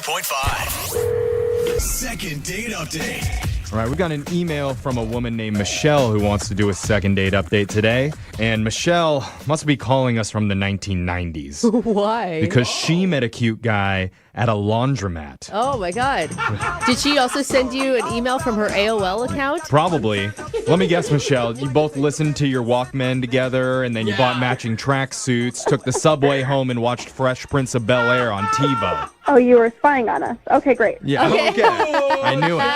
92.5. Second date update. All right, we got an email from a woman named Michelle who wants to do a second date update today. And Michelle must be calling us from the 1990s. Why? Because she met a cute guy at a laundromat. Oh, my God. Did she also send you an email from her AOL account? Probably. Let me guess, Michelle. You both listened to your Walkman together, and then you bought matching tracksuits, took the subway home, and watched Fresh Prince of Bel-Air on TiVo. Oh, you were spying on us. Okay, great. Yeah, okay. I knew it.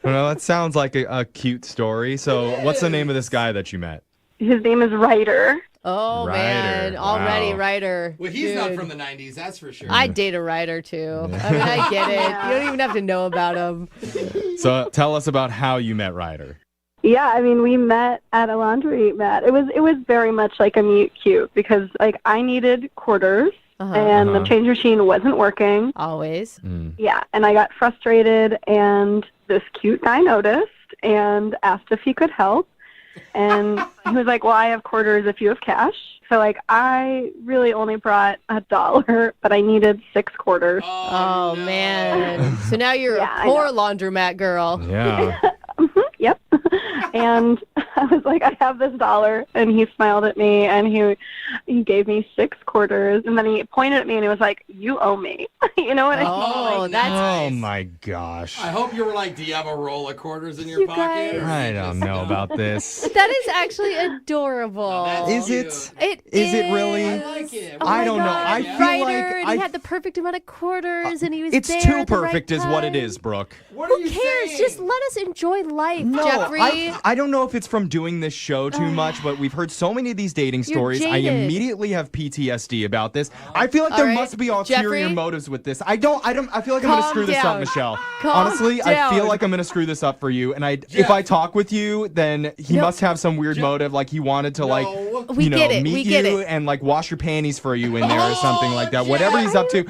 Well, that sounds like a cute story. So what's the name of this guy that you met? His name is Ryder. Oh, Ryder. man. Already, Wow. Ryder. Well, he's Dude. not from the 90s, that's for sure. I'd date a Ryder, too. I mean, I get it. You don't even have to know about him. So tell us about how you met Ryder. Yeah, I mean, we met at a laundromat. It was very much like a meet cute because I needed quarters and the change machine wasn't working. Always. Yeah, and I got frustrated and this cute guy noticed and asked if he could help. And he was like, well, I have quarters if you have cash. So, I really only brought $1, but I needed 6 quarters. Oh, no. man. So now you're Yeah, a I poor know. laundromat girl. Yeah. Yep. And I was like, I have this $1. And he smiled at me and he gave me 6 quarters. And then he pointed at me and he was like, you owe me. You know what I mean? Oh, Like, that's... Oh, nice. my gosh. I hope you were like, do you have a roll of quarters in your You pocket? guys- Or I you don't just know about this. That is actually adorable. that's Is cute. it? It Is it really? I like it. Oh I my don't know. God. I feel Ryder, like and he had the perfect amount of quarters, and he was It's there too at the right perfect is what it time. is, Brooke. What are Who you cares? saying? Just let us enjoy life, No, Jeffrey. I don't know if it's from doing this show too much, but we've heard so many of these dating You're stories. I jaded. immediately have PTSD about this. I feel like All there right, must be ulterior Jeffrey? motives with this. I feel like I'm going to Calm screw this up, down. Michelle. Calm Honestly, I feel down. like I'm going to screw this up for you. And if I talk with you, then he must have some weird motive. Like he wanted to We get it. meet We get you it. and like wash your panties for you in there or something like that. Whatever he's up to.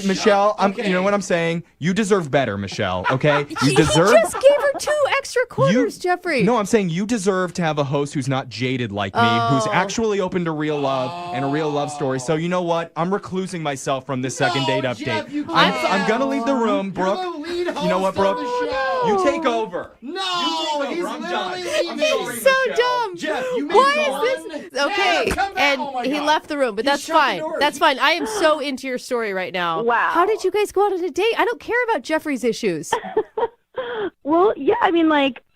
Michelle, you know what I'm saying? You deserve better, Michelle, okay? You He deserve just gave her 2 extra quarters, Jeffrey. No, I'm saying you deserve to have a host who's not jaded like me, who's actually open to real love and a real love story. So you know what? I'm reclusing myself from this second date update. Jeff, you I'm can't. gonna leave the room, You're Brooke. the lead You know what, host of Brooke? the show. You take over. No, You take he's over. I'm done. literally I'm leaving. sorry, So Michelle. dumb. Jeff, you made Why me is go this? Okay, Yeah, come back. and Oh my he God. left the room, but He that's shut the fine. doors. That's fine. I am so into your story right now. Wow. How did you guys go out on a date? I don't care about Jeffrey's issues. Well, yeah, I mean,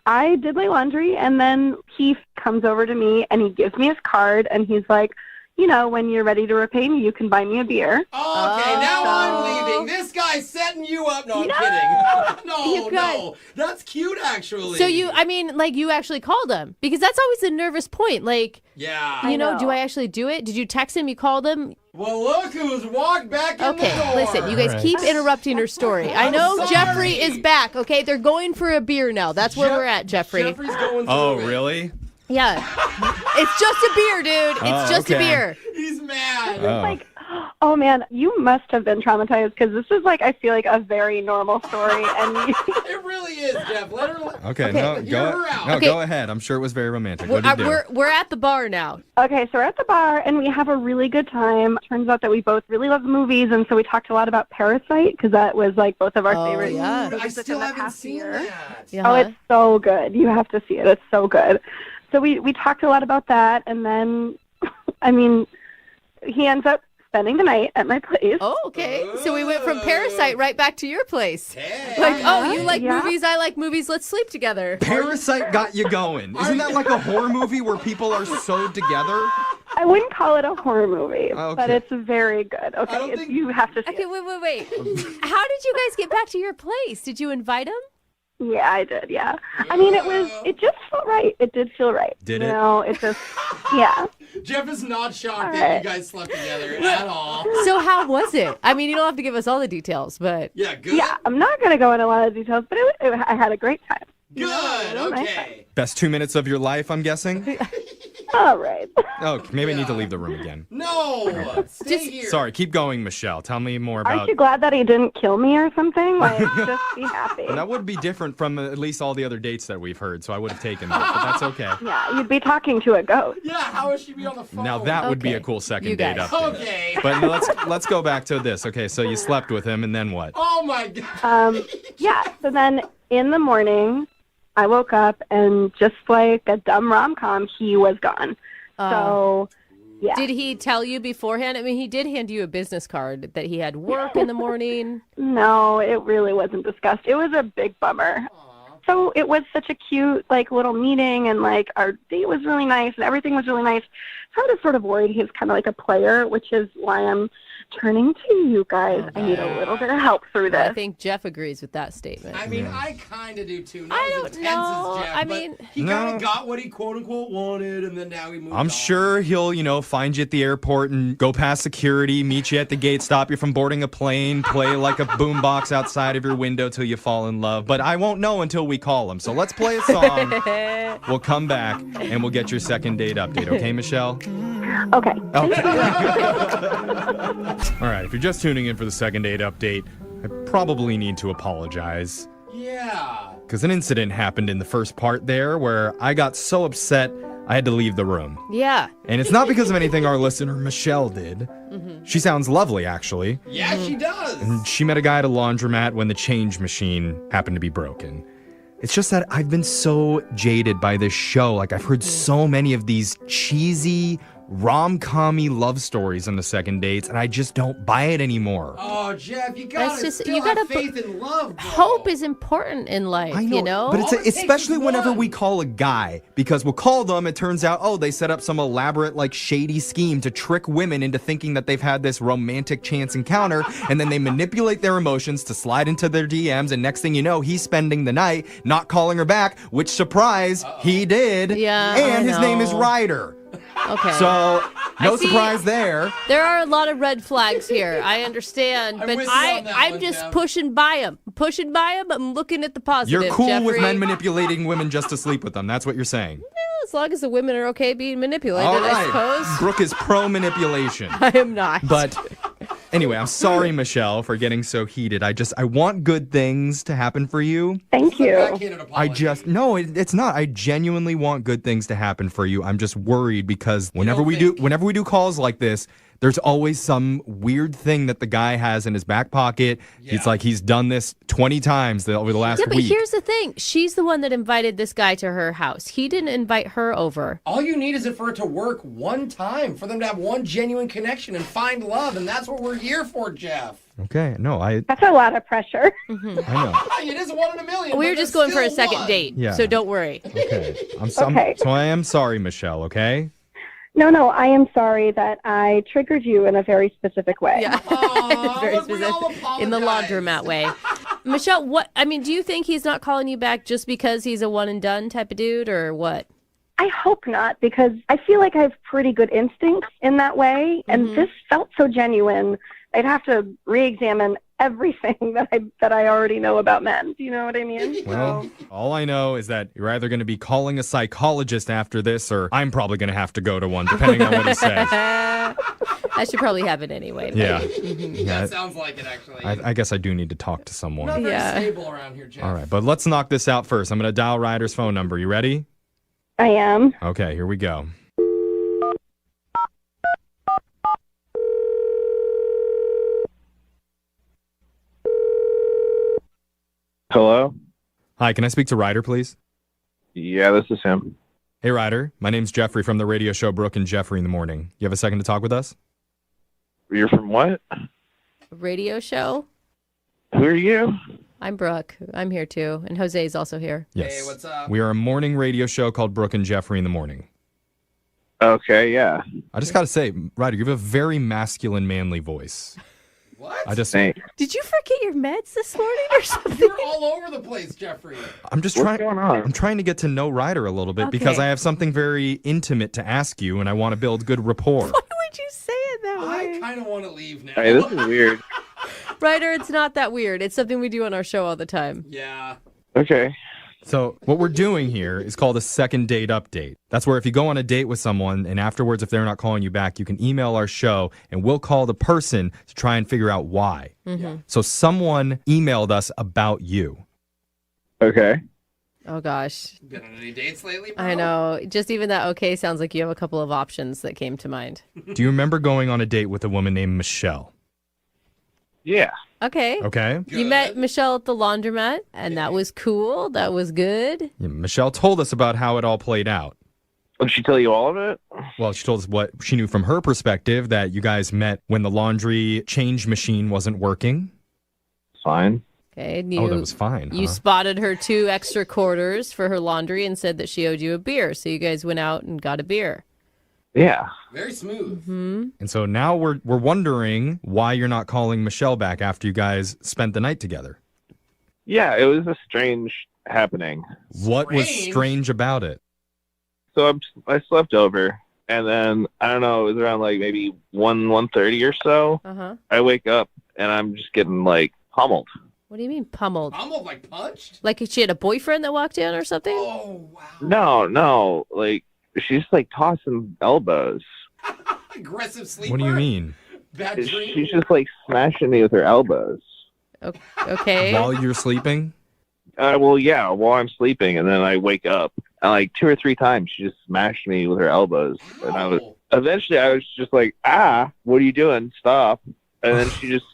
I did my laundry, and then he comes over to me, and he gives me his card, and he's like, when you're ready to repay me, you can buy me a beer. Okay, now Oh. I'm leaving. This guy's setting you up. No, I'm No. kidding. You guys- No. That's cute, actually. So you actually called him, because that's always a nervous point. Yeah. I Do know. I actually do it? Did you text him? You called him? Well, look who's walked back in the door. Okay, listen, you guys Right. keep interrupting her story. I I'm know sorry. Jeffrey is back, okay? They're going for a beer now. That's where we're at, Jeffrey. Jeffrey's going through Oh, it. really? Yeah. It's just a beer, dude. It's Oh, just a okay. beer. He's mad. Oh. Oh, man, you must have been traumatized because this is, I feel like a very normal story. And It really is, Jeff. Let her. Okay, no, Hear her out. Okay. go ahead. I'm sure it was very romantic. What did you do? We're at the bar now. Okay, so we're at the bar, and we have a really good time. Turns out that we both really love movies, and so we talked a lot about Parasite because that was, both of our Oh, favorite yeah. movies I within still the haven't past seen year. that. Yeah. Oh, it's so good. You have to see it. It's so good. So we talked a lot about that, and then, he ends up spending the night at my place. Oh, okay. So we went from Parasite right back to your place. Hey. Like, oh, you like Yeah. movies, I like movies, let's sleep together. Parasite got you going. Isn't that like a horror movie where people are sewed together? I wouldn't call it a horror movie, Okay. but it's very good. I Okay, don't think- you have to see Okay, it. wait. How did you guys get back to your place? Did you invite him? Yeah, I did, yeah. It just felt right. It did feel right. Did you it? know, it just, yeah. Jeff is not shocked All that right. you guys slept together at all. So how was it? You don't have to give us all the details, but Yeah, good. Yeah, I'm not going to go into a lot of details, but I had a great time. Good. Nice. Okay. Best 2 minutes of your life, I'm guessing? All right. Oh, maybe I need to leave the room again. No! Stay here. Sorry, keep going, Michelle. Tell me more about... Aren't you glad that he didn't kill me or something? Like, just be happy. That would be different from at least all the other dates that we've heard, so I would have taken that, but that's okay. Yeah, you'd be talking to a ghost. Yeah, how would she be on the phone? Now that would be a Okay. cool second You date guys. update. Okay. But let's go back to this. Okay, so you slept with him, and then what? Oh my god. Yeah, so then in the morning, I woke up and just like a dumb rom-com, he was gone. So, yeah. Did he tell you beforehand? I mean, he did hand you a business card that he had work in the morning. No, it really wasn't discussed. It was a big bummer. So it was such a cute, like, little meeting, and, like, our date was really nice, and everything was really nice. So I was sort of worried he was kind of like a player, which is why I'm turning to you guys. I need a little bit of help through I this. think Jeff agrees with that statement. I mean, I kind of do too. Not I as don't intense know. as Jeff, I but mean- he kind No. of got what he quote unquote wanted, and then now he moved on. I'm sure he'll, find you at the airport and go past security, meet you at the gate, stop you from boarding a plane, play like a boombox outside of your window till you fall in love. But I won't know until we call him. So let's play a song. We'll come back and we'll get your second date update. Okay, Michelle? Okay. All right, if you're just tuning in for the second date update, I probably need to apologize. Yeah. Because an incident happened in the first part there where I got so upset I had to leave the room. Yeah. And it's not because of anything our listener Michelle did. She sounds lovely, actually. Yeah, she does. And she met a guy at a laundromat when the change machine happened to be broken. It's just that I've been so jaded by this show. Like, I've heard so many of these cheesy, rom-com-y love stories on the second dates, and I just don't buy it anymore. Oh, Jeff, you That's gotta just- still you gotta have faith in love, bro. Hope is important in life, I know, you know? but All it takes especially is whenever one. we call a guy, because we'll call them, it turns out, oh, they set up some elaborate, like, shady scheme to trick women into thinking that they've had this romantic chance encounter, and then they manipulate their emotions to slide into their DMs, and next thing you know, he's spending the night not calling her back, which, surprise, he did. Yeah, And I his name is know. Ryder. Okay. So, no see- surprise there. There are a lot of red flags here. I understand, I'm but with you on that I'm one, just Jeff. pushing by him. Pushing by him. I'm looking at the positive. You're cool with Jeffrey. men manipulating women just to sleep with them. That's what you're saying. As long as the women are okay being manipulated, All I right. suppose. Brooke is pro manipulation. I am not. But anyway, I'm sorry, Michelle, for getting so heated. I want good things to happen for you. Thank you. Backhanded apology. No, it's not. I genuinely want good things to happen for you. I'm just worried because whenever we do calls like this, there's always some weird thing that the guy has in his back pocket. Yeah. It's like he's done this 20 times over the last yeah, but week. here's the thing. She's the one that invited this guy to her house. He didn't invite her over. All you need is for it to work one time, for them to have one genuine connection and find love, and that's what we're here for, Jeff. Okay, no, I That's a lot of pressure. know. It is 1 in a million. We but were just that's going for a still second one. date, Yeah. so don't worry. Okay. Okay. So I am sorry, Michelle, okay? No, I am sorry that I triggered you in a very specific way. Yeah. Aw, Very look, we all specific. In the apologize. laundromat way. Michelle, do you think he's not calling you back just because he's a one and done type of dude, or what? I hope not, because I feel like I have pretty good instincts in that way, and this felt so genuine. I'd have to re-examine everything that I already know about men. Do you know what I mean? Well, all I know is that you're either going to be calling a psychologist after this, or I'm probably going to have to go to one, depending on what he says. I should probably have it anyway. Yeah. That sounds like it, actually. I guess I do need to talk to someone. Not very Yeah. stable around here, Jeff. All right, but let's knock this out first. I'm going to dial Ryder's phone number. You ready? I am. Okay, here we go. Hello? Hi, can I speak to Ryder, please? Yeah, this is him. Hey, Ryder. My name's Jeffrey from the radio show Brooke and Jeffrey in the Morning. You have a second to talk with us? You're from what? Radio show. Who are you? I'm Brooke. I'm here too, and Jose's also here. Yes. Hey, what's up? We are a morning radio show called Brooke and Jeffrey in the Morning. Okay, yeah. I just got to say, Ryder, you have a very masculine, manly voice. What? Thanks. Did you forget your meds this morning or something? You're all over the place, Jeffrey. I'm just What's trying. going on? I'm trying to get to know Ryder a little bit because Okay. I have something very intimate to ask you, and I want to build good rapport. Why would you say it that I way? kind of want to leave now. Hey, this is weird. Ryder, it's not that weird. It's something we do on our show all the time. Yeah. Okay. So what we're doing here is called a second date update. That's where if you go on a date with someone and afterwards, if they're not calling you back, you can email our show and we'll call the person to try and figure out why. Mm-hmm. So someone emailed us about you. Okay. Oh, gosh. Been on any dates lately, bro? I know. Just even that okay sounds like you have a couple of options that came to mind. Do you remember going on a date with a woman named Michelle? Yeah. Okay. Okay. You met Michelle at the laundromat, and that was cool. That was good. Yeah, Michelle told us about how it all played out. Did she tell you all of it? Well, she told us what she knew from her perspective, that you guys met when the laundry change machine wasn't working. Fine. Okay. And Oh, that was fine. You huh? spotted her 2 extra quarters for her laundry and said that she owed you a beer. So you guys went out and got a beer. Yeah. Very smooth. Hmm. And so now we're wondering why you're not calling Michelle back after you guys spent the night together. Yeah, it was a strange happening. What was Strange? strange about it? So I slept over, and then, I don't know, it was around like maybe 1:30 or so. Uh-huh. I wake up, and I'm just getting like pummeled. What do you mean pummeled? Almost like punched? Like she had a boyfriend that walked in or something? Oh, wow. No, like, she's like tossing elbows. Aggressive sleeper? What do you mean? Bad dream? She's just like smashing me with her elbows. Okay. While you're sleeping? Well, yeah, while I'm sleeping, and then I wake up, and like 2 or 3 times she just smashed me with her elbows, and I was just like, what are you doing? Stop! And then she just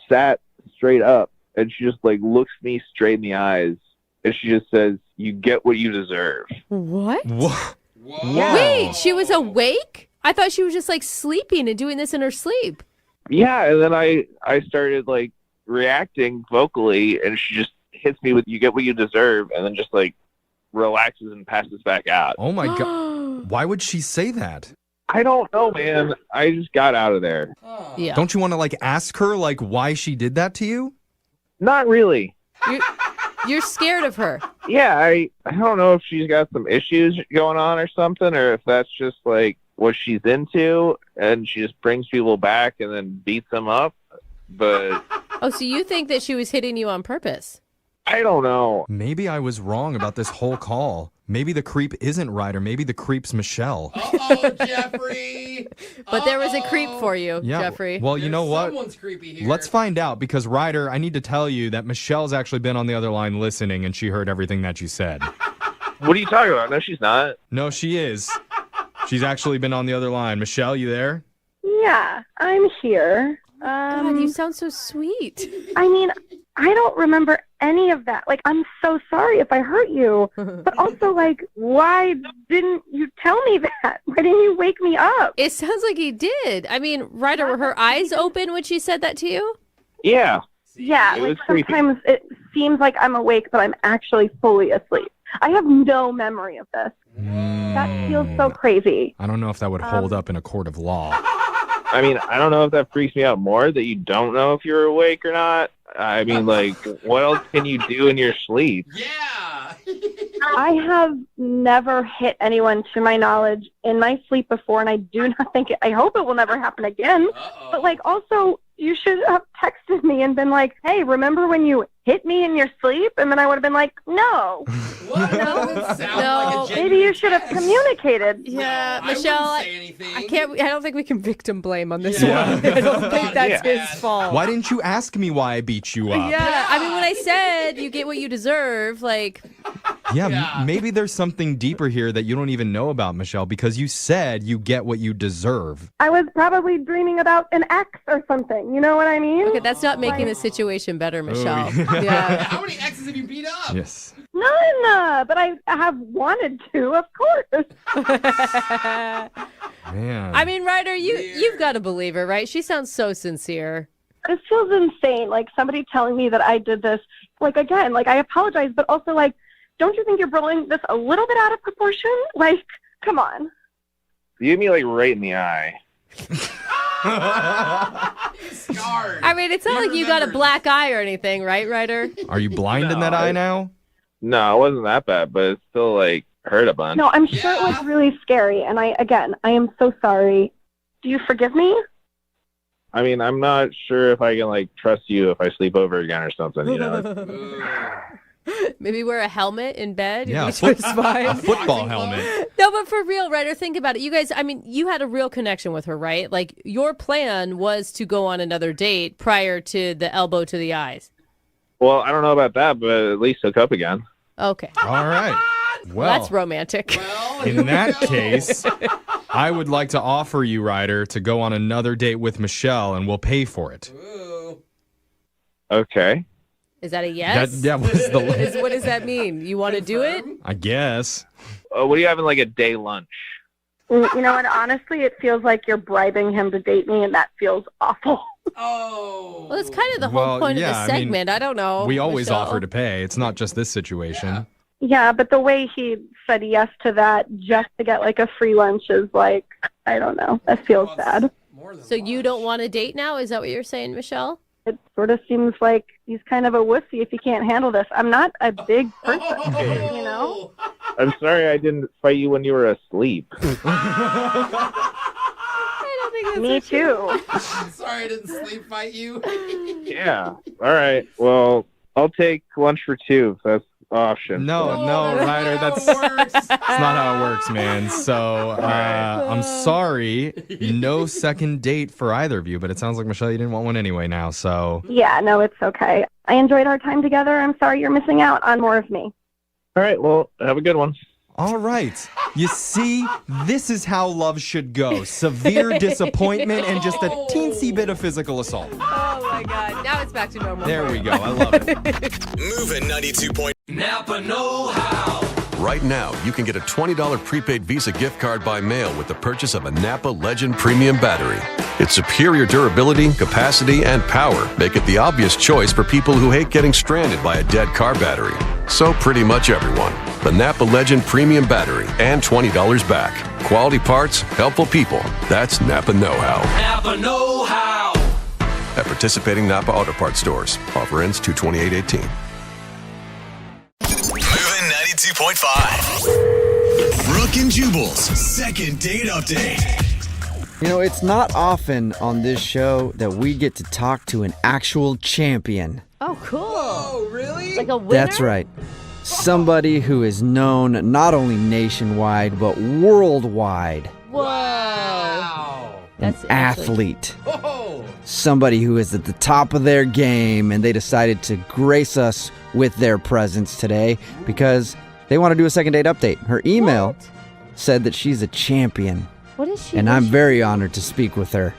sat straight up, and she just like looks me straight in the eyes, and she just says, "You get what you deserve." What? What? Whoa. Wait, she was awake? I thought she was just like sleeping and doing this in her sleep. Yeah, and then I started like reacting vocally, and she just hits me with "You get what you deserve," and then just like relaxes and passes back out. Oh my God. Why would she say that? I don't know, man. I just got out of there. Oh. Yeah. Don't you want to like ask her like why she did that to you? Not really. You're scared of her. Yeah, I don't know if she's got some issues going on or something, or if that's just like what she's into, and she just brings people back and then beats them up. But Oh, so you think that she was hitting you on purpose? I don't know. Maybe I was wrong about this whole call. Maybe the creep isn't Ryder. Maybe the creep's Michelle. Uh-oh, Jeffrey. But there was a creep for you, Yeah. Jeffrey. Well, you know what? Someone's creepy here. Let's find out, because Ryder, I need to tell you that Michelle's actually been on the other line listening, and she heard everything that you said. What are you talking about? No, she's not. No, she is. She's actually been on the other line. Michelle, you there? Yeah, I'm here. God, you sound so sweet. I mean, I don't remember any of that. Like, I'm so sorry if I hurt you. But also, like, why didn't you tell me that? Why didn't you wake me up? It sounds like he did. I mean, Ryder, were her eyes open when she said that to you? Yeah. Yeah, It like was creepy. sometimes it seems like I'm awake, but I'm actually fully asleep. I have no memory of this. That feels so crazy. I don't know if that would hold up in a court of law. I mean, I don't know if that freaks me out more that you don't know if you're awake or not. I mean, like, what else can you do in your sleep? Yeah. I have never hit anyone to my knowledge in my sleep before, and I do not think I hope it will never happen again. Uh-oh. But, like, also, you should have texted me and been like, hey, remember when you hit me in your sleep? And then I would have been like, no. What? That doesn't sound like a genuine Maybe you should have text. communicated. Yeah, No, Michelle, I wouldn't say anything. I don't think we can victim blame on this Yeah. one. I don't think Not that's bad. his fault. Why didn't you ask me why I beat you up? Yeah, I mean, when I said you get what you deserve, like, Yeah, Yeah. maybe there's something deeper here that you don't even know about, Michelle, because you said you get what you deserve. I was probably dreaming about an ex or something. You know what I mean? okay, that's not making the situation better, Michelle. yeah. Yeah. How many exes have you beat up? Yes. None, but I have wanted to, of course. Man. I mean, Ryder, Weird. you've got to believe her, right? She sounds so sincere. This feels insane. Like, somebody telling me that I did this. Like, again, like, I apologize, but also, like, don't you think you're blowing this a little bit out of proportion? Like, come on. You hit me like right in the eye. Scarred. I mean, it's not He like you got a remembers. black eye or anything, right, Ryder? Are you blind in No, that eye now? No, it wasn't that bad, but it still like hurt a bunch. No, I'm sure it was Yeah. really scary. And I am so sorry. Do you forgive me? I mean, I'm not sure if I can like trust you if I sleep over again or something. You know, Ooh. Maybe wear a helmet in bed. Yeah, Make sure it's fine. a football helmet. No, but for real, Ryder, think about it. You guys, I mean, you had a real connection with her, right? Like, your plan was to go on another date prior to the elbow to the eyes. Well, I don't know about that, but at least hook up again. Okay. All right. Well, That's romantic. in that case, I would like to offer you, Ryder, to go on another date with Michelle, and we'll pay for it. Okay. Is that a yes? That was the. What does that mean? You want to do it? I guess. What do you have in like a day lunch? You know what? Honestly, it feels like you're bribing him to date me, and that feels awful. Oh. Well, it's kind of the whole point of the segment. I don't know. We always Michelle. offer to pay. It's not just this situation. Yeah, but the way he said yes to that just to get like a free lunch is like, I don't know. That feels bad. So you don't want to date now? Is that what you're saying, Michelle? It sort of seems like he's kind of a wussy if he can't handle this. I'm not a big person, you know? I'm sorry I didn't fight you when you were asleep. I don't think that's Me too. Sorry I didn't sleep fight you. Yeah. All right. Well, I'll take lunch for two if that's the option. No, Ryder, that's not how it works, man. So I'm sorry, no second date for either of you, but it sounds like, Michelle, you didn't want one anyway now, so. Yeah, no, it's okay. I enjoyed our time together. I'm sorry you're missing out on more of me. All right. Well, have a good one. All right. You see, this is how love should go. Severe disappointment and just a teensy bit of physical assault. Oh, my God. Now it's back to normal. There we go. I love it. Moving 92 point. Napa know-how. Right now, you can get a $20 prepaid Visa gift card by mail with the purchase of a Napa Legend Premium Battery. Its superior durability, capacity, and power make it the obvious choice for people who hate getting stranded by a dead car battery. So pretty much everyone. The Napa Legend Premium Battery and $20 back. Quality parts, helpful people. That's Napa know-how. Napa know-how. At participating Napa Auto Parts stores. Offer ends 2/28/18. Moving 92.5. Brooke and Jubal's second date update. You know, it's not often on this show that we get to talk to an actual champion. Oh, cool. Oh, really? Like a winner? That's right. Somebody who is known not only nationwide, but worldwide. Whoa. Wow. That's An athlete. Oh. Somebody who is at the top of their game, and they decided to grace us with their presence today because they want to do a second date update. Her email said that she's a champion. What is she? And I'm very honored to speak with her.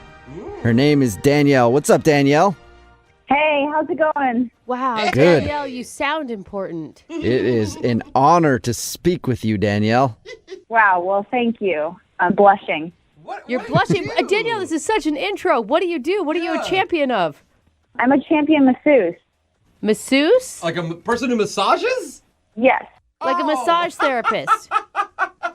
Her name is Danielle. What's up, Danielle? Hey, how's it going? Wow. Good. Danielle, you sound important. It is an honor to speak with you, Danielle. Wow, well, thank you. I'm blushing. You're blushing. Danielle, this is such an intro. What do you do? What are you a champion of? I'm a champion masseuse. Masseuse? Like a person who massages? Yes. Like a massage therapist.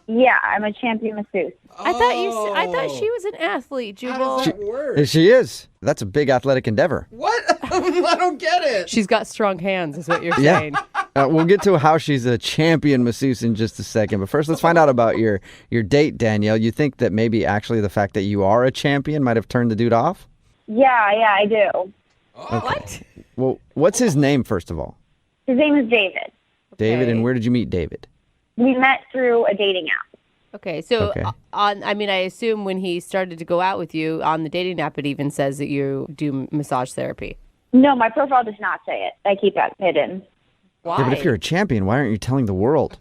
Yeah, I'm a champion masseuse. I thought she was an athlete, Jubal. How does that work? She is. That's a big athletic endeavor. What? I don't get it. She's got strong hands, is what you're Yeah. saying. We'll get to how she's a champion masseuse in just a second. But first, let's find out about your date, Danielle. You think that maybe actually the fact that you are a champion might have turned the dude off? Yeah, I do. What? Well, what's his name, first of all? His name is David. David, Okay. and where did you meet David? We met through a dating app. Okay, so Okay. I assume when he started to go out with you on the dating app, it even says that you do massage therapy. No, my profile does not say it. I keep that hidden. Why? Yeah, but if you're a champion, why aren't you telling the world?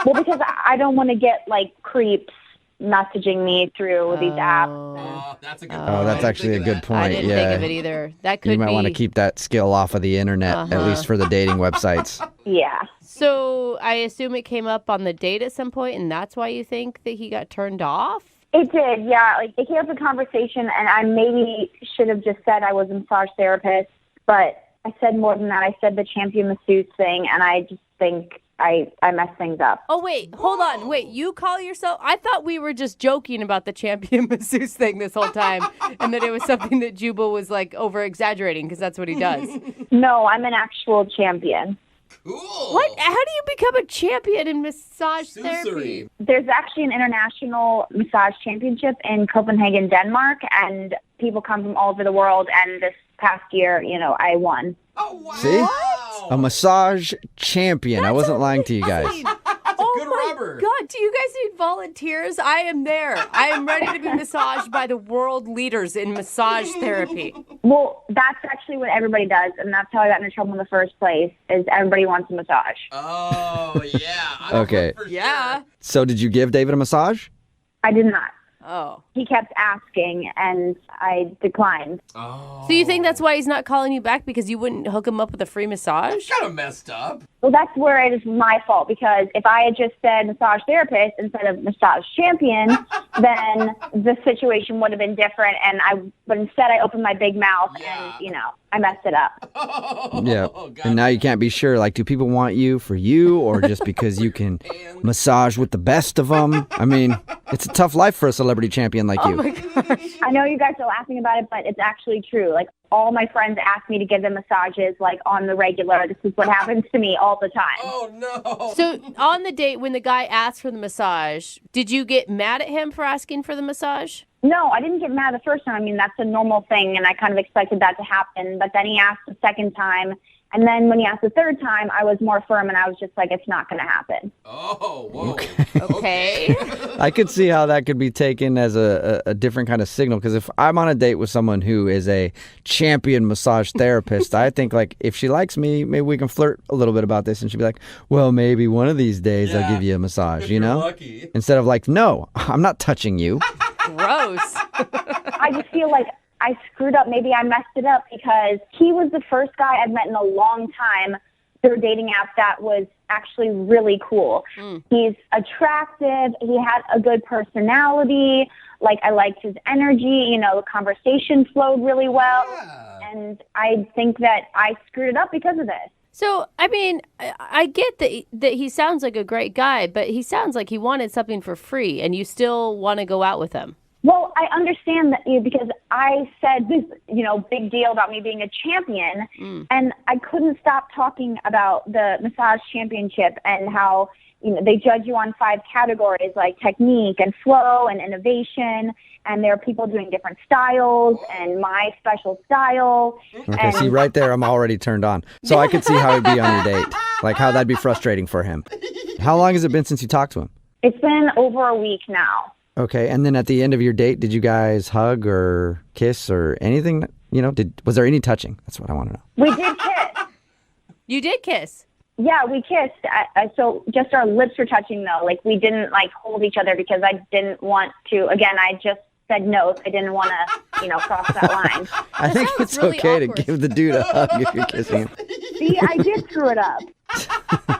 Well, because I don't want to get, like, creeps messaging me through these apps. Oh, that's a good Oh, that's actually a good point. I didn't yeah. think of it either. That could You might be. want to keep that skill off of the internet, at least for the dating websites. Yeah. So I assume it came up on the date at some point, and that's why you think that he got turned off? It did, yeah. Like, it came up in conversation, and I maybe should have just said I was a massage therapist, but I said more than that. I said the champion masseuse thing, and I just think I messed things up. Oh, wait, hold on. Wait, you call yourself? I thought we were just joking about the champion masseuse thing this whole time, and that it was something that Jubal was, like, over-exaggerating, because that's what he does. No, I'm an actual champion. Cool. What? How do you become a champion in massage therapy? Sussery. There's actually an international massage championship in Copenhagen, Denmark, and people come from all over the world. And this past year, I won. Oh, wow. See? A massage champion. I wasn't lying to you guys. Oh my God, do you guys need volunteers? I am there. I am ready to be massaged by the world leaders in massage therapy. Well, that's actually what everybody does, and that's how I got into trouble in the first place, is everybody wants a massage. Oh, yeah. Okay. Yeah. So did you give David a massage? I did not. Oh. He kept asking, and I declined. Oh. So you think that's why he's not calling you back, because you wouldn't hook him up with a free massage? Kind of messed up. Well, that's where it is my fault, because if I had just said massage therapist instead of massage champion, then the situation would have been different. But instead I opened my big mouth and, I messed it up. Yeah. And now you can't be sure, like, do people want you for you or just because you can massage with the best of them? I mean, it's a tough life for a celebrity champion like you. Oh my gosh. I know you guys are laughing about it, but it's actually true. Like, all my friends ask me to give them massages, like, on the regular. This is what happens to me all the time. Oh, no. So on the date, when the guy asked for the massage, did you get mad at him for asking for the massage? No, I didn't get mad the first time. I mean, that's a normal thing, and I kind of expected that to happen. But then he asked the second time, and then when he asked the third time, I was more firm, and I was just like, it's not going to happen. Oh, whoa. Okay. I could see how that could be taken as a different kind of signal, because if I'm on a date with someone who is a champion massage therapist, I think, like, if she likes me, maybe we can flirt a little bit about this, and she'd be like, well, maybe one of these days I'll give you a massage, you know? Lucky. Instead of like, no, I'm not touching you. Gross. I just feel like I screwed up. Maybe I messed it up because he was the first guy I've met in a long time through a dating app that was actually really cool. He's attractive. He had a good personality. Like, I liked his energy. The conversation flowed really well. Yeah. And I think that I screwed it up because of this. So, I mean, I get that he sounds like a great guy, but he sounds like he wanted something for free, and you still want to go out with him. Well, I understand that because I said this, big deal about me being a champion, and I couldn't stop talking about the massage championship and how, they judge you on 5 categories like technique and flow and innovation, and there are people doing different styles and my special style. Okay, see, right there, I'm already turned on. So I could see how he'd be on your date, like how that'd be frustrating for him. How long has it been since you talked to him? It's been over a week now. Okay, and then at the end of your date, did you guys hug or kiss or anything? Was there any touching? That's what I want to know. We did kiss. You did kiss? Yeah, we kissed. So just our lips were touching, though. Like, we didn't, hold each other because I didn't want to. Again, I just said no. So I didn't want to, cross that line. I think it's really okay awkward to give the dude a hug if you're kissing him. See, I did screw it up.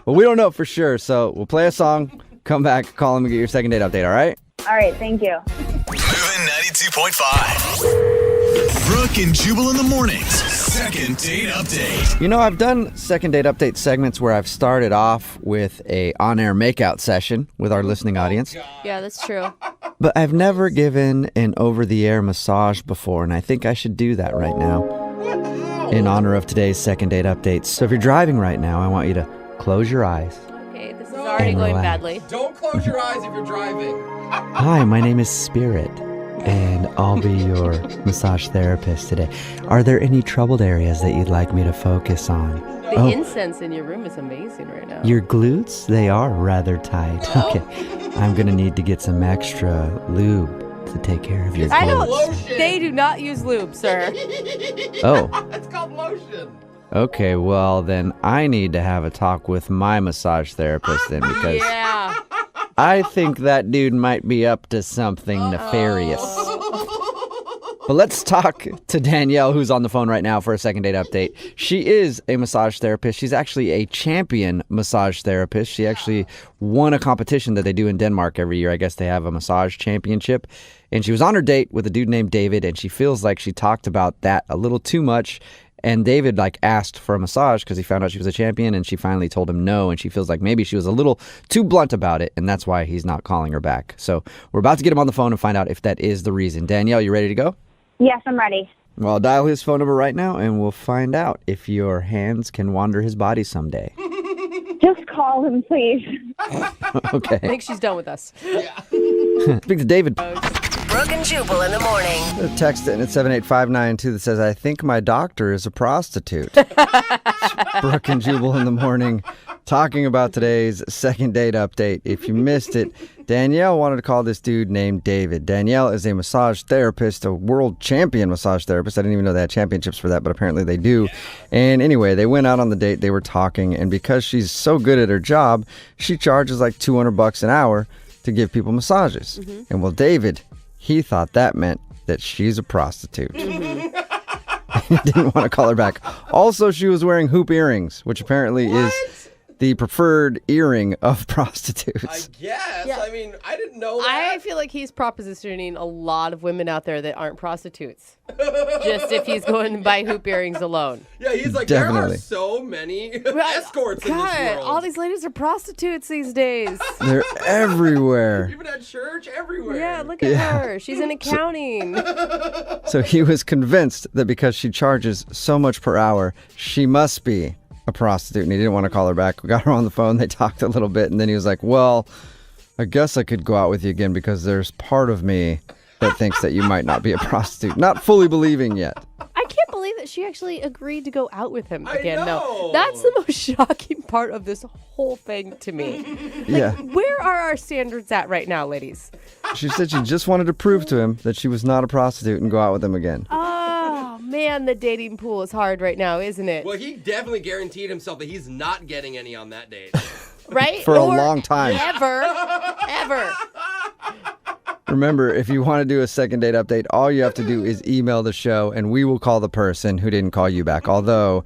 Well, we don't know for sure, so we'll play a song, come back, call him, and get your second date update, all right? All right, thank you. Moving 92.5. Brooke and Jubal in the mornings. Second date update. I've done second date update segments where I've started off with a on-air makeout session with our listening audience. Yeah, that's true. But I've never given an over-the-air massage before, and I think I should do that right now in honor of today's second date update. So if you're driving right now, I want you to close your eyes. Okay, this is already going badly. Don't close your eyes if you're driving. Hi, my name is Spirit, and I'll be your massage therapist today. Are there any troubled areas that you'd like me to focus on? The incense in your room is amazing right now. Your glutes? They are rather tight. Okay, I'm going to need to get some extra lube to take care of your glutes. They do not use lube, sir. Oh. It's called lotion. Okay, well, then I need to have a talk with my massage therapist then, because Yeah. I think that dude might be up to something nefarious. But let's talk to Danielle, who's on the phone right now for a second date update. She is a massage therapist. She's actually a champion massage therapist. She actually won a competition that they do in Denmark every year. I guess they have a massage championship. And she was on her date with a dude named David, and she feels like she talked about that a little too much. And David asked for a massage because he found out she was a champion, and she finally told him no, and she feels like maybe she was a little too blunt about it, and that's why he's not calling her back. So we're about to get him on the phone and find out if that is the reason. Danielle, you ready to go? Yes, I'm ready. Well, I'll dial his phone number right now, and we'll find out if your hands can wander his body someday. Just call him, please. Okay. I think she's done with us. Speak to David. Brooke and Jubal in the morning. A text in at 78592 that says, I think my doctor is a prostitute. It's Brooke and Jubal in the morning talking about today's second date update. If you missed it, Danielle wanted to call this dude named David. Danielle is a massage therapist, a world champion massage therapist. I didn't even know they had championships for that, but apparently they do. And anyway, they went out on the date, they were talking, and because she's so good at her job, she charges like $200 an hour to give people massages. And well, David, he thought that meant that she's a prostitute. He didn't want to call her back. Also, she was wearing hoop earrings, which apparently is the preferred earring of prostitutes. I guess. Yeah. I mean, I didn't know that. I feel like he's propositioning a lot of women out there that aren't prostitutes. Just if he's going to buy hoop earrings alone. Yeah, he's like, there Definitely. are so many escorts in this God, world. all these ladies are prostitutes these days. They're everywhere. Even at church, everywhere. Yeah, look at her. She's in accounting. So he was convinced that because she charges so much per hour, she must be a prostitute, and he didn't want to call her back. We got her on the phone. They talked a little bit, and then he was like, well, I guess I could go out with you again because there's part of me that thinks that you might not be a prostitute. Not fully believing yet. I can't believe that she actually agreed to go out with him again. I know. No, that's the most shocking part of this whole thing to me. Yeah. Where are our standards at right now, ladies? She said she just wanted to prove to him that she was not a prostitute and go out with him again. Oh, man, the dating pool is hard right now, isn't it? Well, he definitely guaranteed himself that he's not getting any on that date. Right? For a Or long time. Ever. Remember, if you want to do a second date update, all you have to do is email the show and we will call the person who didn't call you back. Although,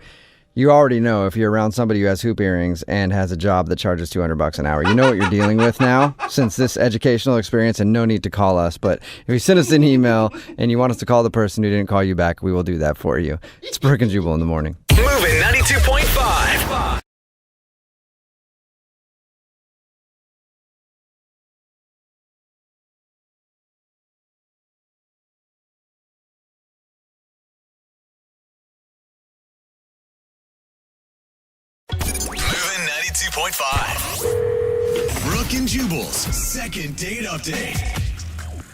you already know if you're around somebody who has hoop earrings and has a job that charges $200 an hour, you know what you're dealing with now since this educational experience, and no need to call us. But if you send us an email and you want us to call the person who didn't call you back, we will do that for you. It's Brooke and Jubal in the morning. Moving 92.5. Moving 92.5. Brooke and Jubal's second date update.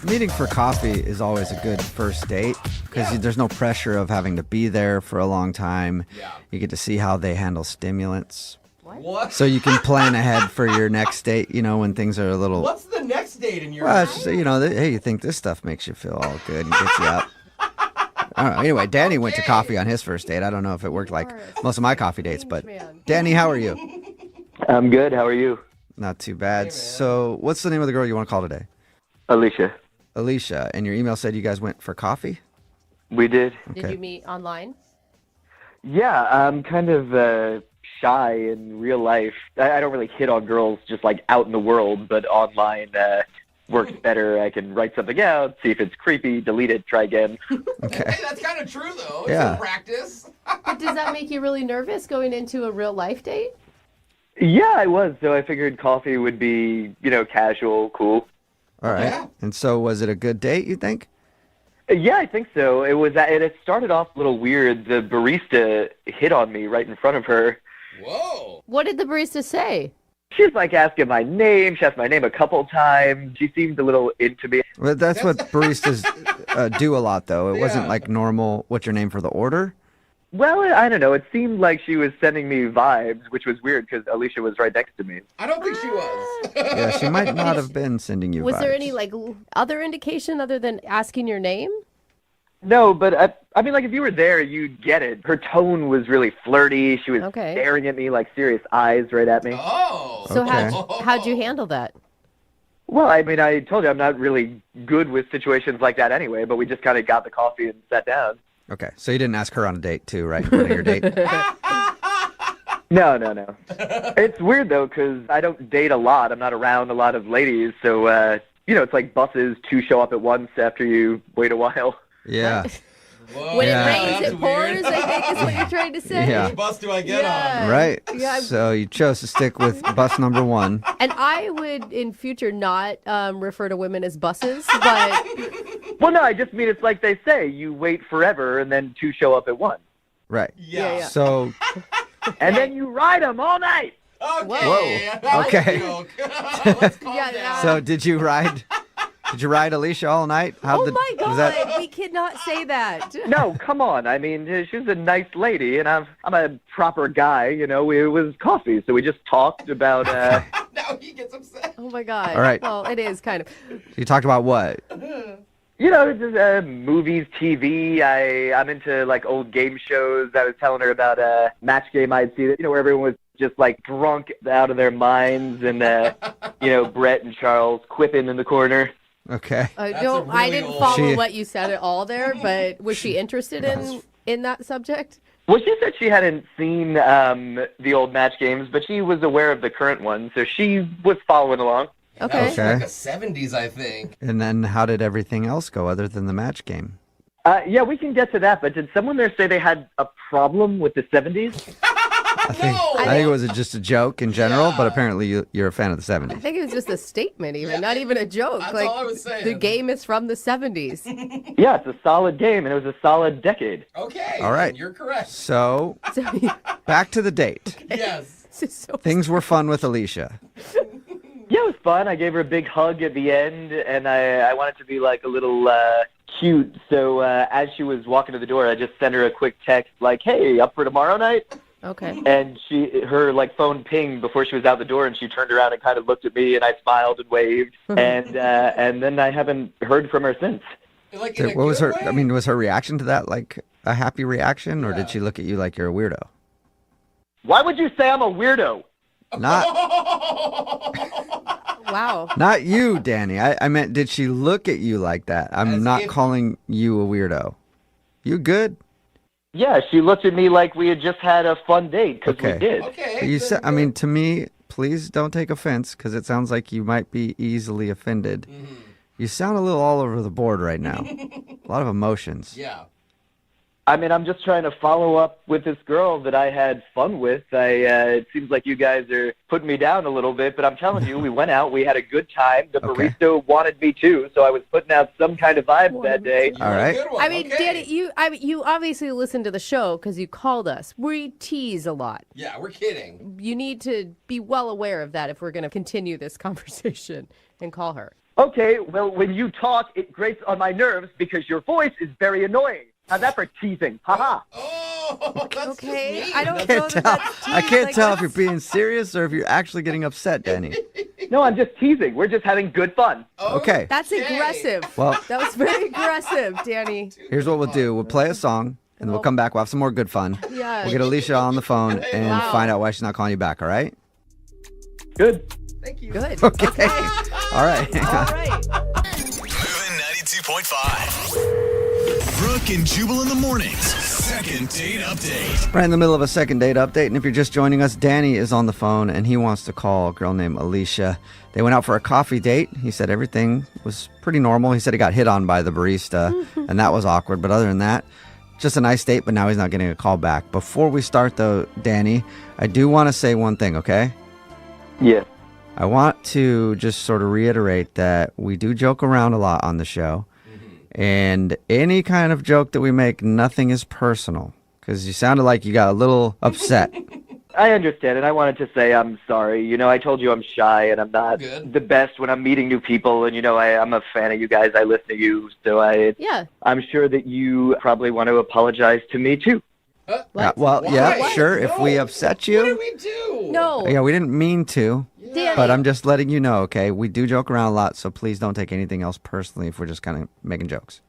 Meeting for coffee is always a good first date because there's no pressure of having to be there for a long time. Yeah. You get to see how they handle stimulants. What? So you can plan ahead for your next date, you know, when things are a little... What's the next date in your Well, it's just, you know, hey, you think this stuff makes you feel all good and gets you up. I don't know. Anyway, Danny went to coffee on his first date. I don't know if it worked like most of my coffee dates, but Danny, how are you? I'm good. How are you? Not too bad. So what's the name of the girl you want to call today? Alicia. Alicia. And your email said you guys went for coffee? We did. Did you meet online? Yeah, I'm kind of shy in real life. I don't really hit on girls just like out in the world, but online works better. I can write something out, see if it's creepy, delete it, try again. Okay. Hey, that's kind of true, though. It's Yeah. a practice. But does that make you really nervous going into a real life date? Yeah, I was. So I figured coffee would be, you know, casual, cool. All right. Yeah. And so was it a good date, you think? Yeah, I think so. It was. It started off a little weird. The barista hit on me right in front of her. Whoa. What did the barista say? She was like asking my name. She asked my name a couple times. She seemed a little into me. Well, that's what baristas do a lot, though. It wasn't Yeah. like normal, what's your name for the order? Well, I don't know. It seemed like she was sending me vibes, which was weird because Alicia was right next to me. I don't think she was. Yeah, she might not have been sending you Was there vibes. any like other indication other than asking your name? No, but I mean, like, if you were there, you'd get it. Her tone was really flirty. She was Okay. staring at me like serious eyes right at me. Oh. So Okay. how'd you handle that? Well, I mean, I told you I'm not really good with situations like that anyway, but we just kind of got the coffee and sat down. Okay, so you didn't ask her on a date, too, right? In front of your date? No. It's weird, though, because I don't date a lot. I'm not around a lot of ladies, so, you know, it's like buses, two show up at once after you wait a while. Yeah. Whoa. When Yeah. it rains, That's it pours, weird. I think is what you're trying to say. Yeah. Which bus do I get on? Right. Yeah, I'm- So you chose to stick with bus number 1. And I would, in future, not refer to women as buses, but Well, no, I just mean it's like they say, you wait forever and then two show up at once. Right. Yeah. So, And then you ride them all night. Okay. Whoa. That's a Okay. joke. Let's calm Yeah, down. so did you ride Did you ride Alicia all night? Oh my was God, we cannot say that. No, come on. I mean, she's a nice lady, and I'm a proper guy. You know, it was coffee, so we just talked about. Now he gets upset. Oh my God. All right. Well, it is kind of. You talked about what? You know, just movies, TV. I'm into like old game shows. I was telling her about a match game I'd seen. You know, where everyone was just like drunk out of their minds, and you know, Brett and Charles quipping in the corner. Okay. I really didn't old- follow She- what you said at all there, but was she interested in that subject? Well, she said she hadn't seen the old match games, but she was aware of the current one, so she was following along. That Okay. was like the 70s, I think. And then how did everything else go other than the match game? Yeah, we can get to that, but did someone there say they had a problem with the 70s? I think it was just a joke in general, but apparently you're a fan of the I 70s. think it was just a statement, even not even a joke. That's like all I was saying. the game is from the 70s. Yeah, it's a solid game, and it was a solid decade. Okay. All right. then You're correct. So, So, back to the date. Yes. this is so Things were fun with Alicia. Yeah, it was fun. I gave her a big hug at the end, and I wanted to be like a little cute. So as she was walking to the door, I just sent her a quick text like, "Hey, up for tomorrow night?" okay. And her like phone pinged before she was out the door, and she turned around and kind of looked at me, and I smiled and waved, and then I haven't heard from her since. Like, in a What was good her? way? I mean, was her reaction to that like a happy reaction, or did she look at you like you're a weirdo? Why would you say I'm a weirdo? Not Wow. not you, Danny. I meant, did she look at you like that? I'm As not if- calling you a weirdo. You good? Yeah, she looked at me like we had just had a fun date because Okay. we did. Okay. You then said. I good. mean, to me, please don't take offense because it sounds like you might be easily offended. Mm-hmm. You sound a little all over the board right now. A lot of emotions. Yeah. I mean, I'm just trying to follow up with this girl that I had fun with. It seems like you guys are putting me down a little bit, but I'm telling you, we went out, we had a good time. The Okay. barista wanted me too, so I was putting out some kind of vibe that day. All right. Good one. I mean, okay. Danny, you obviously listened to the show because you called us. We tease a lot. Yeah, we're kidding. You need to be well aware of that if we're going to continue this conversation and call her. Okay, well, when you talk, it grates on my nerves because your voice is very annoying. How's that for teasing? Haha. Oh, that's Okay, just mean. I don't Can't know that tell. that's I tease, can't like, tell if you're that's- being serious or if you're actually getting upset, Danny. No, I'm just teasing. We're just having good fun. Okay. That's aggressive. Well- that was very aggressive, Danny. Here's what we'll do. We'll play a song, and we'll come back. We'll have some more good fun. Yeah. We'll get Alicia on the phone and Wow. find out why she's not calling you back, all right? Good. Thank you. Good. Okay. All right. All right. Moving 92.5. Brooke and Jubal in the mornings. Second date update. Right in the middle of a second date update, and if you're just joining us, Danny is on the phone, and he wants to call a girl named Alicia. They went out for a coffee date. He said everything was pretty normal. He said he got hit on by the barista, and that was awkward. But other than that, just a nice date, but now he's not getting a call back. Before we start, though, Danny, I do want to say one thing, okay? Yeah. I want to just sort of reiterate that we do joke around a lot on the show. And any kind of joke that we make, nothing is personal. Because you sounded like you got a little upset. I understand, and I wanted to say I'm sorry. You know, I told you I'm shy, and I'm not Good. the best when I'm meeting new people, and, you know, I'm a fan of you guys. I listen to you, so Yeah. I'm sure that you probably want to apologize to me, too. Yeah, well, Why? yeah, What? sure. If we No. upset What did you, we do? No. yeah, we didn't mean to. Danny. But I'm just letting you know, okay? We do joke around a lot, so please don't take anything else personally if we're just kind of making jokes.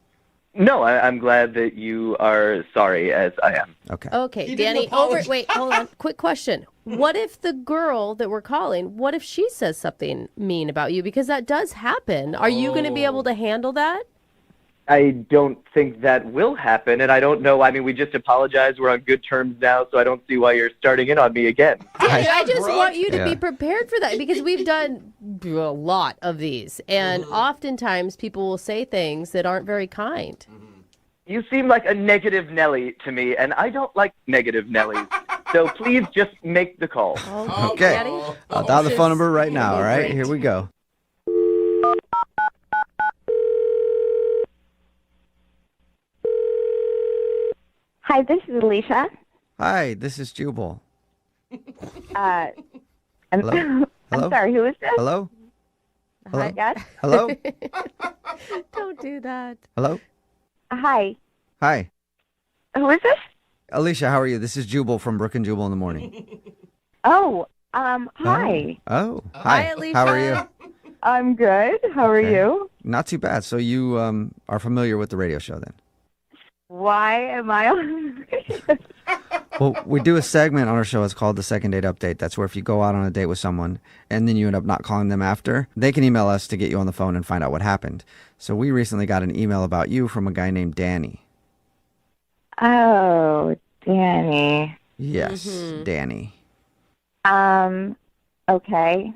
No, I'm glad that you are sorry, as I am. Okay. Okay, He didn't Danny. apologize. Wait, hold on. Quick question. What if the girl that we're calling, what if she says something mean about you? Because that does happen. Are you going to be able to handle that? I don't think that will happen, and I don't know. I mean, we just apologized. We're on good terms now, so I don't see why you're starting in on me again. Danny, I just Brooke. want you to be Yeah. prepared for that because we've done a lot of these. And oftentimes people will say things that aren't very kind. You seem like a negative Nelly to me, and I don't like negative Nellies. So please just make the call. Okay. Daddy? I'll dial the phone number right now, all right? Here we go. Hi, this is Alicia. Hi, this is Jubal. I'm, Hello? I'm Hello? sorry, who is this? Hello? Hi. Yes. Hello? Don't do that. Hello? Hi. Hi. Who is this? Alicia, how are you? This is Jubal from Brooke and Jubal in the Morning. Oh, hi. Oh. Hi, Hi. Alicia. How are you? I'm good. How are Okay. you? Not too bad. So you are familiar with the radio show then? Why am I on? Well, we do a segment on our show. It's called the Second Date Update. That's where if you go out on a date with someone and then you end up not calling them after, they can email us to get you on the phone and find out what happened. So we recently got an email about you from a guy named Danny. Oh, Danny. Yes, Mm-hmm. Danny. Okay.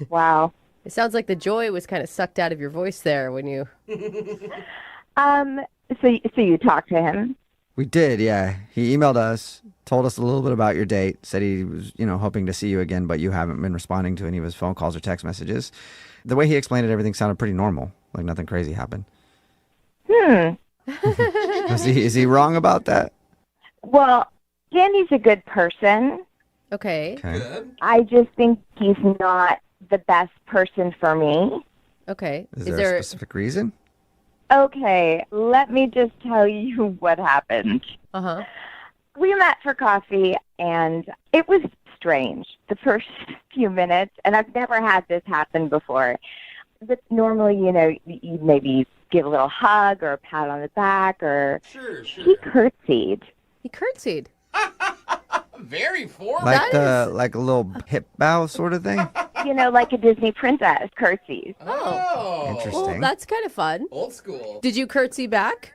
Wow. It sounds like the joy was kind of sucked out of your voice there when you. So you talked to him? We did, yeah. He emailed us, told us a little bit about your date, said he was, hoping to see you again, but you haven't been responding to any of his phone calls or text messages. The way he explained it, everything sounded pretty normal, like nothing crazy happened. Is he wrong about that? Well, Danny's a good person. Okay. Okay. I just think he's not the best person for me. Okay. Is there a specific reason? Okay, let me just tell you what happened. Uh-huh. We met for coffee, and it was strange the first few minutes, and I've never had this happen before. But normally, you maybe give a little hug or a pat on the back, or Sure. he curtsied. He curtsied. Very formal. Like like a little hip bow sort of thing? Like a Disney princess curtsies. Oh. Interesting. Well, that's kind of fun. Old school. Did you curtsy back?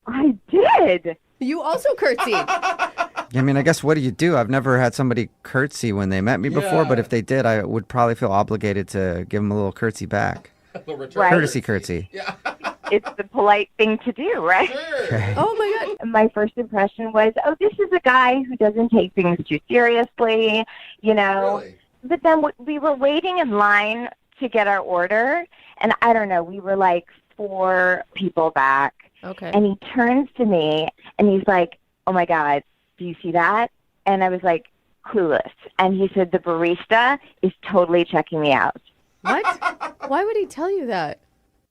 I did. You also curtsied. I mean, I guess what do you do? I've never had somebody curtsy when they met me before, but if they did, I would probably feel obligated to give them a little curtsy back. Right. Courtesy curtsy. Yeah. It's the polite thing to do, right? Sure. Okay. Oh my God. My first impression was, oh, this is a guy who doesn't take things too seriously, Really? But then we were waiting in line to get our order, and I don't know, we were like 4 people back. Okay. And he turns to me, and he's like, oh, my God, do you see that? And I was like, clueless. And he said, the barista is totally checking me out. What? Why would he tell you that?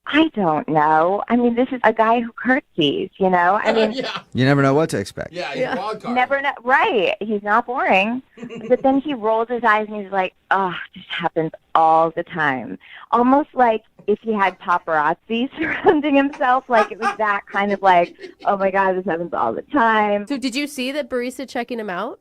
I don't know. I mean, this is a guy who curtsies, I mean, Yeah. You never know what to expect. Yeah, he's a wild card. never know. Right. He's not boring. But then he rolls his eyes and he's like, oh, this happens all the time. Almost like if he had paparazzi surrounding himself, like it was that kind of like, oh my God, this happens all the time. So did you see that barista checking him out?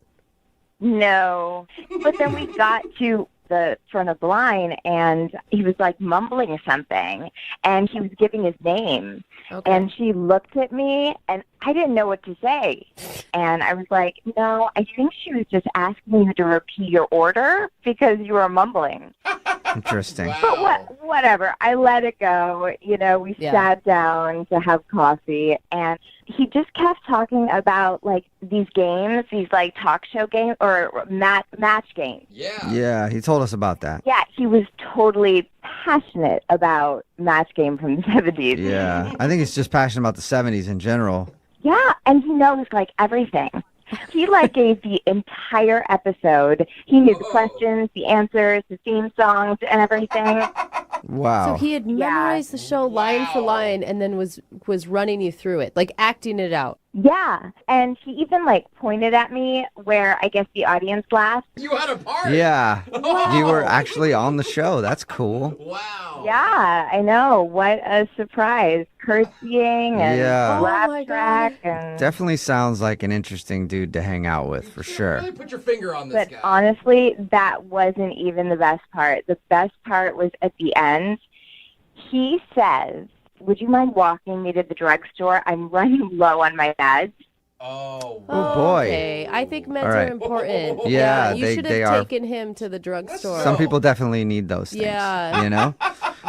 No. But then we got to the front of the line and he was like mumbling something and he was giving his name. Okay. And she looked at me and I didn't know what to say. And I was like, no, I think she was just asking you to repeat your order because you were mumbling. Interesting. Wow. But whatever. I let it go. We sat down to have coffee and he just kept talking about like these games, these like talk show games or match games. Yeah. Yeah, he told us about that. Yeah, he was totally passionate about match game from the 70s. Yeah, I think he's just passionate about the 70s in general. Yeah, and he knows like everything. He like gave the entire episode. He knew the questions, the answers, the theme songs, and everything. Wow. So he had memorized the show line for line and then was running you through it, like acting it out. Yeah, and he even like pointed at me where I guess the audience laughed. You had a part. Yeah. Wow. You were actually on the show. That's cool. Wow. Yeah, I know. What a surprise. Curtsying and Yeah. laugh Oh my track. God. And... Definitely sounds like an interesting dude to hang out with, for sure. Really put your finger on this But guy. honestly, that wasn't even the best part. The best part was at the end. He says, would you mind walking me to the drugstore? I'm running low on my meds. Oh. Oh, boy. Okay, I think meds All right. are important. Yeah, you should they have are. taken him to the drugstore. Some people definitely need those things. Yeah. You know?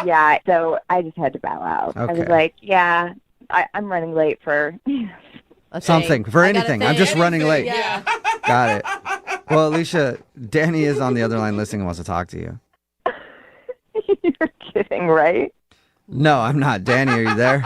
Yeah, so I just had to bow out. I was Okay. like, yeah, I'm running late for... A Something. thing. For I got a anything. I'm thing. just running late. Yeah. Got it. Well, Alicia, Danny is on the other line listening and wants to talk to you. You're kidding, right? No, I'm not. Danny, are you there?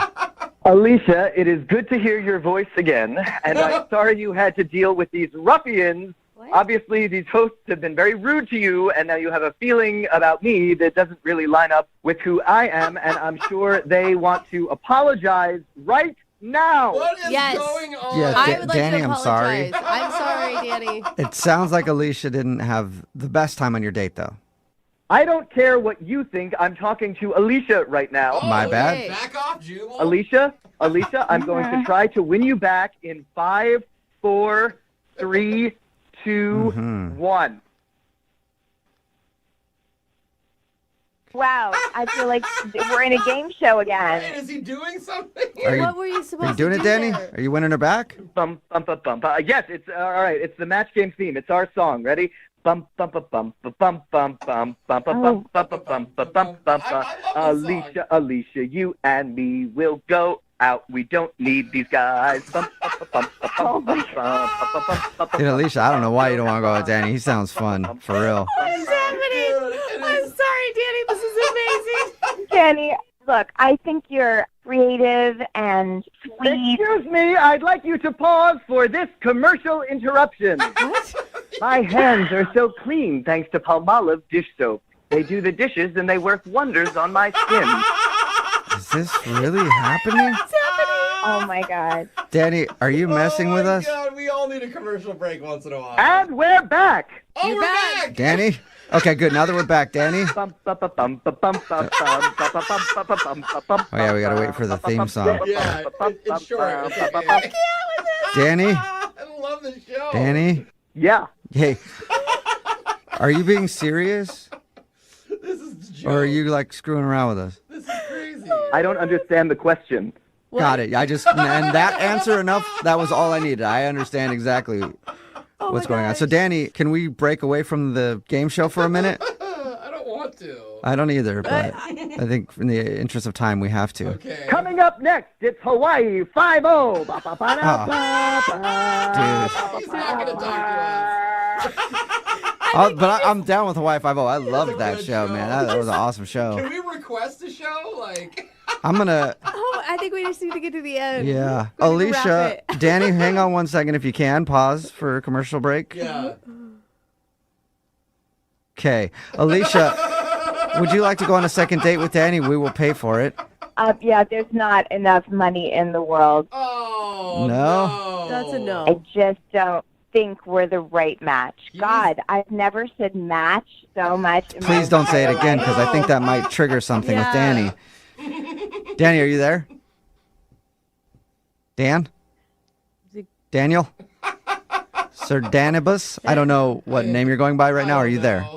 Alicia, it is good to hear your voice again, and I'm sorry you had to deal with these ruffians Obviously, these hosts have been very rude to you, and now you have a feeling about me that doesn't really line up with who I am, and I'm sure they want to apologize right now. What is going on? Yeah, I would like Danny, to I'm sorry. apologize. I'm sorry, Danny. It sounds like Alicia didn't have the best time on your date, though. I don't care what you think. I'm talking to Alicia right now. My bad. Back off, Jubal. Alicia, I'm going to try to win you back in 5, 4, 3, 2, 1. Wow, I feel like we're in a game show again. Wait, is he doing something? What were you supposed Are you doing to it, do Danny? there? Are you winning her back? Bum, bum, bum, bum. Yes, it's all right. It's the match game theme. It's our song. Ready? Bum, bum, bum, bum, bum, bum, bum, bum, bum, bum, bum, bum, bum, bum, bum, bum. Alicia, you and me will go out. We don't need these guys. Bum, bum, bum, bum, bum, bum, bum, bum, bum. Dude, Alicia, I don't know why you don't want to go with Danny. He sounds fun, for real. What is happening? I'm sorry, Danny. This is amazing. Danny, look, I think you're creative and sweet. Excuse me, I'd like you to pause for this commercial interruption. What? My hands are so clean thanks to Palmolive dish soap. They do the dishes and they work wonders on my skin. Is this really happening? Oh my God. Danny, are you messing with us? God, we all need a commercial break once in a while. And we're back. Oh, You're we're back. Danny? Okay, good. Now that we're back, Danny. Oh yeah, we gotta wait for the theme song. Yeah, it's short. It's okay. Danny? I love the show. Danny? Yeah. Hey, are you being serious? This is a joke. Or are you, like, screwing around with us? This is crazy. I don't understand the question. Got it. And that answer enough, that was all I needed. I understand exactly what's going on. So, Danny, can we break away from the game show for a minute? I don't want to. I don't either, but I think in the interest of time, we have to. Okay. Coming up next, it's Hawaii 5-0. Dude. He's not going to talk to us. But I'm down with Hawaii 5-0. I love that good show, show. man. That was an awesome show. Can we request a show? Like, I'm going to... Oh, I think we just need to get to the end. Yeah. We need to Alicia, wrap it. Danny, hang on one second if you can. Pause for a commercial break. yeah. Okay. Alicia, would you like to go on a second date with Danny? We will pay for it. Yeah, there's not enough money in the world. Oh, No? no. That's a I no. just don't think we're the right match. God, I've never said match so much. In Please my don't say it entire again life. because I think that might trigger something with Yeah. Danny. Danny, are you there? Dan? Daniel? Sir Danibus? I don't know what name you're going by right now. Are you there?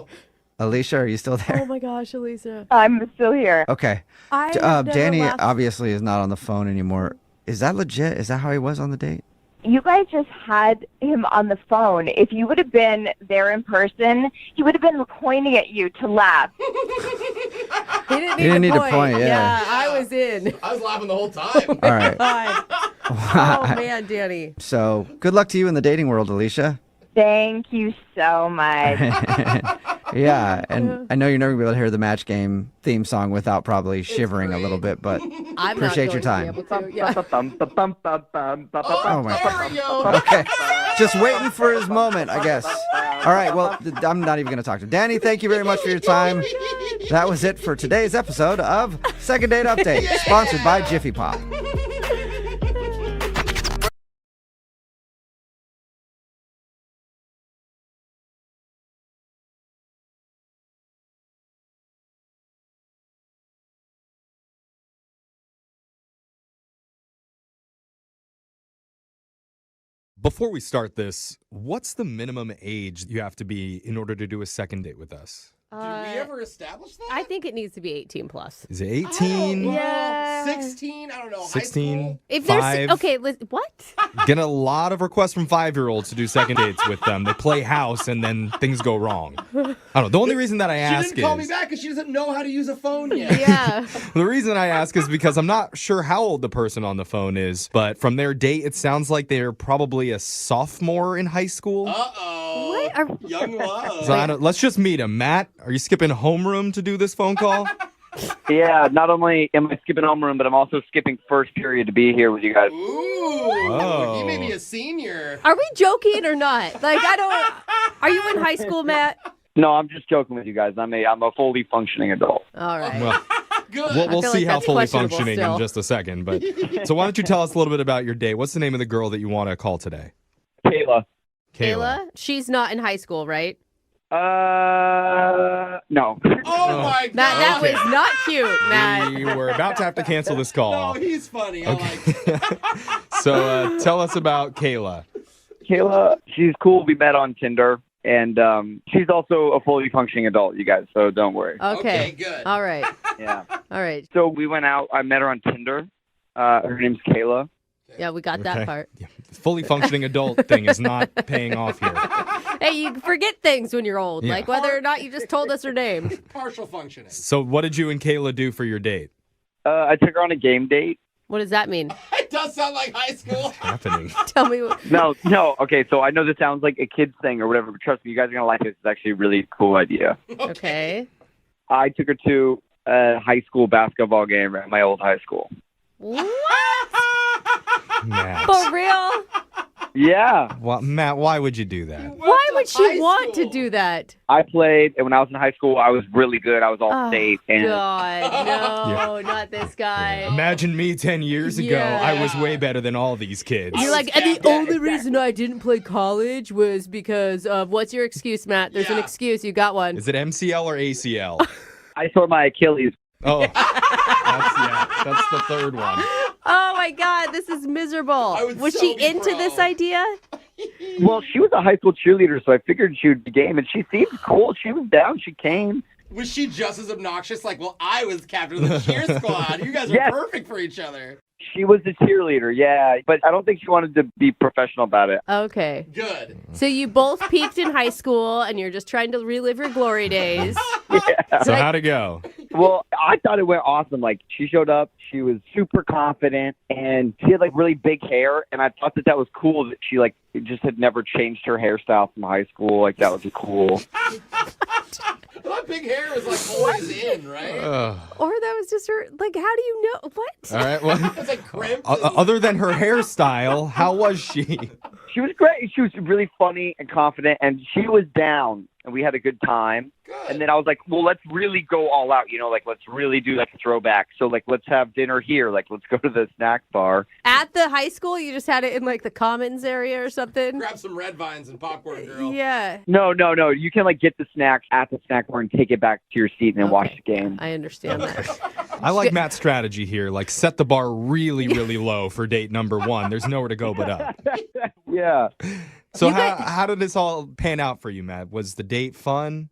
Alicia, are you still Oh there? my gosh, Elisa. I'm still here. Okay. I have never Danny laughed- obviously is not on the phone anymore. Is that legit? Is that how he was on the date? You guys just had him on the phone. If you would have been there in person, he would have been pointing at you to laugh. He didn't need, didn't to, need to point. point, yeah. I was in. I was laughing the whole time. All right. God. Oh man, Danny. So good luck to you in the dating world, Alicia. Thank you so much. Yeah, and I know you're never going to be able to hear the match game theme song without probably shivering a little bit, but I'm appreciate not your going time. To be able to. Yeah. Oh, my there God. we go. Okay, just waiting for his moment, I guess. All right, well, I'm not even going to talk to Danny. Thank you very much for your time. That was it for today's episode of Second Date Update, sponsored by Jiffy Pop. Before we start this, what's the minimum age you have to be in order to do a second date with us? Did we ever establish that? I think it needs to be 18 plus. Is it 18? Yeah. 16? I don't know. 16? If 5? there's okay, what? Get a lot of requests from 5-year-olds to do second dates with them. They play house and then things go wrong. I don't know. The only reason that I She ask didn't call me is back because she doesn't know how to use a phone yet. Yeah. the reason I ask is because I'm not sure how old the person on the phone is, but from their date, it sounds like they're probably a sophomore in high school. Uh-oh. What? Are- Young love. So let's just meet him. Matt, are you skipping homeroom to do this phone call? Yeah, not only am I skipping homeroom, but I'm also skipping first period to be here with you guys. Ooh, he may be a senior. Are we joking or not? Like, I don't. Are you in high school, Matt? No, I'm just joking with you guys. I'm a fully functioning adult. All right. Well, Good. we'll feel see like how that's fully questionable functioning still. in just a second. But so why don't you tell us a little bit about your date? What's the name of the girl that you want to call today? Kayla. Kayla? She's not in high school, right? No. Oh my God. Matt, that was not cute, Matt. We were about to have to cancel this call. No, he's funny. I like it. So tell us about Kayla. Kayla, she's cool. We met on Tinder, and she's also a fully functioning adult, you guys, so don't worry. Okay. Good. All right. Yeah. All right. So we went out. I met her on Tinder. Her name's Kayla. Yeah, we got Okay. that part. Yeah. Fully functioning adult thing is not paying off here. Hey, you forget things when you're old, Yeah. like whether or not you just told us her name. Partial functioning. So what did you and Kayla do for your date? I took her on a game date. What does that mean? It does sound like high school. Happening. Tell me. What... No. Okay, so I know this sounds like a kid's thing or whatever, but trust me, you guys are going to like it. It's actually a really cool idea. Okay. I took her to a high school basketball game at my old high school. What? Matt. For real? Yeah. Well, Matt, why would you do that? Why would high she want to school. do that? I played, and when I was in high school, I was really good. I was all Oh, state. And God, no, not this guy. Imagine me 10 years ago. Yeah. I was way better than all these kids. You're like, and the only reason I didn't play college was because of what's your excuse, Matt? There's an Yeah. excuse. You got one. Is it MCL or ACL? I tore my Achilles. Oh, that's the third one. Oh my God, this is miserable. I would Was so she be into pro. this idea? Well, she was a high school cheerleader, so I figured she would be game, and she seemed cool. She was down. She came. Was she just as obnoxious? Like, well, I was captain of the cheer squad. You guys are Yes. perfect for each other. She was the cheerleader, yeah. But I don't think she wanted to be professional about it. Okay. Good. So you both peaked in high school and you're just trying to relive your glory days. So how'd it go? Well, I thought it went awesome. Like, she showed up. She was super confident, and she had, like, really big hair. And I thought that was cool that she, like, just had never changed her hairstyle from high school. Like, that was cool. That big hair was like always in, right? Or that was just her, like, how do you know? What? All right. Well, It's like crimped. other than her hairstyle, how was she? She was great. She was really funny and confident, and she was down, and we had a good time. Good. And then I was like, well, let's really go all out, like, let's really do, like, a throwback. So, like, let's have dinner here. Like, let's go to the snack bar. At the high school, you just had it in, like, the commons area or something? Grab some red vines and popcorn, girl. Yeah. No. You can, like, get the snacks at the snack bar and take it back to your seat and then watch the game. I understand that. I like Matt's strategy here. Like, set the bar really, really low for date number one. There's nowhere to go but up. Yeah. So You how did this all pan out for you, Matt? Was the date fun?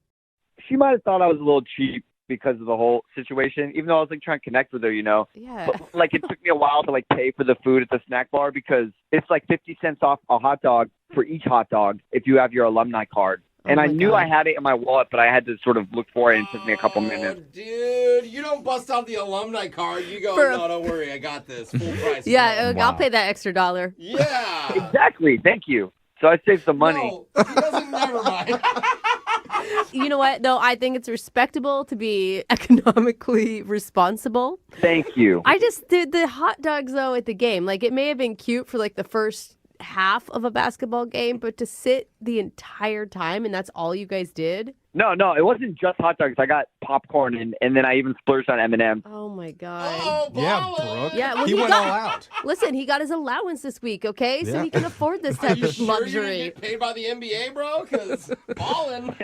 She might have thought I was a little cheap because of the whole situation, even though I was, like, trying to connect with her, Yeah. But, like, it took me a while to, like, pay for the food at the snack bar because it's, like, 50 cents off a hot dog for each hot dog if you have your alumni card. And Oh I my knew God. I had it in my wallet, but I had to sort of look for it, and it took me a couple minutes. Dude, you don't bust out the alumni card. You go, For- no, don't worry, I got this. Full price. Yeah, Wow. I'll pay that extra $1. Yeah. Exactly. Thank you. So I saved some money. No, he doesn't. Never mind. You know what, though? I think it's respectable to be economically responsible. Thank you. I just did the hot dogs, though, at the game. Like, it may have been cute for, like, the first half of a basketball game, but to sit the entire time and that's all you guys did? No, it wasn't just hot dogs. I got popcorn, and then I even splurged on M&M's. Oh, my God. Oh, Yeah, baller. Brooke. Yeah, well, he he went got- all out. Listen, he got his allowance this week, okay? So Yeah. he can afford this Are type you of sure you luxury. didn't get paid by the NBA, bro? Because ballin'.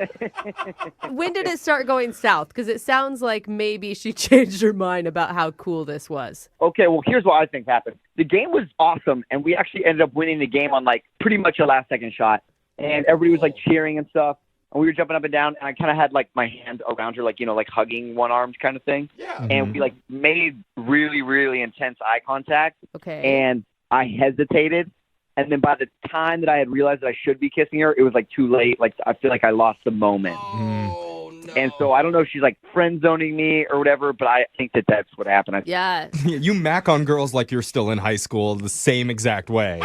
When did it start going south? Because it sounds like maybe she changed her mind about how cool this was. Okay, well, here's what I think happened. The game was awesome, and we actually ended up winning the game on, like, pretty much a last-second shot. And everybody was, like, cheering and stuff. And we were jumping up and down, and I kind of had, like, my hand around her, like, like hugging one arm kind of thing. Yeah. And we, like, made really, really intense eye contact. Okay. And I hesitated. And then by the time that I had realized that I should be kissing her, it was, like, too late. Like, I feel like I lost the moment. Oh, no. And so I don't know if she's, like, friend-zoning me or whatever, but I think that that's what happened. Yeah. You mac on girls like you're still in high school the same exact way.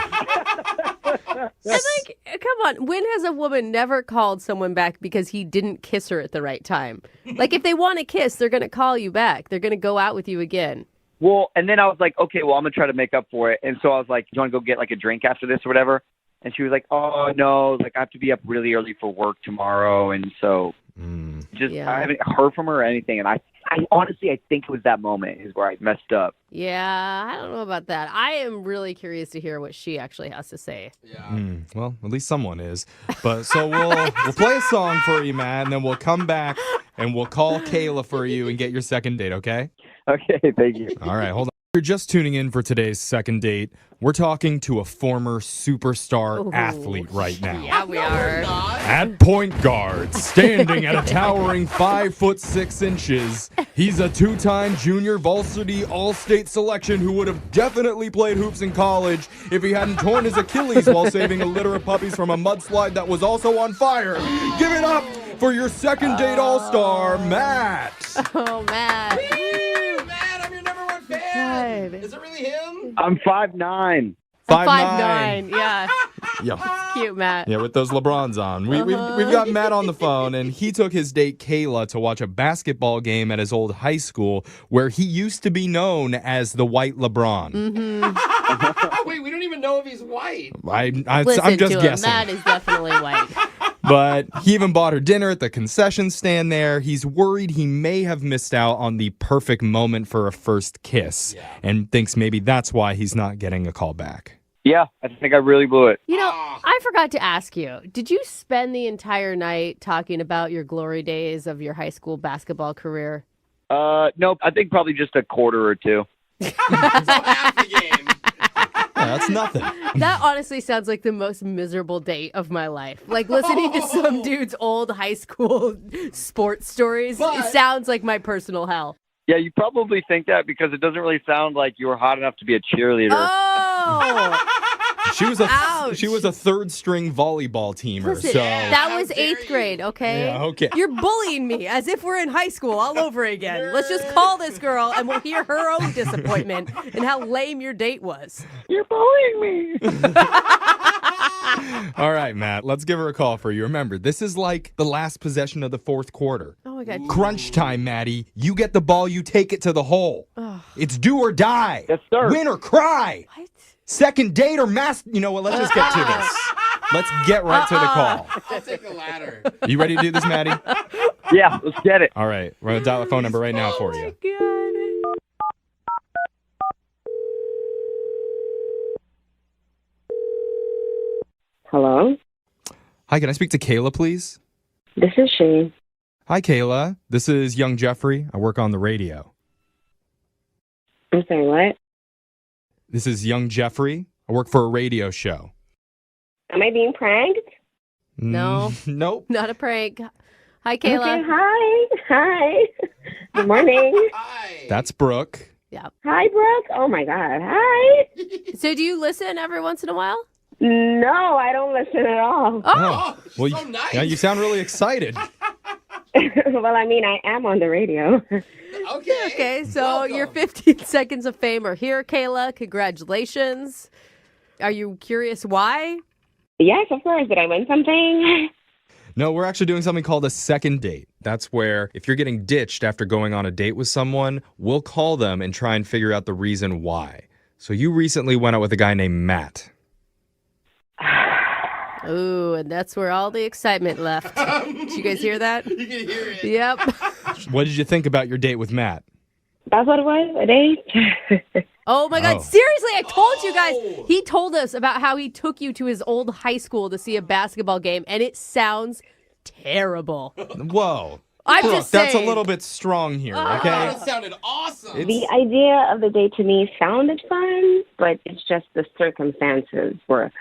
like, come on. When has a woman never called someone back because he didn't kiss her at the right time? Like, if they want to kiss, they're going to call you back. They're going to go out with you again. Well, and then I was like, okay, well, I'm going to try to make up for it. And so I was like, do you want to go get like a drink after this or whatever? And she was like, oh, no, like I have to be up really early for work tomorrow. And so I haven't heard from her or anything. And I honestly, I think it was that moment is where I messed up. Yeah, I don't know about that. I am really curious to hear what she actually has to say. Yeah. Well, at least someone is. But so we'll play a song for you, Matt, and then we'll come back and we'll call Kayla for you and get your second date, okay? Okay, thank you. All right, hold on. If you're just tuning in for today's second date, we're talking to a former superstar athlete right now. Yeah, we are. At point guard, standing at a towering 5'6" he's a two-time junior varsity all-state selection who would have definitely played hoops in college if he hadn't torn his Achilles while saving a litter of puppies from a mudslide that was also on fire. Give it up for your second date all-star, Matt. Oh, Matt. Matt, I'm your number one fan. Is it really him? I'm 5'9". 5'9", yeah. Yeah. That's cute, Matt. Yeah, with those LeBrons on. We've got Matt on the phone, and he took his date, Kayla, to watch a basketball game at his old high school where he used to be known as the White LeBron. Wait, we don't even know if he's white. Listen I'm just to guessing. him. Matt is definitely white. But he even bought her dinner at the concession stand there. He's worried he may have missed out on the perfect moment for a first kiss and thinks maybe that's why he's not getting a call back. Yeah, I think I really blew it. You know, I forgot to ask you, did you spend the entire night talking about your glory days of your high school basketball career? Nope, I think probably just a quarter or two. Half the game. Yeah, that's nothing. That honestly sounds like the most miserable date of my life. Like listening to some dude's old high school sports stories. It sounds like my personal hell. Yeah, you probably think that because it doesn't really sound like you were hot enough to be a cheerleader. Oh! She was a third string volleyball teamer. Listen, so that was 8th grade, okay? Yeah, okay. You're bullying me as if we're in high school all over again. Let's just call this girl and we'll hear her own disappointment and how lame your date was. You're bullying me. All right, Matt, let's give her a call for you. Remember, this is like the last possession of the fourth quarter. Oh my God. Crunch time, Maddie. You get the ball, you take it to the hole. It's do or die. Yes, sir. Win or cry. What? Second date or mass. You know what? Let's just get to this. Let's get right to the call. I'll take the ladder. You ready to do this, Maddie? Yeah, let's get it. All right. We're going to dial the phone number right now for you. Hello? Hi, can I speak to Kayla, please? This is she. Hi, Kayla. This is young Jeffrey. I work on the radio. I'm sorry, what? This is young Jeffrey. I work for a radio show. Am I being pranked? No. Nope. Not a prank. Hi, Kayla. Okay, hi. Hi. Good morning. Hi. That's Brooke. Yeah. Hi, Brooke. Oh, my God. Hi. So do you listen every once in a while? No, I don't listen at all. Oh. Well, so nice. yeah, you sound really excited. Well, I mean, I am on the radio. Okay, so Welcome. your 15 seconds of fame are here, Kayla. Congratulations. Are you curious why? Yes, of course. Did I win something? No, we're actually doing something called a second date. That's where if you're getting ditched after going on a date with someone, we'll call them and try and figure out the reason why. So you recently went out with a guy named Matt. Ooh, and that's where all the excitement left. Did you guys hear that? You can hear it. Yep. What did you think about your date with Matt? That's what it was, a date? Oh my God, Oh. seriously, I told you guys. He told us about how he took you to his old high school to see a basketball game, and it sounds terrible. Whoa. I'm Look, just that's saying. a little bit strong here, Oh, okay? that sounded awesome. The idea of the date to me sounded fun, but it's just the circumstances were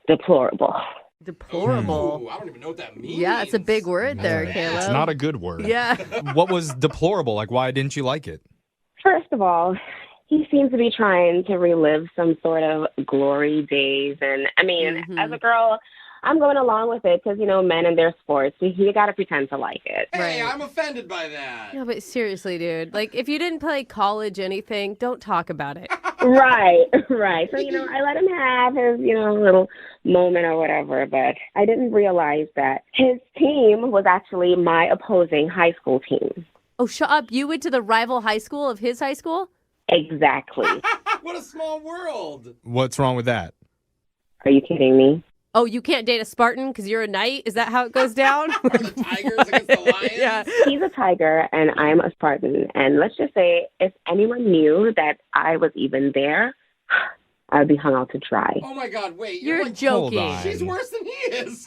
deplorable. Deplorable. Ooh, I don't even know what that means. Yeah, it's a big word there, Kayla. It's not a good word. Yeah. What was deplorable? Like, why didn't you like it? First of all, he seems to be trying to relive some sort of glory days. And I mean, as a girl, I'm going along with it because, men and their sports, you got to pretend to like it. Hey, I'm offended by that. No, but seriously, dude. Like, if you didn't play college anything, don't talk about it. Right. So, I let him have his, little moment or whatever, but I didn't realize that his team was actually my opposing high school team. Oh, shut up. You went to the rival high school of his high school? Exactly. What a small world. What's wrong with that? Are you kidding me? Oh, you can't date a Spartan because you're a knight? Is that how it goes down? The Tigers against the Lions? Yeah. He's a Tiger and I'm a Spartan. And let's just say if anyone knew that I was even there, I would be hung out to dry. Oh my God, wait. You're like, joking. She's worse than he is.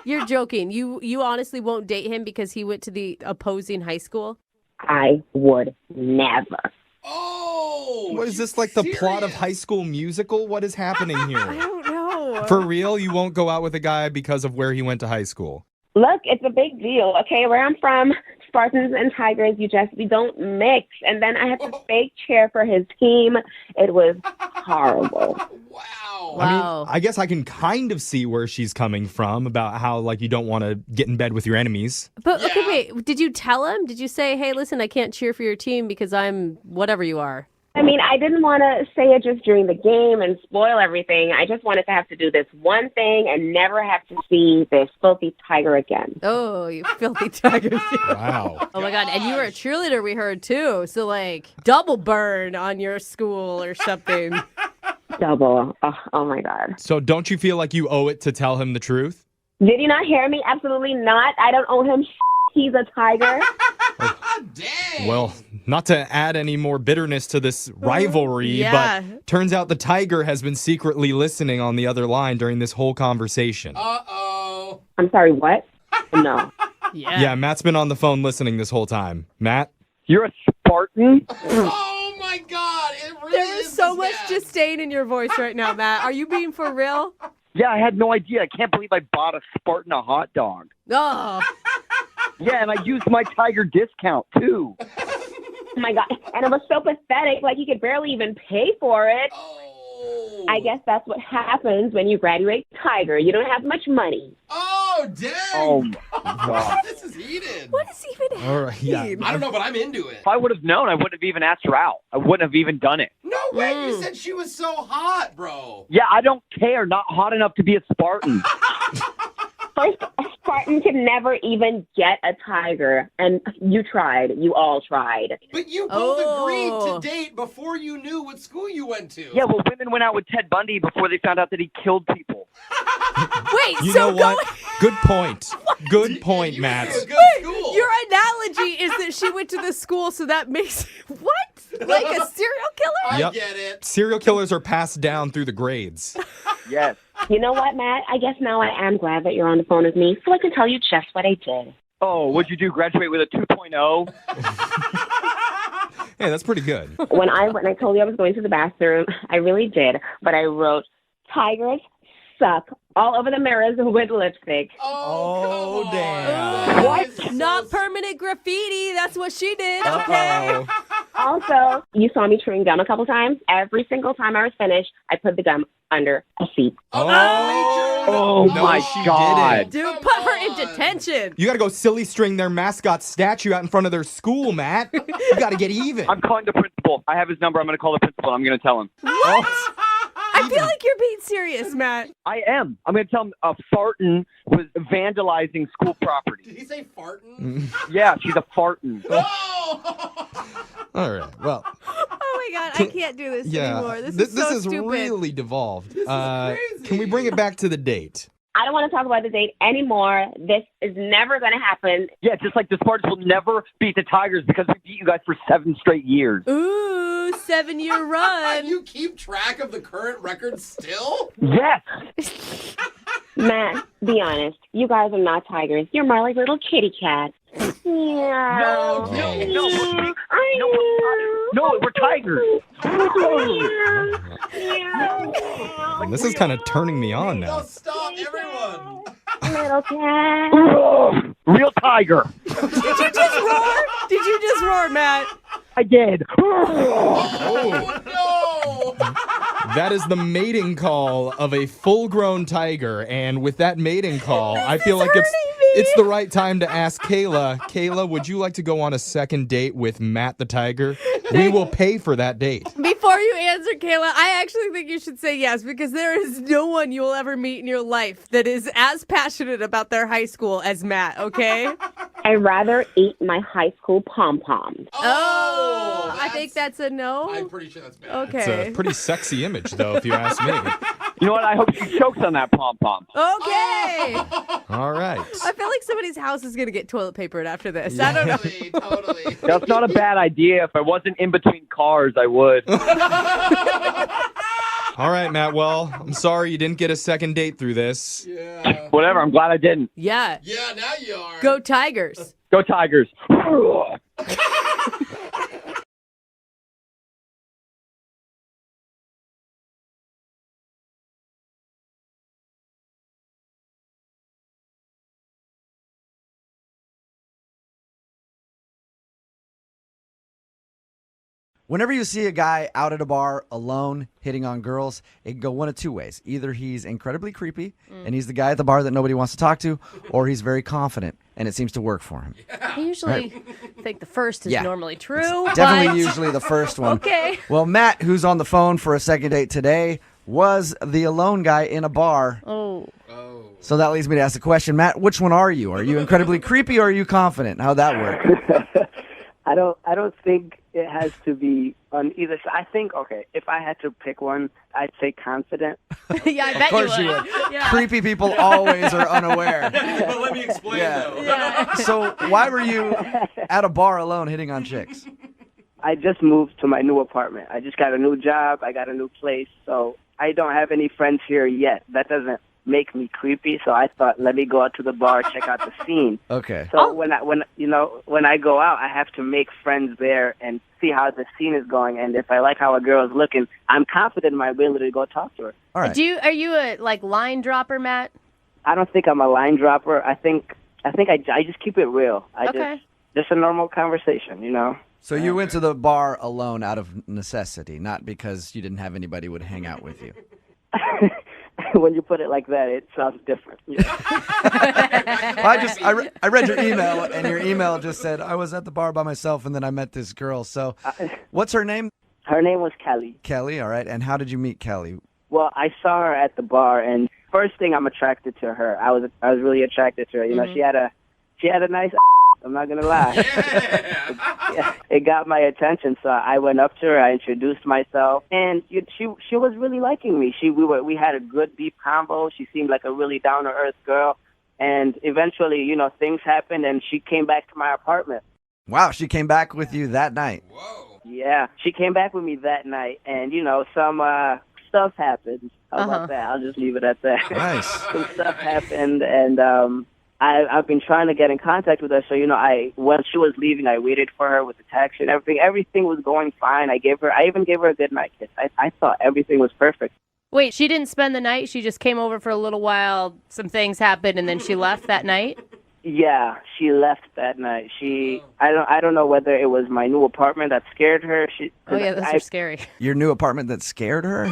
You're joking. You honestly won't date him because he went to the opposing high school? I would never. Oh! What is this, like the plot of High School Musical? What is happening I here? don't know. For real, you won't go out with a guy because of where he went to high school? Look, it's a big deal, okay? Where I'm from, Spartans and Tigers, we don't mix. And then I had to fake cheer for his team. It was horrible. Wow. I mean, I guess I can kind of see where she's coming from about how, like, you don't want to get in bed with your enemies. But, okay, wait. Did you tell him? Did you say, hey, listen, I can't cheer for your team because I'm whatever you are? I mean, I didn't want to say it just during the game and spoil everything. I just wanted to have to do this one thing and never have to see this filthy tiger again. Oh, you filthy tiger. Wow. Oh, my God. And you were a cheerleader, we heard, too. So, like, double burn on your school or something. Double. Oh, my God. So don't you feel like you owe it to tell him the truth? Did you not hear me? Absolutely not. I don't owe him. He's a tiger. Dang. Well, not to add any more bitterness to this rivalry, but turns out the tiger has been secretly listening on the other line during this whole conversation. Uh-oh. I'm sorry, what? No. Yeah, Matt's been on the phone listening this whole time. Matt? You're a Spartan? Oh, my God. It really There's so much disdain in your voice right now, Matt. Are you being for real? Yeah, I had no idea. I can't believe I bought a Spartan a hot dog. Oh. Yeah, and I used my Tiger discount, too. Oh, my God. And it was so pathetic. Like, you could barely even pay for it. Oh. I guess that's what happens when you graduate Tiger. You don't have much money. Oh, dang. Oh, my God. This is heated. What is even happening? All right, yeah. I don't know, but I'm into it. If I would have known, I wouldn't have even asked her out. I wouldn't have even done it. No way. You said she was so hot, bro. Yeah, I don't care. Not hot enough to be a Spartan. First, a Spartan could never even get a tiger. And you tried. You all tried. But you both agreed to date before you knew what school you went to. Yeah, well, women went out with Ted Bundy before they found out that he killed people. Wait, You so know what? Good point. Good point, Matt. Your analogy is that she went to the school, so that makes what? Like a serial killer? Yep. Get it. Serial killers are passed down through the grades. Yes. You know what, Matt? I guess now I am glad that you're on the phone with me, so I can tell you just what I did. Oh, what'd you do? Graduate with a 2.0? Hey, that's pretty good. When I told you I was going to the bathroom, I really did. But I wrote, "Tigers suck," all over the mirrors with lipstick. Oh, damn. What? Not permanent graffiti. That's what she did. Okay. Also, you saw me chewing gum a couple times. Every single time I was finished, I put the gum under a seat. Oh, No, my she God. didn't. Dude, put her in detention. You gotta go silly string their mascot statue out in front of their school, Matt. You gotta get even. I'm calling the principal. I have his number. I'm going to call the principal. I'm going to tell him. What? I feel like you're being serious, Matt. I am. I'm going to tell him a fartin was vandalizing school property. Did he say fartin'? Yeah, she's a fartin. All right, well. Oh my God, I can't do this anymore. This is so is stupid. really devolved. This is crazy. Can we bring it back to the date? I don't want to talk about the date anymore. This is never going to happen. Yeah, just like the Spartans will never beat the Tigers because we beat you guys for 7 straight years. Ooh, 7-year run. You keep track of the current record still? Yes. Matt, be honest. You guys are not tigers. You're more like little kitty cats. No, we're tigers. This is kind of turning me on now. No, stop, everyone. Little cat. Real tiger. Did you just roar? Did you just roar, Matt? I did. Oh, no. That is the mating call of a full-grown tiger, and with that mating call, I feel like it's the right time to ask Kayla. Kayla, would you like to go on a second date with Matt the tiger? We will pay for that date. Before you answer, Kayla, I actually think you should say yes because there is no one you will ever meet in your life that is as passionate about their high school as Matt, okay? I'd rather eat my high school pom-poms. Oh, I think that's a no. I'm pretty sure that's bad. Okay. It's a pretty sexy image, though, if you ask me. You know what? I hope she chokes on that pom-pom. Okay. All right. I feel like somebody's house is going to get toilet papered after this. I don't know. Totally. That's not a bad idea. If I wasn't in between cars, I would. All right, Matt. Well, I'm sorry you didn't get a second date through this. Yeah. Whatever. I'm glad I didn't. Yeah. Yeah, now you are. Go Tigers. Go Tigers. Whenever you see a guy out at a bar alone hitting on girls, it can go one of two ways. Either he's incredibly creepy and he's the guy at the bar that nobody wants to talk to, or he's very confident and it seems to work for him. I usually think the first is normally true. Definitely usually the first one. Okay. Well, Matt, who's on the phone for a second date today, was the alone guy in a bar. Oh. So that leads me to ask the question, Matt, which one are you? Are you incredibly creepy or are you confident? How'd that work? I don't think it has to be on either side. I think, okay, if I had to pick one, I'd say confident. Yeah, I bet Of course you would. Yeah. Creepy people always are unaware. But let me explain, though. Yeah. So why were you at a bar alone hitting on chicks? I just moved to my new apartment. I just got a new job. I got a new place. So I don't have any friends here yet. That doesn't make me creepy. So I thought, let me go out to the bar, check out the scene. Okay. So when I go out, I have to make friends there and see how the scene is going. And if I like how a girl is looking, I'm confident in my ability to go talk to her. All right. Are you a line dropper, Matt? I don't think I'm a line dropper. I think I just keep it real. Okay. Just a normal conversation, you know. So you went to the bar alone out of necessity, not because you didn't have anybody who would hang out with you. When you put it like that, it sounds different. Yeah. I read your email, and your email just said, I was at the bar by myself, and then I met this girl. So what's her name? Her name was Kelly. Kelly, all right. And how did you meet Kelly? Well, I saw her at the bar, and first thing I'm attracted to her. I was really attracted to her. You know, she had a nice. I'm not gonna lie. It got my attention, so I went up to her. I introduced myself, and she was really liking me. We had a good deep convo. She seemed like a really down to earth girl, and eventually, you know, things happened, and she came back to my apartment. Wow, she came back with you that night. Whoa. Yeah, she came back with me that night, and you know, some stuff happened. How about that? I'll just leave it at that. Nice. Some stuff happened, and I've been trying to get in contact with her. So, you know, when she was leaving, I waited for her with the taxi and everything. Everything was going fine. I even gave her a good night kiss. I thought everything was perfect. Wait, she didn't spend the night? She just came over for a little while, some things happened, and then she left that night? Yeah, she left that night. I don't know whether it was my new apartment that scared her. Oh yeah, those are scary. Your new apartment that scared her?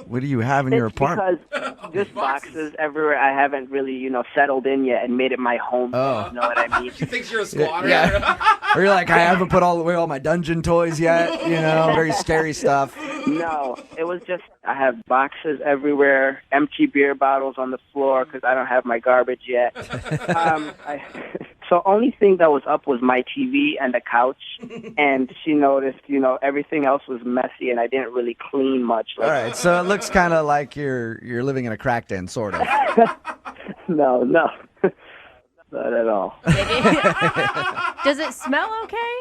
What do you have in your apartment? Because just boxes everywhere. I haven't really, you know, settled in yet and made it my home. Oh. You know what I mean? She thinks you're a squatter. Yeah. Or you're like, I haven't put away all my dungeon toys yet. You know, very scary stuff. No, it was just I have boxes everywhere, empty beer bottles on the floor because I don't have my garbage yet. So only thing that was up was my TV and the couch, and she noticed, you know, everything else was messy, and I didn't really clean much. All right, so it looks kind of like you're living in a crack den, sort of. No, not at all. Does it smell okay?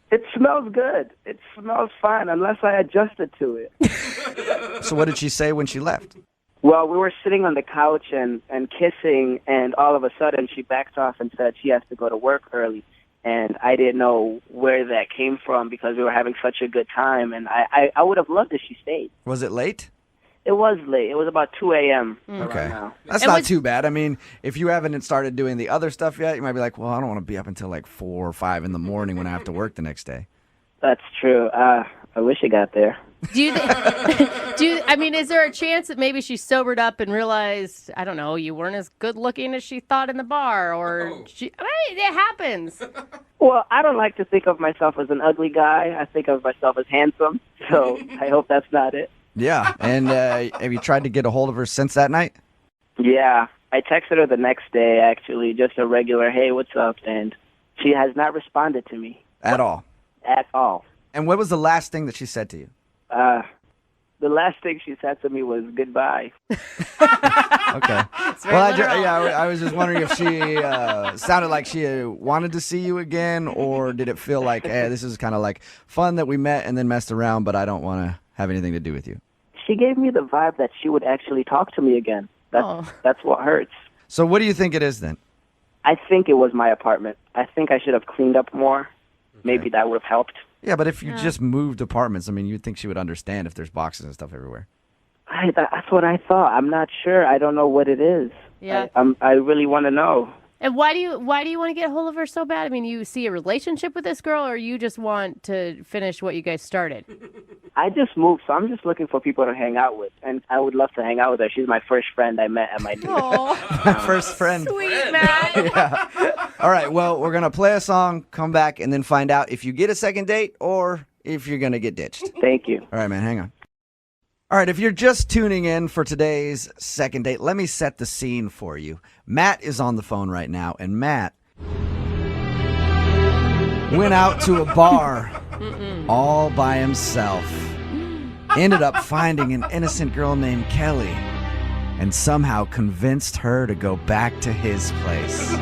It smells good. It smells fine, unless I adjusted to it. So what did she say when she left? Well, we were sitting on the couch and kissing, and all of a sudden she backed off and said she has to go to work early. And I didn't know where that came from because we were having such a good time, and I would have loved if she stayed. Was it late? It was late. It was about 2 a.m. Okay. Now. That's not too bad. I mean, if you haven't started doing the other stuff yet, you might be like, well, I don't want to be up until like 4 or 5 in the morning when I have to work the next day. That's true. I wish it got there. Do you? I mean, is there a chance that maybe she sobered up and realized, I don't know, you weren't as good looking as she thought in the bar, or it happens. Well, I don't like to think of myself as an ugly guy. I think of myself as handsome. So I hope that's not it. Yeah. And have you tried to get a hold of her since that night? Yeah. I texted her the next day, actually, just a regular, hey, what's up? And she has not responded to me. At all? At all. And what was the last thing that she said to you? The last thing she said to me was goodbye. Okay. Well, I was just wondering if she sounded like she wanted to see you again, or did it feel like, hey, this is kind of like fun that we met and then messed around, but I don't want to have anything to do with you? She gave me the vibe that she would actually talk to me again. That's what hurts. So what do you think it is then? I think it was my apartment. I think I should have cleaned up more. Okay. Maybe that would have helped. Yeah, but if you just moved apartments, I mean, you'd think she would understand if there's boxes and stuff everywhere. That's what I thought. I'm not sure. I don't know what it is. Yeah. I really want to know. And why do you want to get a hold of her so bad? I mean, you see a relationship with this girl, or you just want to finish what you guys started? I just moved, so I'm just looking for people to hang out with, and I would love to hang out with her. She's my first friend I met at my new My first friend. Sweet, man. Yeah. All right, well, we're going to play a song, come back, and then find out if you get a second date or if you're going to get ditched. Thank you. All right, man, hang on. All right, if you're just tuning in for today's second date, let me set the scene for you. Matt is on the phone right now, and Matt went out to a bar all by himself. Ended up finding an innocent girl named Kelly and somehow convinced her to go back to his place.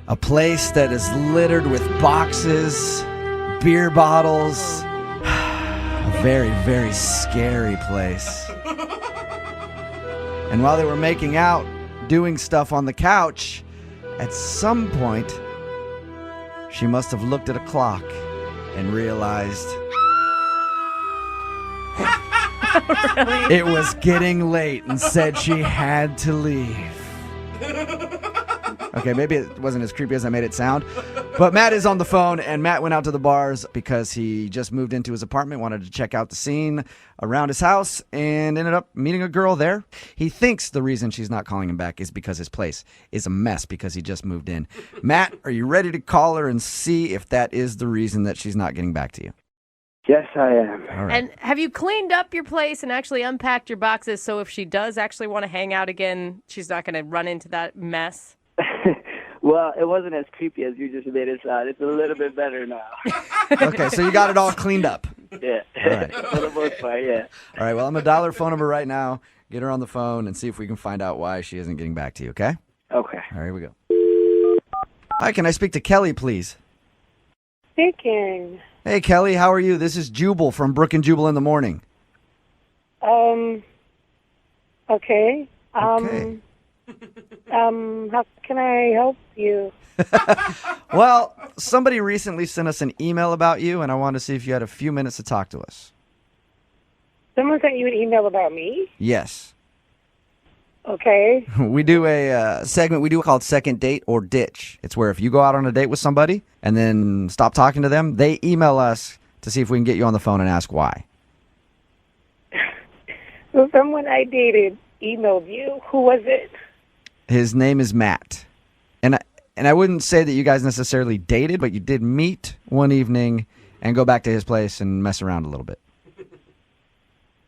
A place that is littered with boxes, beer bottles, a very, very scary place. And while they were making out, doing stuff on the couch, at some point, she must have looked at a clock and realized it was getting late and said she had to leave. Okay, maybe it wasn't as creepy as I made it sound. But Matt is on the phone, and Matt went out to the bars because he just moved into his apartment, wanted to check out the scene around his house, and ended up meeting a girl there. He thinks the reason she's not calling him back is because his place is a mess because he just moved in. Matt, are you ready to call her and see if that is the reason that she's not getting back to you? Yes, I am. All right. And have you cleaned up your place and actually unpacked your boxes so if she does actually want to hang out again, she's not going to run into that mess? Well, it wasn't as creepy as you just made it sound. It's a little bit better now. Okay, so you got it all cleaned up. Yeah. All right. For the most part, yeah. All right, well, I'm going to dial her phone number right now, get her on the phone, and see if we can find out why she isn't getting back to you, okay? Okay. All right, here we go. Hi, can I speak to Kelly, please? Speaking. Hey, Kelly, how are you? This is Jubal from Brooke and Jubal in the Morning. Okay. Okay. How can I help you? Well, somebody recently sent us an email about you, and I wanted to see if you had a few minutes to talk to us. Someone sent you an email about me? Yes. Okay. We do a segment we do called Second Date or Ditch. It's where if you go out on a date with somebody and then stop talking to them, they email us to see if we can get you on the phone and ask why. So someone I dated emailed you. Who was it? His name is Matt. And I wouldn't say that you guys necessarily dated, but you did meet one evening and go back to his place and mess around a little bit.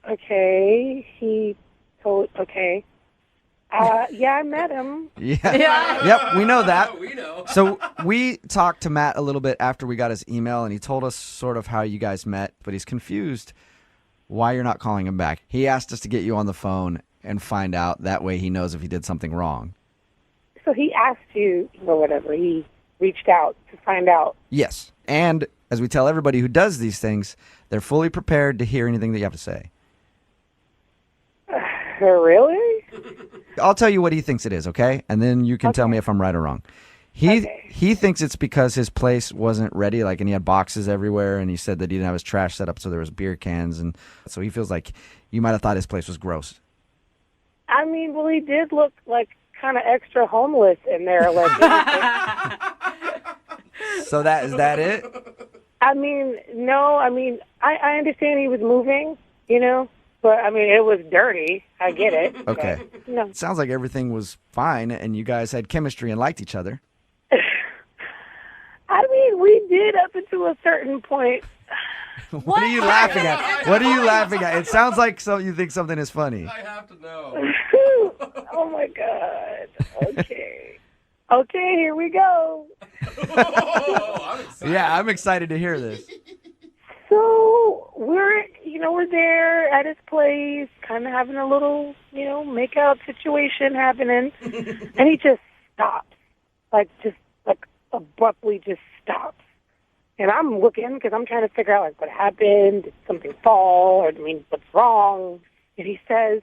Okay. Okay. Yeah, I met him. Yeah. Yep, we know that. We know. So we talked to Matt a little bit after we got his email, and he told us sort of how you guys met, but he's confused why you're not calling him back. He asked us to get you on the phone and find out. That way he knows if he did something wrong. So he asked you, whatever. He reached out to find out. Yes. And as we tell everybody who does these things, they're fully prepared to hear anything that you have to say. Really? I'll tell you what he thinks it is, okay? And then you can tell me if I'm right or wrong. He thinks it's because his place wasn't ready, and he had boxes everywhere, and he said that he didn't have his trash set up, so there was beer cans, and so he feels like you might have thought his place was gross. I mean, well, he did look like kind of extra homeless in there. Like, So is that it? I mean, no. I mean, I understand he was moving, but I mean, it was dirty. I get it. Okay. But, no. It sounds like everything was fine and you guys had chemistry and liked each other. I mean, we did up until a certain point. What are you laughing at? What are you laughing at? It sounds like you think something is funny. I have to know. Oh my God. Okay. Okay, here we go. Yeah, I'm excited to hear this. So we're there at his place, kind of having a little, make-out situation happening, and he just stops, just abruptly just stops. And I'm looking because I'm trying to figure out what happened. Did something fall? Or what's wrong? And he says,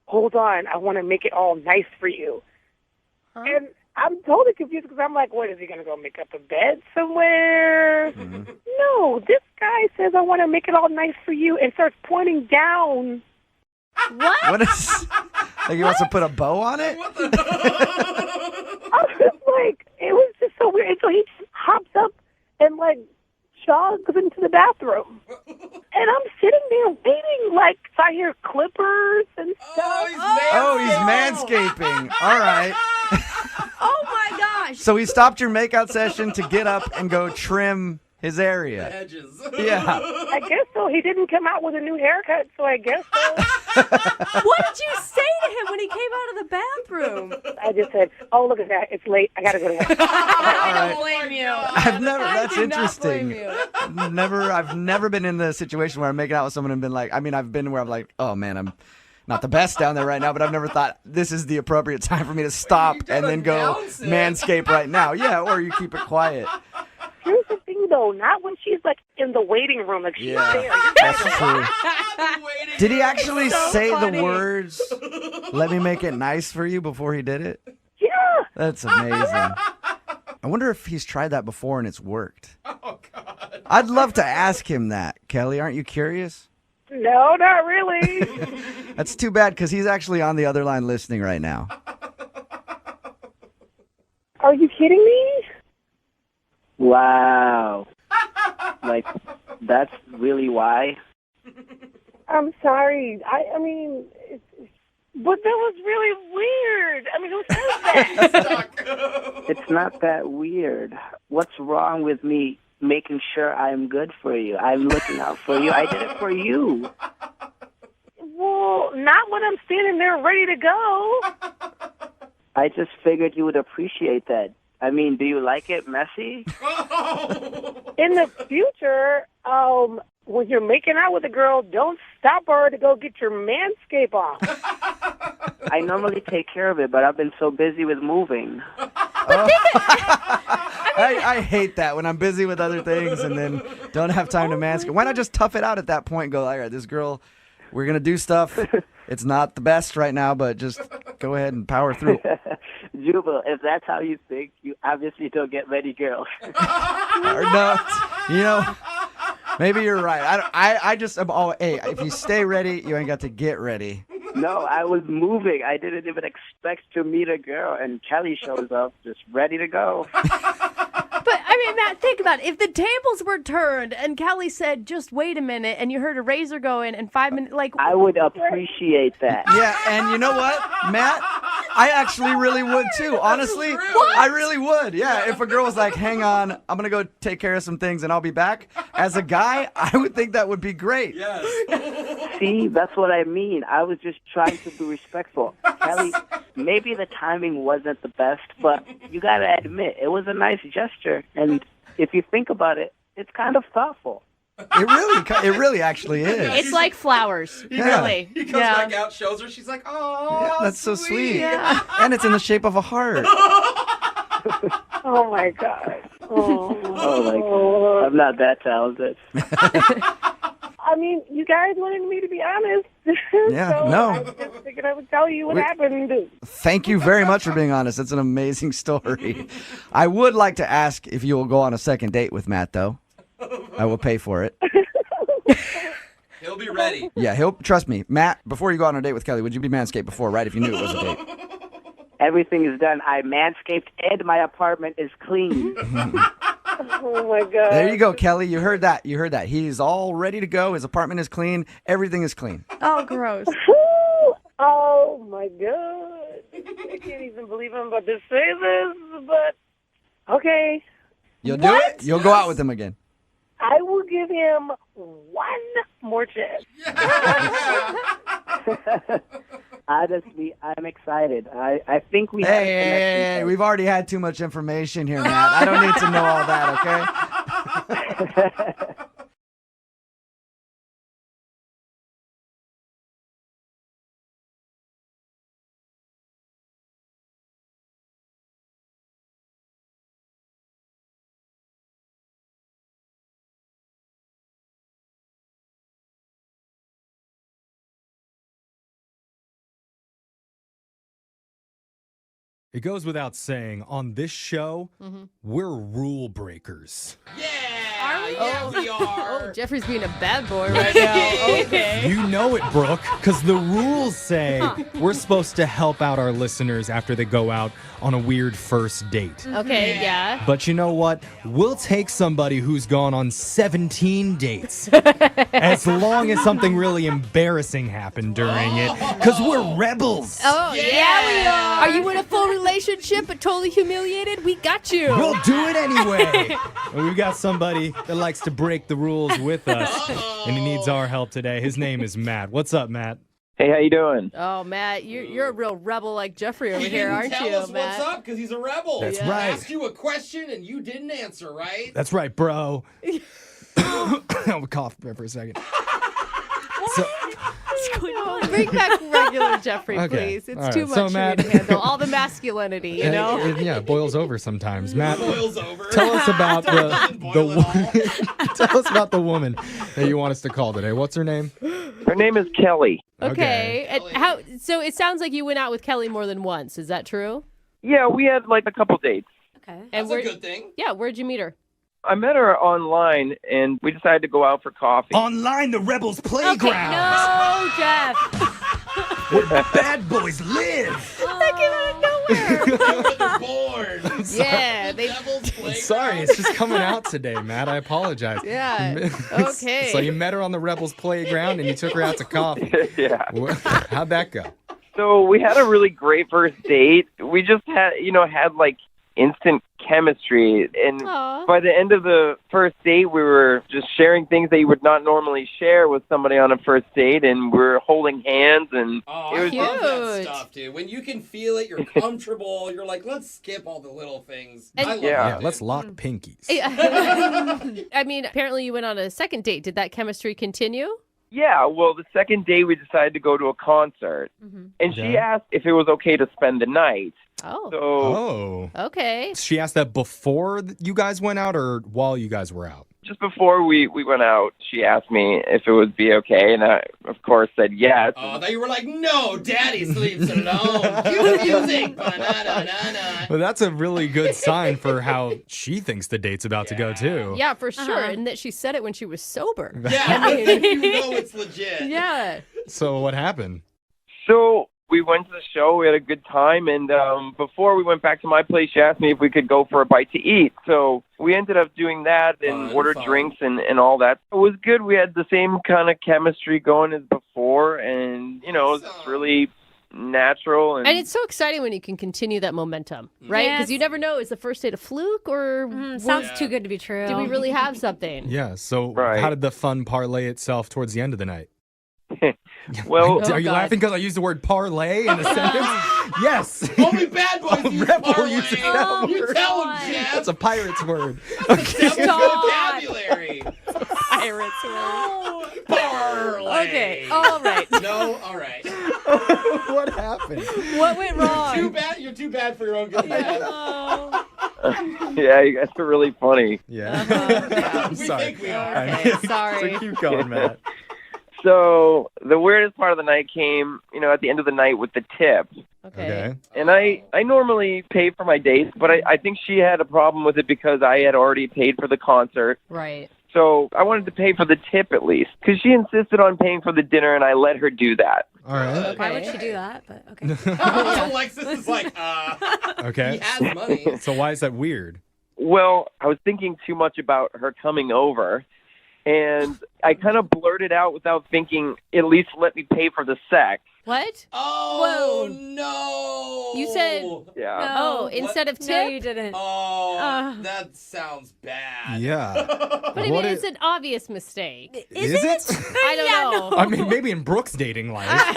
"Hold on, I want to make it all nice for you." Huh? And I'm totally confused because I'm like, what, is he going to go make up a bed somewhere? Mm-hmm. No, this guy says, "I want to make it all nice for you," and starts pointing down. What? What is... Like he wants to put a bow on it? I was just like, it was just so weird. And so he just hops up and jogs into the bathroom. And I'm sitting there waiting, so I hear clippers and stuff. He's manscaping. All right. Oh my gosh. So he stopped your makeout session to get up and go trim his area. The edges. Yeah. I guess so. He didn't come out with a new haircut, so I guess so. What did you say to him when he came out of the bathroom? I just said, "Oh, look at that. It's late. I got to go to work." I don't blame you. That's interesting. Not blame you. I've never been in the situation where I'm making out with someone and been like, I've been where I'm like, oh man, I'm not the best down there right now, but I've never thought this is the appropriate time for me to stop and then go manscape right now. Yeah, or you keep it quiet. Here's the thing, though. Not when she's, in the waiting room. She's there. That's true. Did he actually say the words, "Let me make it nice for you," before he did it? Yeah. That's amazing. I wonder if he's tried that before and it's worked. Oh, God. I'd love to ask him that. Kelly, aren't you curious? No, not really. That's too bad because he's actually on the other line listening right now. Are you kidding me? Wow. That's really why? I'm sorry. I mean, but that was really weird. I mean, who says that? It's not that weird. What's wrong with me making sure I'm good for you? I'm looking out for you. I did it for you. Well, not when I'm standing there ready to go. I just figured you would appreciate that. I mean, do you like it messy? In the future, when you're making out with a girl, don't stop her to go get your manscape on. I normally take care of it, but I've been so busy with moving. I hate that when I'm busy with other things and then don't have time to manscape. Why not just tough it out at that point and go, all right, this girl, we're going to do stuff. It's not the best right now, but just go ahead and power through. Jubal, if that's how you think, you obviously don't get many girls. Or no, maybe you're right. I just am all, hey, if you stay ready, you ain't got to get ready. No, I was moving. I didn't even expect to meet a girl, and Kelly shows up just ready to go. But, Matt, think about it. If the tables were turned and Kelly said, "Just wait a minute," and you heard a razor go in and 5 minutes, I would appreciate that. Yeah, and you know what, Matt? I actually really would, too. Honestly, I really would. Yeah, if a girl was like, "Hang on, I'm going to go take care of some things and I'll be back." As a guy, I would think that would be great. Yes. See, that's what I mean. I was just trying to be respectful. Kelly, maybe the timing wasn't the best, but you got to admit, it was a nice gesture. And if you think about it, it's kind of thoughtful. It really actually is. It's like flowers, really. He comes back out, shows her, she's like, "Oh, yeah, that's so sweet." Yeah. And it's in the shape of a heart. Oh, my God. Oh, my God. I'm not that talented. I mean, you guys wanted me to be honest. Yeah, so no. I just figured I would tell you what happened. Thank you very much for being honest. It's an amazing story. I would like to ask if you will go on a second date with Matt, though. I will pay for it. He'll be ready. Yeah, trust me. Matt, before you go on a date with Kelly, would you be manscaped before, right, if you knew it was a date? Everything is done. I manscaped and my apartment is clean. Oh my God. There you go, Kelly. You heard that. You heard that. He's all ready to go. His apartment is clean. Everything is clean. Oh, gross. Oh my God. I can't even believe I'm about to say this, but okay. You'll do it? You'll go out with him again. I will give him one more chance. Honestly, I'm excited. I think we have a connection. Hey, we've already had too much information here, Matt. I don't need to know all that, okay? It goes without saying, on this show, we're rule breakers. Are we? Yeah, we are. Oh, Jeffrey's being a bad boy right now. Okay. You know it, Brooke, because the rules say we're supposed to help out our listeners after they go out on a weird first date. Okay, yeah. But you know what? We'll take somebody who's gone on 17 dates as long as something really embarrassing happened during it, because we're rebels. Oh, yeah, we are. Are you in a full relationship but totally humiliated? We got you. We'll do it anyway. And we've got somebody that likes to break the rules with us, and he needs our help today. His name is Matt. What's up, Matt? Hey, how you doing? Oh, Matt, you're a real rebel like Jeffrey over here, aren't tell you, us Matt? what's up because he's a rebel. That's I right. asked you a question and you didn't answer, right? That's right, bro. I'll cough there for a second. So, Bring back regular Jeffrey, Okay. please. It's All right. too much So, for Matt- me to handle. All the masculinity, you know? it boils over sometimes. Matt, Boils over. tell us about Doesn't boil at tell us about the woman that you want us to call today. What's her name? Her name is Kelly. Okay. And so it sounds like you went out with Kelly more than once. Is that true? Yeah, we had like a couple dates. Okay. That's a good thing. Yeah, where'd you meet her? I met her online, and we decided to go out for coffee. Online, the Rebels Playground. No, Jeff. Where bad boys live. That came out of nowhere. Born. Yeah, they. Sorry, it's just coming out today, Matt. I apologize. Yeah. Okay. So you met her on the Rebels Playground, and you took her out to coffee. Yeah. How'd that go? So we had a really great first date. We just had like instant chemistry, and Aw. by the end of the first date, we were just sharing things that you would not normally share with somebody on a first date, and we're holding hands, and Oh, it was I love that Cute. stuff, dude. When you can feel it, you're comfortable. You're like, let's skip all the little things. And- I love Yeah. it, Yeah, dude. let's lock pinkies. I mean, apparently you went on a second date. Did that chemistry continue? Yeah, well, the second day we decided to go to a concert, and she Okay. asked if it was okay to spend the night. Oh. So Oh. Okay. She asked that before you guys went out or while you guys were out? just before we went out, she asked me if it would be okay, and I, of course, said yes. Oh, I thought you were like, no, Daddy sleeps alone. Cue music. Ba-na-na-na-na. Well, that's a really good sign for how she thinks the date's about to go, too. Yeah, for sure. And that she said it when she was sober. Yeah, you know it's legit. Yeah. So what happened? So we went to the show. We had a good time. And before we went back to my place, she asked me if we could go for a bite to eat. So we ended up doing that and ordered drinks and all that. It was good. We had the same kind of chemistry going as before. And, you know, it was just really natural. And it's so exciting when you can continue that momentum, right? Because Yes. you never know, is the first date a fluke or sounds too good to be true. do we really have something? Yeah, so Right. how did the fun parlay itself towards the end of the night? Well, are you laughing because I used the word parlay in a sentence? Yes. Only bad boys use Rebel parlay. uses that You word. tell him, Jeff. That's a pirate's word. Devil's vocabulary. Pirates word. Parlay. Okay, all right. No, all right. What happened? What went wrong? Too bad. You're too bad for your own good. Jeff. yeah, you guys are really funny. Yeah. I'm We sorry. think we are. Okay, sorry. So keep going, Matt. So the weirdest part of the night came, you know, at the end of the night with the tip. Okay. And I normally pay for my dates, but I think she had a problem with it because I had already paid for the concert. Right. So I wanted to pay for the tip at least because she insisted on paying for the dinner, and I let her do that. All right. Why would she do that? But okay. Alexis is like, Okay. he has money. So why is that weird? Well, I was thinking too much about her coming over, and I kind of blurted out without thinking, at least let me pay for the sex. What? Oh, no. You said, Yeah. oh, instead of tip? No, you didn't. Oh, that sounds bad. Yeah. But I mean, What it's an obvious mistake. Is it? I don't know. I mean, maybe in Brooke's dating life. I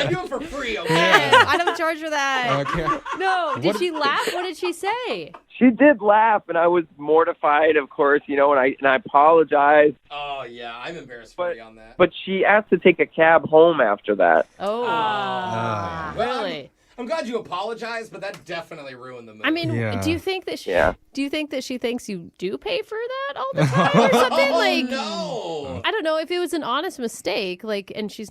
do it for free, okay? I don't charge for that. Okay. No. Did What- she laugh? What did she say? She did laugh, and I was mortified, of course, and I apologized. Oh, yeah, I'm embarrassed for you on that. But she asked to take a cab home after that. Oh. Well, Really? I'm glad you apologized, but that definitely ruined the mood. I mean, Yeah. do you think that she? Yeah. Do you think that she thinks you do pay for that all the time or something? Like, no. I don't know if it was an honest mistake, like, and she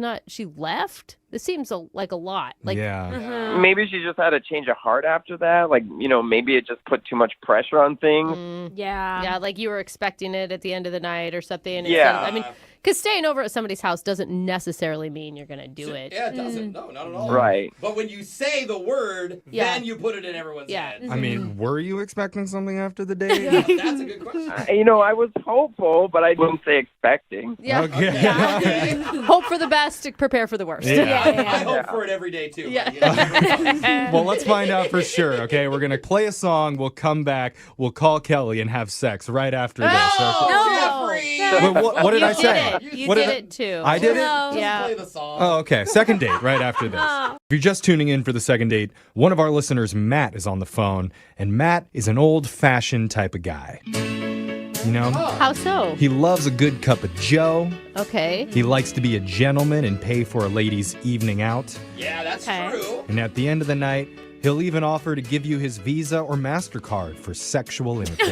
left. This seems like a lot. Like, yeah. Maybe she just had a change of heart after that. Like, maybe it just put too much pressure on things. Yeah, like you were expecting it at the end of the night or something. Yeah. I mean, because staying over at somebody's house doesn't necessarily mean you're gonna do it. Yeah, it doesn't. No, not at all. Right. But when you say the word, Yeah. then you put it in everyone's head. I mean, were you expecting something after the date? That's a good question. I was hopeful, but I wouldn't say expecting. Yeah. Okay. Hope for the best, prepare for the worst. Yeah. I hope for it every day, too. Yeah. Well, let's find out for sure, okay? We're going to play a song. We'll come back. We'll call Kelly and have sex right after this. Okay? Jeffrey! Wait, what did I say? You What did did it too. I did it? Yeah. Play the song. Oh, okay. Second date right after this. If you're just tuning in for the second date, one of our listeners, Matt, is on the phone, and Matt is an old-fashioned type of guy. You know? How so? He loves a good cup of joe. Okay. He likes to be a gentleman and pay for a lady's evening out. Yeah, that's Okay. true. And at the end of the night, he'll even offer to give you his Visa or MasterCard for sexual intercourse.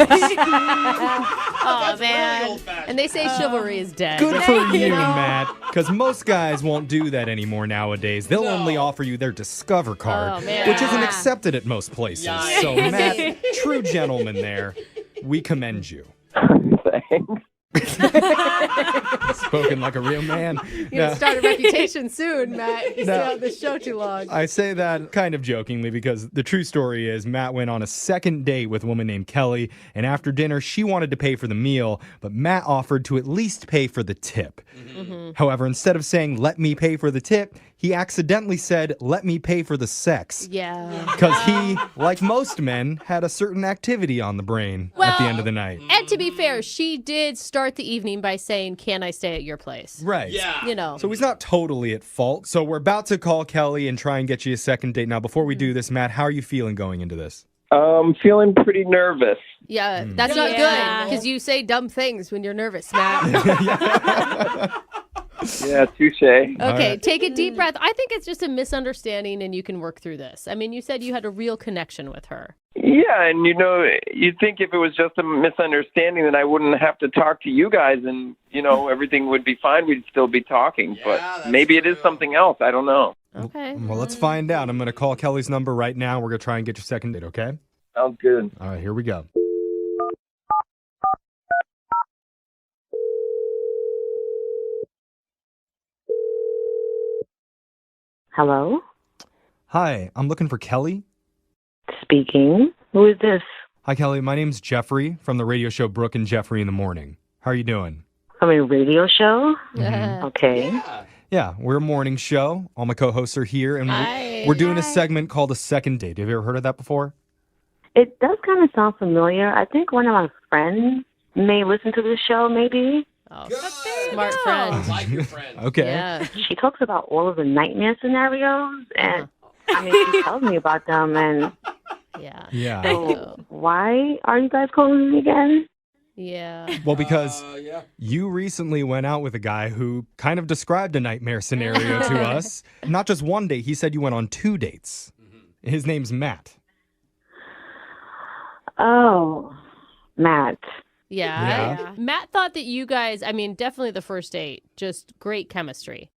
Oh, man. And they say chivalry is dead. Good for you, Matt. Because most guys won't do that anymore nowadays. They'll only offer you their Discover card, Oh, man. which isn't accepted at most places. Yikes. So, Matt, true gentleman there, we commend you. Spoken like a real man. You're gonna start a reputation soon, Matt. You stay No. on this show too long. I say that kind of jokingly because the true story is Matt went on a second date with a woman named Kelly, and after dinner, she wanted to pay for the meal, but Matt offered to at least pay for the tip. However, instead of saying, let me pay for the tip, he accidentally said, let me pay for the sex. Yeah. Because he, like most men, had a certain activity on the brain at the end of the night. And to be fair, she did start the evening by saying, can I stay at your place? Right. Yeah. You know. So he's not totally at fault. So we're about to call Kelly and try and get you a second date. Now, before we do this, Matt, how are you feeling going into this? Feeling pretty nervous. Yeah, that's not good because you say dumb things when you're nervous, Matt. Yeah, touche. Okay, take a deep breath. I think it's just a misunderstanding and you can work through this. I mean, you said you had a real connection with her. Yeah, and you'd think if it was just a misunderstanding, then I wouldn't have to talk to you guys, and everything would be fine. We'd still be talking. But maybe it is something else. I don't know. Okay. Well, let's find out. I'm going to call Kelly's number right now. We're going to try and get your second date, okay? Sounds good. All right, here we go. Hello? Hi, I'm looking for Kelly. Speaking. Who is this? Hi, Kelly. My name's Jeffrey from the radio show Brooke and Jeffrey in the Morning. How are you doing? I'm a radio show? Mhm. Okay. Yeah, we're a morning show. All my co-hosts are here, and Hi. we're doing a segment called A Second Date. Have you ever heard of that before? It does kind of sound familiar. I think one of my friends may listen to this show, maybe. Oh, smart friend. Like your friend. Okay. Yeah. She talks about all of the nightmare scenarios, and I mean, she tells me about them, and Yeah. Yeah. so why are you guys calling me again? Yeah. Well, because you recently went out with a guy who kind of described a nightmare scenario to us. Not just one date. He said you went on 2 dates. His name's Matt. Oh, Matt. Yeah. Matt thought that you guys, I mean, definitely the first date, just great chemistry.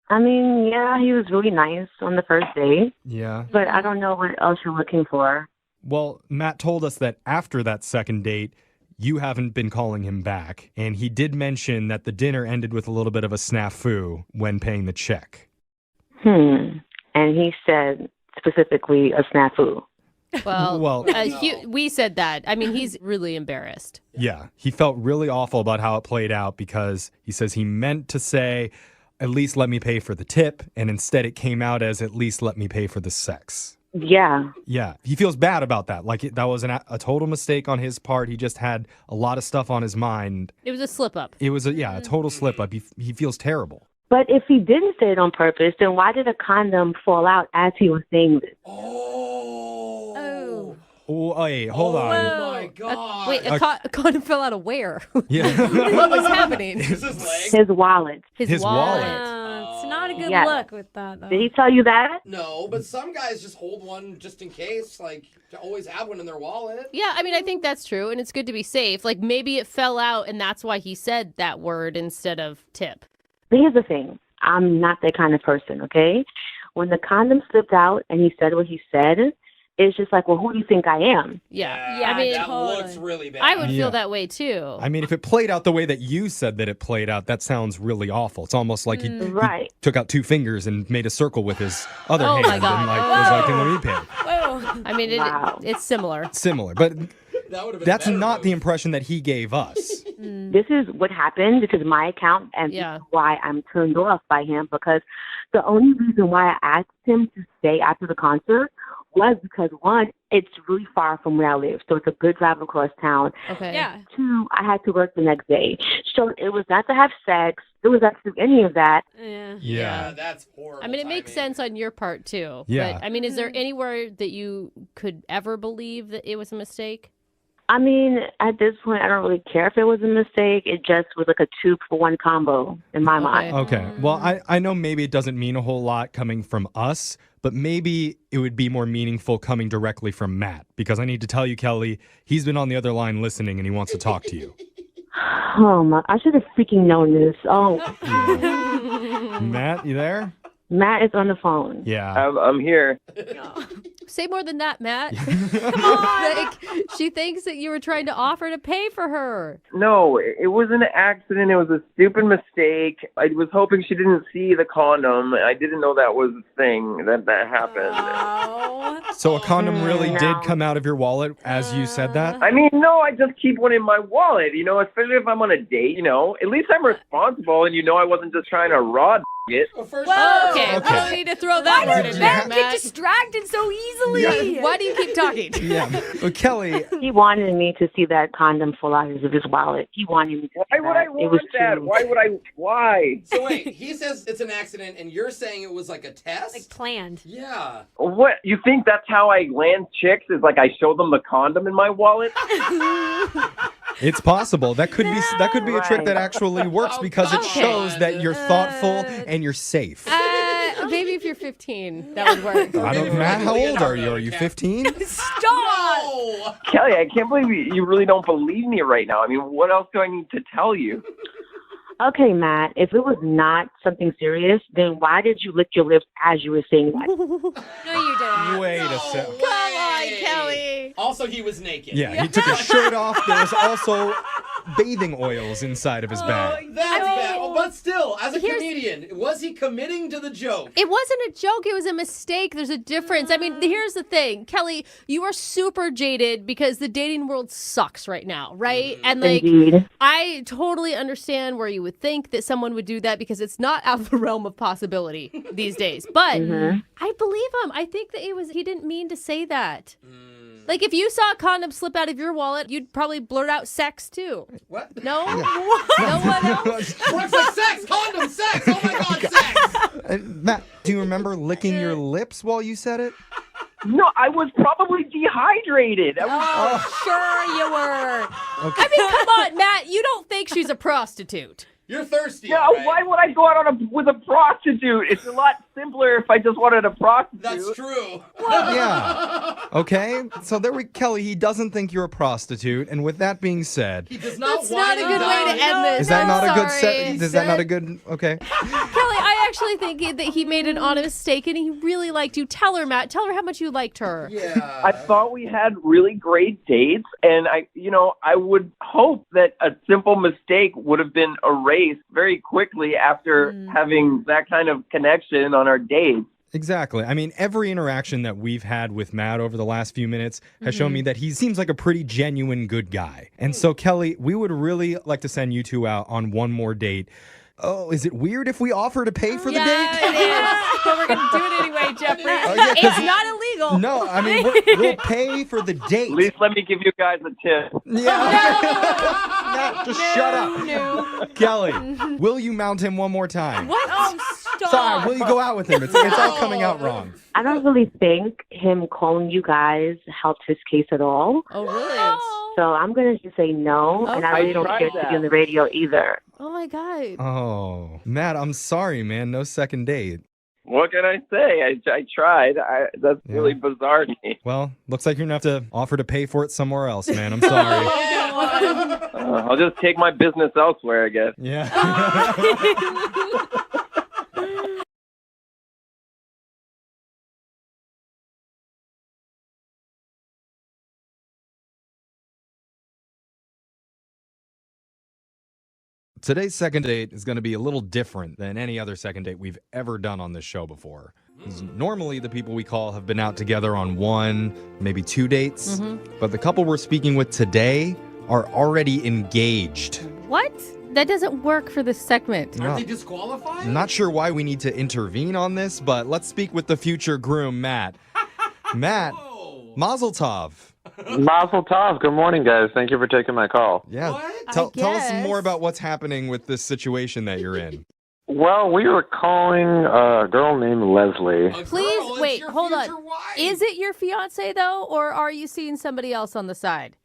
I mean, yeah, he was really nice on the first date, Yeah. but I don't know what else you're looking for. Well, Matt told us that after that second date, you haven't been calling him back. And he did mention that the dinner ended with a little bit of a snafu when paying the check. And he said specifically a snafu. Well, we said that. I mean, he's really embarrassed. Yeah, he felt really awful about how it played out because he says he meant to say, at least let me pay for the tip, and instead it came out as at least let me pay for the sex. Yeah. Yeah, he feels bad about that. Like, that was a total mistake on his part. He just had a lot of stuff on his mind. It was a slip-up. It was, a total slip-up. He feels terrible. But if he didn't say it on purpose, then why did a condom fall out as he was saying this? Oh, hey, hold on. Oh, my God. Wait, a condom fell out of where? Yeah. What was happening? His wallet. His wallet. It's not a good Yes. look with that, though. Did he tell you that? No, but some guys just hold one just in case, like, to always have one in their wallet. Yeah, I mean, I think that's true, and it's good to be safe. Like, maybe it fell out, and that's why he said that word instead of tip. But here's the thing. I'm not that kind of person, okay? When the condom slipped out and he said what he said, it's just like, well, who do you think I am? Yeah, I mean, that looks really bad. I would feel that way, too. I mean, if it played out the way that you said that it played out, that sounds really awful. It's almost like he took out 2 fingers and made a circle with his other hand. My God. And was like, let me pay. I mean, it's similar. Similar, but that's not the impression that he gave us. This is what happened. This is my account, and this is why I'm turned off by him, because the only reason why I asked him to stay after the concert was because, one, it's really far from where I live, so it's a good drive across town. Okay. Yeah. 2, I had to work the next day. So it was not to have sex. It was not to do any of that. Yeah, that's horrible. I mean, it makes sense on your part, too. Yeah. But, I mean, is there anywhere that you could ever believe that it was a mistake? I mean, at this point, I don't really care if it was a mistake. It just was like a 2-for-1 combo in my mind. Okay. Well, I know maybe it doesn't mean a whole lot coming from us, but maybe it would be more meaningful coming directly from Matt, because I need to tell you, Kelly, he's been on the other line listening and he wants to talk to you. Oh, my. I should have freaking known this. Oh. Matt, you there? Matt is on the phone. Yeah. I'm here. Say more than that, Matt. Come on. Like, she thinks that you were trying to offer to pay for her. No, it was an accident. It was a stupid mistake. I was hoping she didn't see the condom. I didn't know that was a thing that happened. So a condom really did come out of your wallet as you said that? I mean, no, I just keep one in my wallet, especially if I'm on a date, at least I'm responsible and I wasn't just trying to raw it. Whoa, okay. We don't need to throw that word in there, Matt get Matt. distracted so easily. Yeah. Why do you keep talking? Yeah. Well, Kelly. He wanted me to see that condom fall out of his wallet. He wanted me to see Why would that. I want that? Why? So wait, he says it's an accident, and you're saying it was like a test? Like planned. Yeah. What? You think that's how I land chicks? Is like I show them the condom in my wallet? It's possible. That could be a trick that actually works because it shows that you're thoughtful and you're safe. Maybe if you're 15, that would work. I don't, Matt, how old are you? Are you 15? Stop! Kelly, I can't believe you really don't believe me right now. I mean, what else do I need to tell you? Okay, Matt, if it was not something serious, then why did you lick your lips as you were saying that? No, you didn't. Wait a second. Come on, Kelly. Also, he was naked. Yeah, he took his shirt off. There was also bathing oils inside of his bag. That's bad. Oh, but still, as a comedian, was he committing to the joke? It wasn't a joke. It was a mistake. There's a difference. I mean, here's the thing. Kelly, you are super jaded because the dating world sucks right now, right? And Indeed. I totally understand where you would think that someone would do that because it's not out of the realm of possibility these days. But I believe him. I think that he didn't mean to say that. Like, if you saw a condom slip out of your wallet, you'd probably blurt out sex, too. What? No? No one else? Brooke's like, sex, condom, sex. Oh, my God, sex. Matt, do you remember licking your lips while you said it? No, I was probably dehydrated. Sure you were. Okay. I mean, come on, Matt. You don't think she's a prostitute. You're thirsty. No, right? why would I go out with a prostitute? It's a lot simpler if I just wanted a prostitute. That's true. Yeah. Okay. So Kelly, he doesn't think you're a prostitute, and with that being said, He does not That's not a good way to end this. is that I'm not a good sorry. Is that not a good? Okay. Kelly, I actually think that he made an honest mistake and he really liked you. Tell her, Matt. Tell her how much you liked her. Yeah. I thought we had really great dates, and I would hope that a simple mistake would have been erased very quickly after having that kind of connection on our dates. Exactly. I mean, every interaction that we've had with Matt over the last few minutes has shown me that he seems like a pretty genuine good guy. And so, Kelly, we would really like to send you two out on one more date. Oh, is it weird if we offer to pay for the date? Yeah, it is. But we're going to do it anyway, Jeffrey. yeah, 'cause It's not illegal. No, I mean, we'll pay for the date. At least let me give you guys a tip. Yeah. Just shut up. No. Kelly, will you mount him one more time? What? Oh, stop. Sorry, will you go out with him? It's all coming out wrong. I don't really think him calling you guys helped his case at all. Oh, really? So I'm going to just say no, and I really don't care to be on the radio either. Oh, my God. Oh, Matt, I'm sorry, man. No second date. What can I say? I tried. That's really bizarre to me. Well, looks like you're going to have to offer to pay for it somewhere else, man. I'm sorry. I'll just take my business elsewhere, I guess. Yeah. Today's second date is going to be a little different than any other second date we've ever done on this show before. 'Cause normally, the people we call have been out together on one, maybe two dates. But the couple we're speaking with today are already engaged. What? That doesn't work for this segment. Aren't they disqualified? I'm not sure why we need to intervene on this, but let's speak with the future groom, Matt. Matt, Mazel Tov. Mazel Tov. Good morning, guys. Thank you for taking my call. Yeah. Tell us more about what's happening with this situation that you're in. Well, we were calling a girl named Leslie. Please, wait, hold on. Is it your fiance, though, or are you seeing somebody else on the side?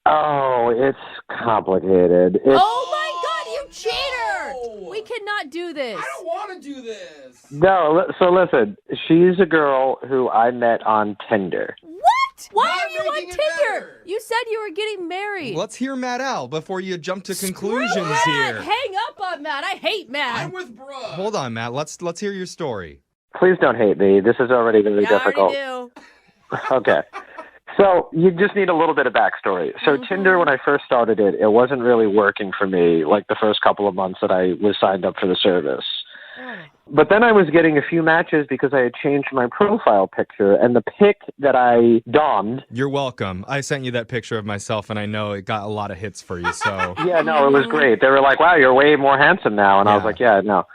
Oh, it's complicated. Oh, my God, you cheater! We cannot do this. I don't want to do this. No, so listen, she's a girl who I met on Tinder. What? Why are you on Tinder? You said you were getting married. Let's hear Matt out before you jump to conclusions Matt. here. Hang up on Matt. I hate Matt. I'm with Brooke. Hold on, Matt. Let's hear your story. Please don't hate me. This is already very difficult. I already do. Okay. So you just need a little bit of backstory. So Tinder, when I first started it, it wasn't really working for me like the first couple of months that I was signed up for the service. But then I was getting a few matches because I had changed my profile picture, and the pic that I donned. You're welcome. I sent you that picture of myself, and I know it got a lot of hits for you, so. Yeah, no, it was great. They were like, wow, you're way more handsome now. And I was like, yeah, no.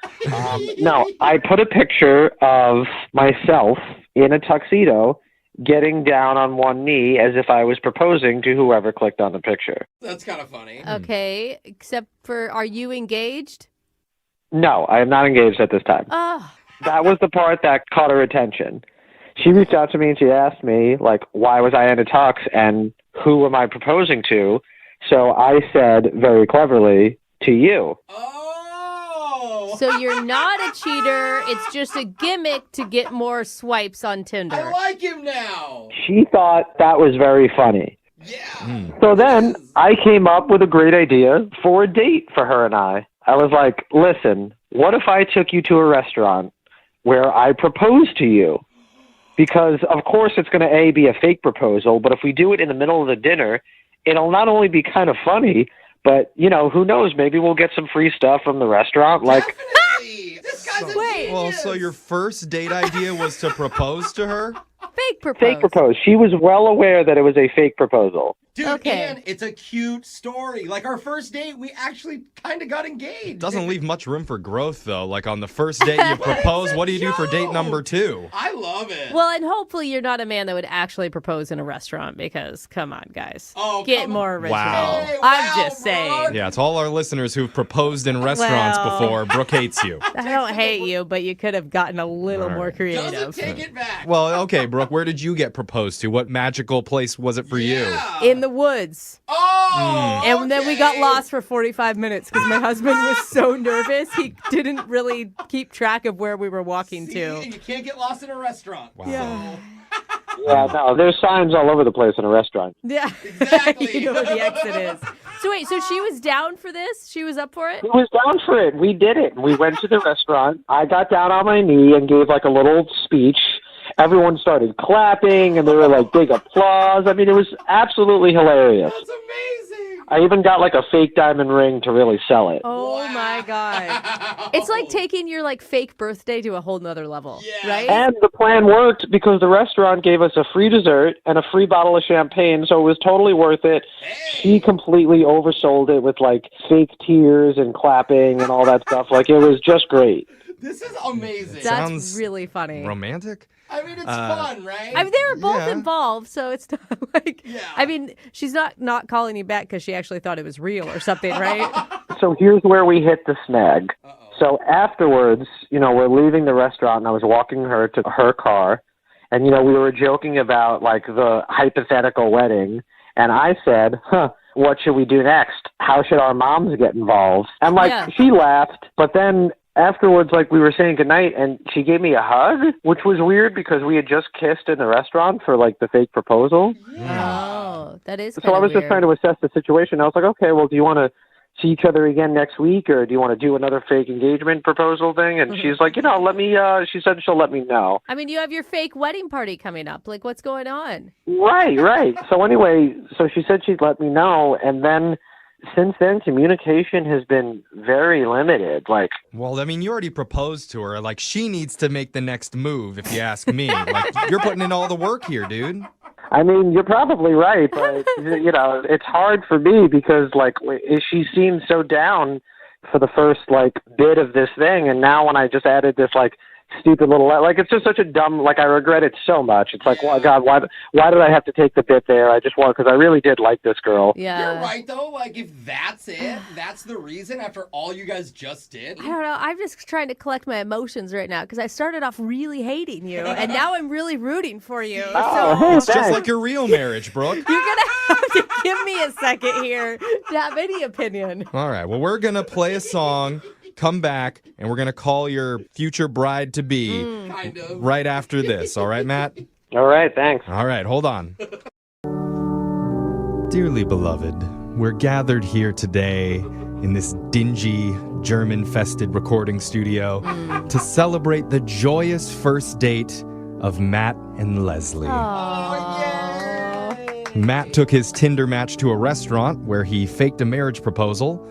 No, I put a picture of myself in a tuxedo getting down on one knee as if I was proposing to whoever clicked on the picture. That's kind of funny. Okay, except for, are you engaged? No, I am not engaged at this time. Oh. That was the part that caught her attention. She reached out to me and she asked me, like, why was I in a tux and who am I proposing to? So I said very cleverly, to you. So you're not a cheater. It's just a gimmick to get more swipes on Tinder. I like him now. She thought that was very funny. Yeah. So then I came up with a great idea for a date for her and I. I was like, listen, what if I took you to a restaurant where I propose to you? Because, of course, it's going to, be a fake proposal, but if we do it in the middle of the dinner, it'll not only be kind of funny, but, you know, who knows? Maybe we'll get some free stuff from the restaurant. Like, This guy's a Well, so your first date idea was to propose to her? Fake propose. fake propose. She was well aware that it was a fake proposal. Dude, and it's a cute story. Like our first date, we actually kind of got engaged. Doesn't leave much room for growth, though. Like on the first date you propose, what do you do for date number 2? I love it. Well, and hopefully you're not a man that would actually propose in a restaurant because, come on, guys. Oh, get more original. Wow. I'm just saying. Yeah, to all our listeners who've proposed in restaurants before, Brooke hates you. I don't hate you, but you could have gotten a little more creative. Doesn't take it back. Well, okay, Brooke, where did you get proposed to? What magical place was it for you? In the woods. Oh! And then we got lost for 45 minutes because my husband was so nervous. He didn't really keep track of where we were walking to. You can't get lost in a restaurant. Wow. Yeah. Yeah, no, there's signs all over the place in a restaurant. Yeah. Exactly. You know where the exit is. So wait, so she was down for this? She was up for it? He was down for it. We did it. We went to the restaurant. I got down on my knee and gave like a little speech. Everyone started clapping, and there were like big applause. I mean, it was absolutely hilarious. That's amazing. I even got like a fake diamond ring to really sell it. Oh my God. It's like taking your like fake birthday to a whole nother level, right? And the plan worked because the restaurant gave us a free dessert and a free bottle of champagne, so it was totally worth it. She completely oversold it with like fake tears and clapping and all that stuff. Like, it was just great. This is amazing. That's really funny. Romantic? I mean, it's fun, right? I mean, they were both involved, so it's not like, I mean, she's not calling you back because she actually thought it was real or something, right? So here's where we hit the snag. So afterwards, we're leaving the restaurant, and I was walking her to her car, and, we were joking about, like, the hypothetical wedding, and I said, what should we do next? How should our moms get involved? And, she laughed, but then afterwards, we were saying goodnight, and she gave me a hug, which was weird because we had just kissed in the restaurant for, the fake proposal. Oh, that is So I was just trying to assess the situation. I was like, okay, well, do you want to see each other again next week, or do you want to do another fake engagement proposal thing? And she's like, let me, she said she'll let me know. I mean, you have your fake wedding party coming up. Like, what's going on? Right. So anyway, so she said she'd let me know, and then since then, communication has been very limited. Well, I mean, you already proposed to her. She needs to make the next move, if you ask me. You're putting in all the work here, dude. I mean, you're probably right, but, it's hard for me because, she seemed so down for the first, bit of this thing, and now when I just added this, stupid little, it's just such a dumb, I regret it so much. It's well, God, why did I have to take the bit there? I just want, because I really did like this girl. Yeah. You're right, though. If that's it, that's the reason after all you guys just did. I don't know. I'm just trying to collect my emotions right now because I started off really hating you, and now I'm really rooting for you. It's just like your real marriage, Brooke. You're going to have to give me a second here to have any opinion. All right. Well, we're going to play a song, come back, and we're going to call your future bride-to-be right after this. All right, Matt? All right, thanks. All right, hold on. Dearly beloved, we're gathered here today in this dingy, German-fested recording studio to celebrate the joyous first date of Matt and Leslie. Matt took his Tinder match to a restaurant where he faked a marriage proposal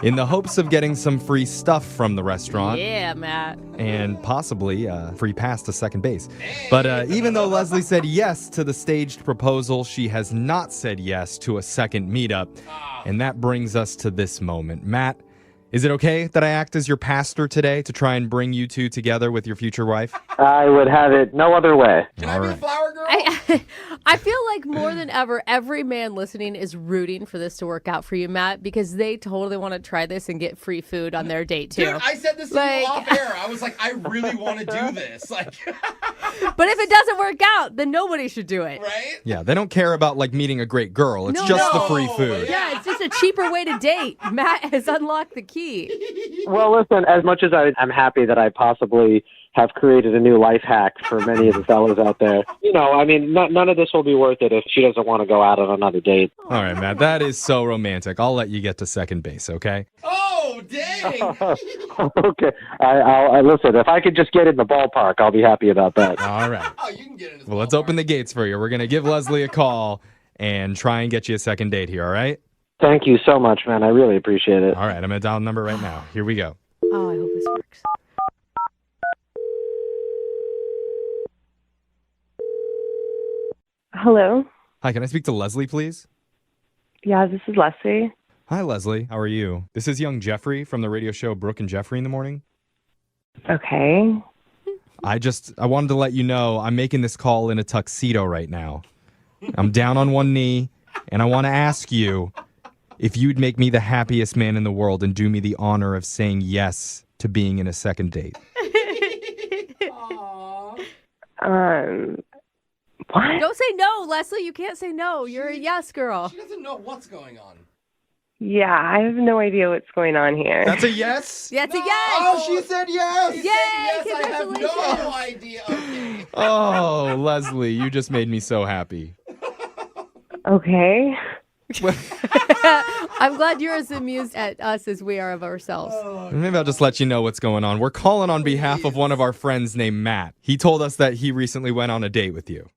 in the hopes of getting some free stuff from the restaurant. Yeah, Matt. And possibly free pass to second base. But even though Leslie said yes to the staged proposal, she has not said yes to a second meetup. And that brings us to this moment. Matt, is it okay that I act as your pastor today to try and bring you two together with your future wife? I would have it no other way. Can I be the flower girl? I feel like more than ever, every man listening is rooting for this to work out for you, Matt, because they totally want to try this and get free food on their date, too. Dude, I said this to you off air. I was like, I really want to do this. But if it doesn't work out, then nobody should do it. Right? Yeah, they don't care about meeting a great girl. It's just the free food. Yeah, it's just a cheaper way to date. Matt has unlocked the key. Well, listen, as much as I'm happy that I possibly have created a new life hack for many of the fellas out there, none of this will be worth it if she doesn't want to go out on another date. All right, Matt, that is so romantic. I'll let you get to second base, okay? Oh, dang! Okay. I listen, if I could just get in the ballpark, I'll be happy about that. All right. Oh, you can get in. Well, let's open the gates for you. We're going to give Leslie a call and try and get you a second date here, all right? Thank you so much, man. I really appreciate it. All right, I'm going to dial the number right now. Here we go. Oh, I hope this works. Hello. Hi, can I speak to Leslie, please? Yeah, this is Leslie. Hi, Leslie. How are you? This is young Jeffrey from the radio show Brooke and Jeffrey in the Morning. Okay. I wanted to let you know I'm making this call in a tuxedo right now. I'm down on one knee, and I want to ask you if you'd make me the happiest man in the world and do me the honor of saying yes to being in a second date. What? Don't say no, Leslie. You can't say no. You're a yes girl. She doesn't know what's going on. Yeah, I have no idea what's going on here. That's a yes? Yeah, it's a yes. Oh, she said yes. Yay, She said yes. I have congratulations. no idea. Okay. Oh, Leslie, you just made me so happy. Okay. I'm glad you're as amused at us as we are of ourselves. Maybe I'll just let you know what's going on. We're calling on behalf of one of our friends named Matt. He told us that he recently went on a date with you.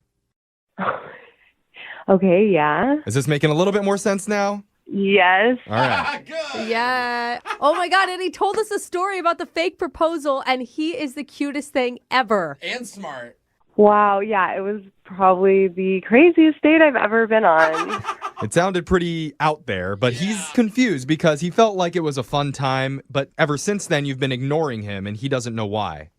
Okay, yeah. Is this making a little bit more sense now? Yes. All right. Yeah. Oh my God. And he told us a story about the fake proposal, and he is the cutest thing ever. And smart. Wow, yeah, it was probably the craziest date I've ever been on. It sounded pretty out there, but he's confused because he felt like it was a fun time, but ever since then you've been ignoring him and he doesn't know why.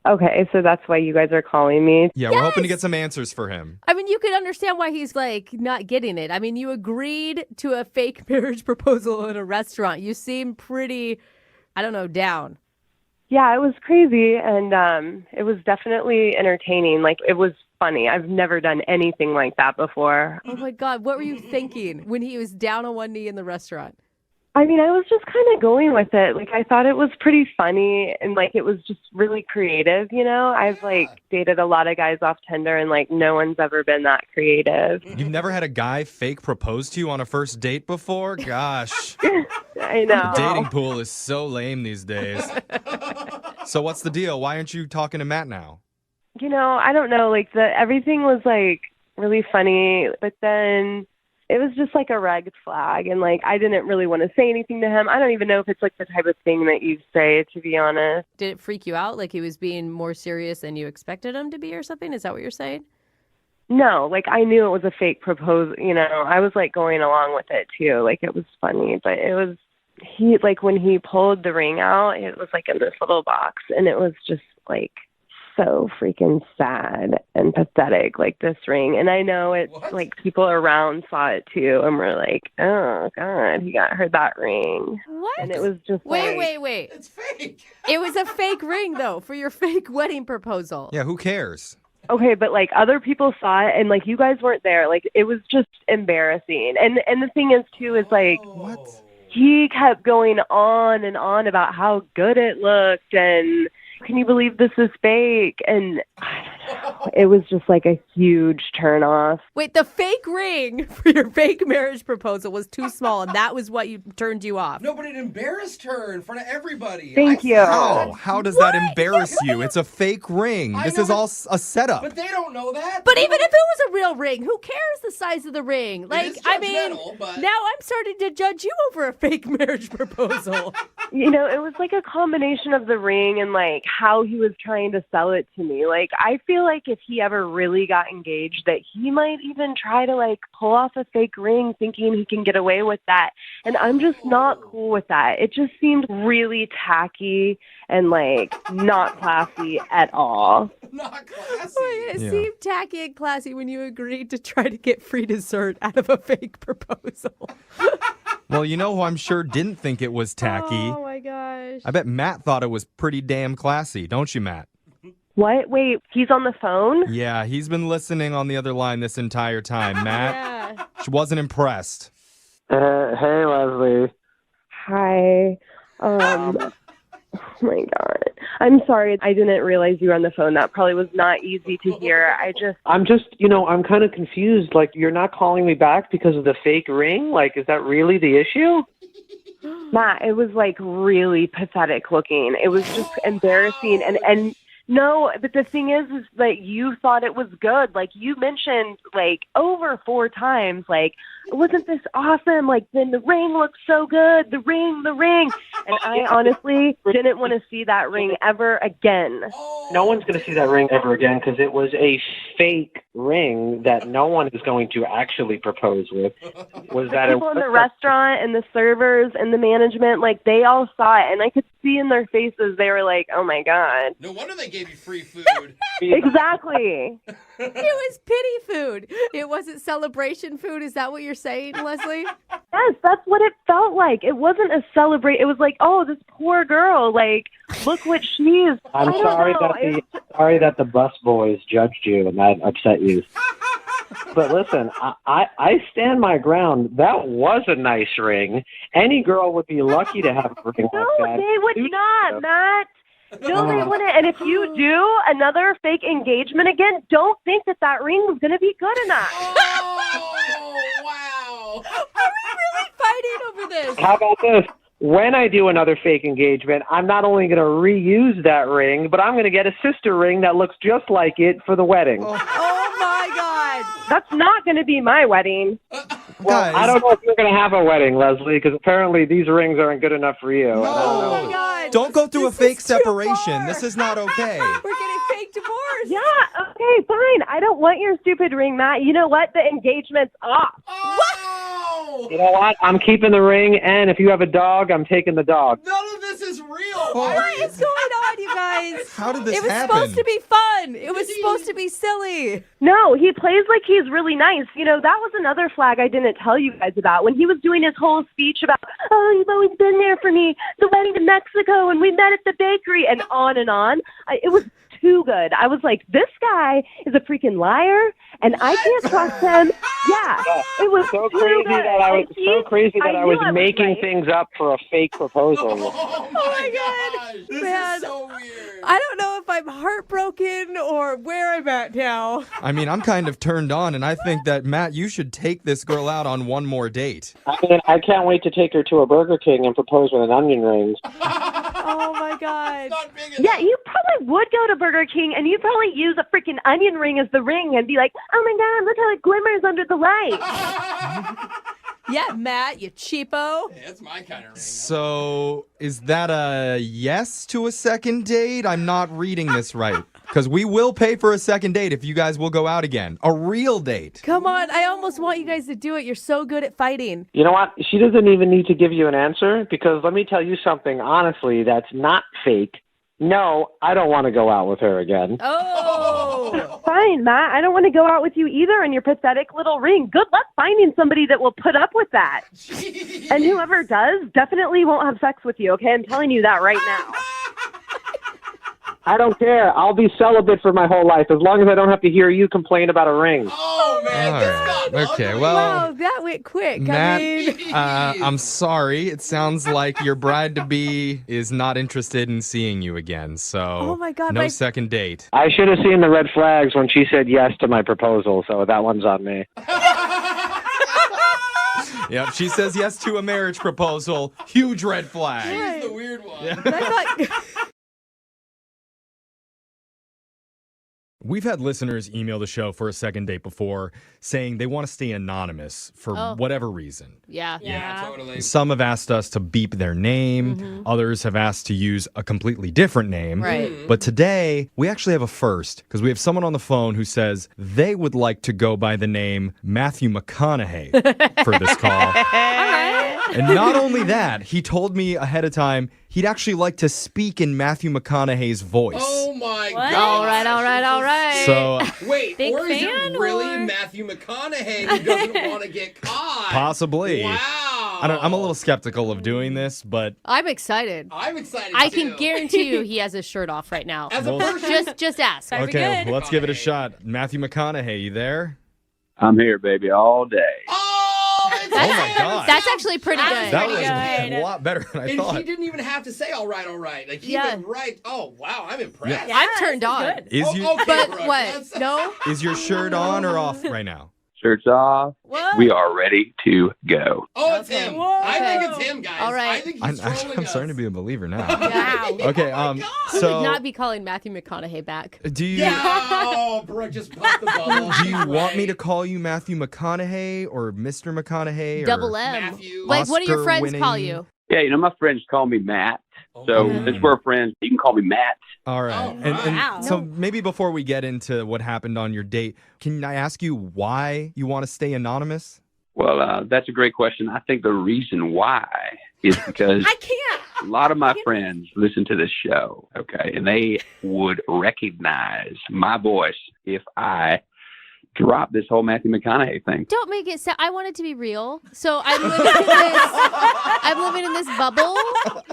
Okay, so that's why you guys are calling me. Yeah, we're hoping to get some answers for him. I mean, you could understand why he's like not getting it. I mean, you agreed to a fake marriage proposal at a restaurant. You seem pretty, I don't know, down. Yeah, it was crazy, and it was definitely entertaining. Like, it was funny. I've never done anything like that before. Oh my God, what were you thinking when he was down on one knee in the restaurant? I mean, I was just kind of going with it. Like, I thought it was pretty funny, and, like, it was just really creative, you know? I've, like, dated a lot of guys off Tinder, and, like, no one's ever been that creative. You've never had a guy fake propose to you on a first date before? Gosh. I know. The dating pool is so lame these days. So what's the deal? Why aren't you talking to Matt now? You know, I don't know. Like, everything was, like, really funny, but then it was just like a red flag, and like I didn't really want to say anything to him. I don't even know if it's like the type of thing that you say, to be honest. Did it freak you out? Like he was being more serious than you expected him to be or something? Is that what you're saying? No, like I knew it was a fake proposal, you know. I was like going along with it too. Like it was funny, but it was like when he pulled the ring out, it was like in this little box, and it was just like so freaking sad and pathetic, like this ring. And I know it, like people around saw it too, and were like, "Oh God, he got her that ring." What? And it was just wait. It's fake. It was a fake ring though for your fake wedding proposal. Yeah, who cares? Okay, but like other people saw it, and like you guys weren't there. Like it was just embarrassing. And the thing is too is like he kept going on and on about how good it looked, and can you believe this is fake? And I don't know. It was just like a huge turnoff. Wait, the fake ring for your fake marriage proposal was too small, and that was what turned you off. No, but it embarrassed her in front of everybody. Thank you. How does that embarrass you? It's a fake ring. This is all a setup. But they don't know that. But even if it was a real ring, who cares the size of the ring? Like, I mean, but now I'm starting to judge you over a fake marriage proposal. You know, it was like a combination of the ring and like how he was trying to sell it to me. Like, I feel like if he ever really got engaged, that he might even try to like pull off a fake ring thinking he can get away with that. And I'm just not cool with that. It just seemed really tacky and like not classy at all. Not classy. It seemed tacky and classy when you agreed to try to get free dessert out of a fake proposal. Well, you know who I'm sure didn't think it was tacky? Oh my gosh. I bet Matt thought it was pretty damn classy, don't you, Matt? What? Wait, he's on the phone? Yeah, he's been listening on the other line this entire time. Matt, she wasn't impressed. Hey, Leslie. Hi. Oh my God. I'm sorry. I didn't realize you were on the phone. That probably was not easy to hear. I'm just, I'm kind of confused. Like, you're not calling me back because of the fake ring? Like, is that really the issue? Matt, it was like really pathetic looking. It was just embarrassing. And no, but the thing is that you thought it was good. Like you mentioned like over 4 times, like, wasn't this awesome? Like then the ring looks so good. The ring. And I honestly didn't want to see that ring ever again. No one's going to see that ring ever again because it was a fake ring that no one is going to actually propose with. Was that people in the restaurant and the servers and the management, like they all saw it, and I could see in their faces they were like, "Oh my God!" No wonder they gave you free food. Exactly. It was pity food. It wasn't celebration food. Is that what you're saying, Leslie? Yes, that's what it felt like. It wasn't a celebrate. It was like, oh, this poor girl. Like, look what she's. I'm sorry that the bus boys judged you and that upset you. But listen, I stand my ground. That was a nice ring. Any girl would be lucky to have a ring like that. No, they would not, Matt. No, they wouldn't. And if you do another fake engagement again, don't think that ring was going to be good enough. Oh, wow. Are we really fighting over this? How about this? When I do another fake engagement, I'm not only going to reuse that ring, but I'm going to get a sister ring that looks just like it for the wedding. Oh my God. That's not going to be my wedding. Well, I don't know if you're going to have a wedding, Leslie, because apparently these rings aren't good enough for you. I don't know. Oh my God. Don't go through a fake separation. This is not okay. We're getting fake divorce. Yeah, okay, fine. I don't want your stupid ring, Matt. You know what? The engagement's off. You know what? I'm keeping the ring, and if you have a dog, I'm taking the dog. None of this is real. What is going on, you guys? How did this It was happen? supposed to be fun. It was supposed to be silly. No, he plays like he's really nice. You know, that was another flag I didn't tell you guys about. When he was doing his whole speech about, oh, you've always been there for me, the wedding to Mexico, and we met at the bakery, and on and on. It was too good. I was like, this guy is a freaking liar, and I can't trust him. Yeah, it was so too crazy good. that I was And so crazy that I knew was making right. things up for a fake proposal. Oh my God. This Man, is so weird. I don't know if I'm heartbroken or where I'm at now. I mean, I'm kind of turned on, and I think that, Matt, you should take this girl out on one more date. I mean, I can't wait to take her to a Burger King and propose with an onion ring. Oh my God. Yeah, you probably would go to Burger King and you'd probably use a freaking onion ring as the ring and be like, oh my God, look how it glimmers under the light. Yeah, Matt, you cheapo. Hey, that's my kind of ring. So, is that a yes to a second date? I'm not reading this right. Because we will pay for a second date if you guys will go out again. A real date. Come on, I almost want you guys to do it. You're so good at fighting. You know what? She doesn't even need to give you an answer because let me tell you something honestly that's not fake. No, I don't want to go out with her again. Oh. Fine, Matt. I don't want to go out with you either and your pathetic little ring. Good luck finding somebody that will put up with that. And whoever does definitely won't have sex with you, okay? I'm telling you that right now. I don't care. I'll be celibate for my whole life as long as I don't have to hear you complain about a ring. Oh, man. All This right. got Okay, ugly. well, Wow, that went quick. Matt, I mean, I'm sorry. It sounds like your bride-to-be is not interested in seeing you again, so Oh my God, no my- second date. I should have seen the red flags when she said yes to my proposal, so that one's on me. Yep, she says yes to a marriage proposal. Huge red flag. He's the weird one. Yeah. I thought... We've had listeners email the show for a second date before saying they want to stay anonymous for Oh. whatever reason. Yeah. Yeah, totally. Some have asked us to beep their name. Others have asked to use a completely different name. Right. But today, we actually have a first because we have someone on the phone who says they would like to go by the name Matthew McConaughey for this call. All right. And not only that, he told me ahead of time he'd actually like to speak in Matthew McConaughey's voice. Oh, my God. All right, all right, all right. So Wait, Big or is fan, it really or- Matthew McConaughey who doesn't want to get caught? possibly. Wow. I'm a little skeptical of doing this, but I'm excited. I'm excited, I too. can guarantee you he has his shirt off right now. As a Well- person, Just ask. okay, let's give it a shot. Matthew McConaughey, you there? I'm here, baby, all day. Oh my God. That's actually pretty good. That was a lot better than I and thought. he didn't even have to say all right. Like, he Yeah. went right. Oh, wow, I'm impressed. I'm turned on. Is you okay, But Brooke, what? that's- No? is your shirt on or off right now? Shirts off. What? We are ready to go. Oh, it's Okay. him. Whoa. I think it's him, guys. All right. I think he's trolling I'm us. starting to be a believer now. Wow. Okay, I would so not be calling Matthew McConaughey back. do you Yeah, oh, Brooke, just pop the bubble. do you want me to call you Matthew McConaughey or Mr. McConaughey or Double M. Matthew. Like, what do your friends Oscar-winning- call you? Yeah, you know, my friends call me Matt. So since we're friends, you can call me Matt. All right. Oh, And wow. so maybe before we get into what happened on your date, can I ask you why you want to stay anonymous? Well, that's a great question. I think the reason why is because I can't. a lot of my friends listen to this show, okay, and they would recognize my voice if I drop this whole Matthew McConaughey thing. Don't make it sound. I want it to be real. So I'm living in this bubble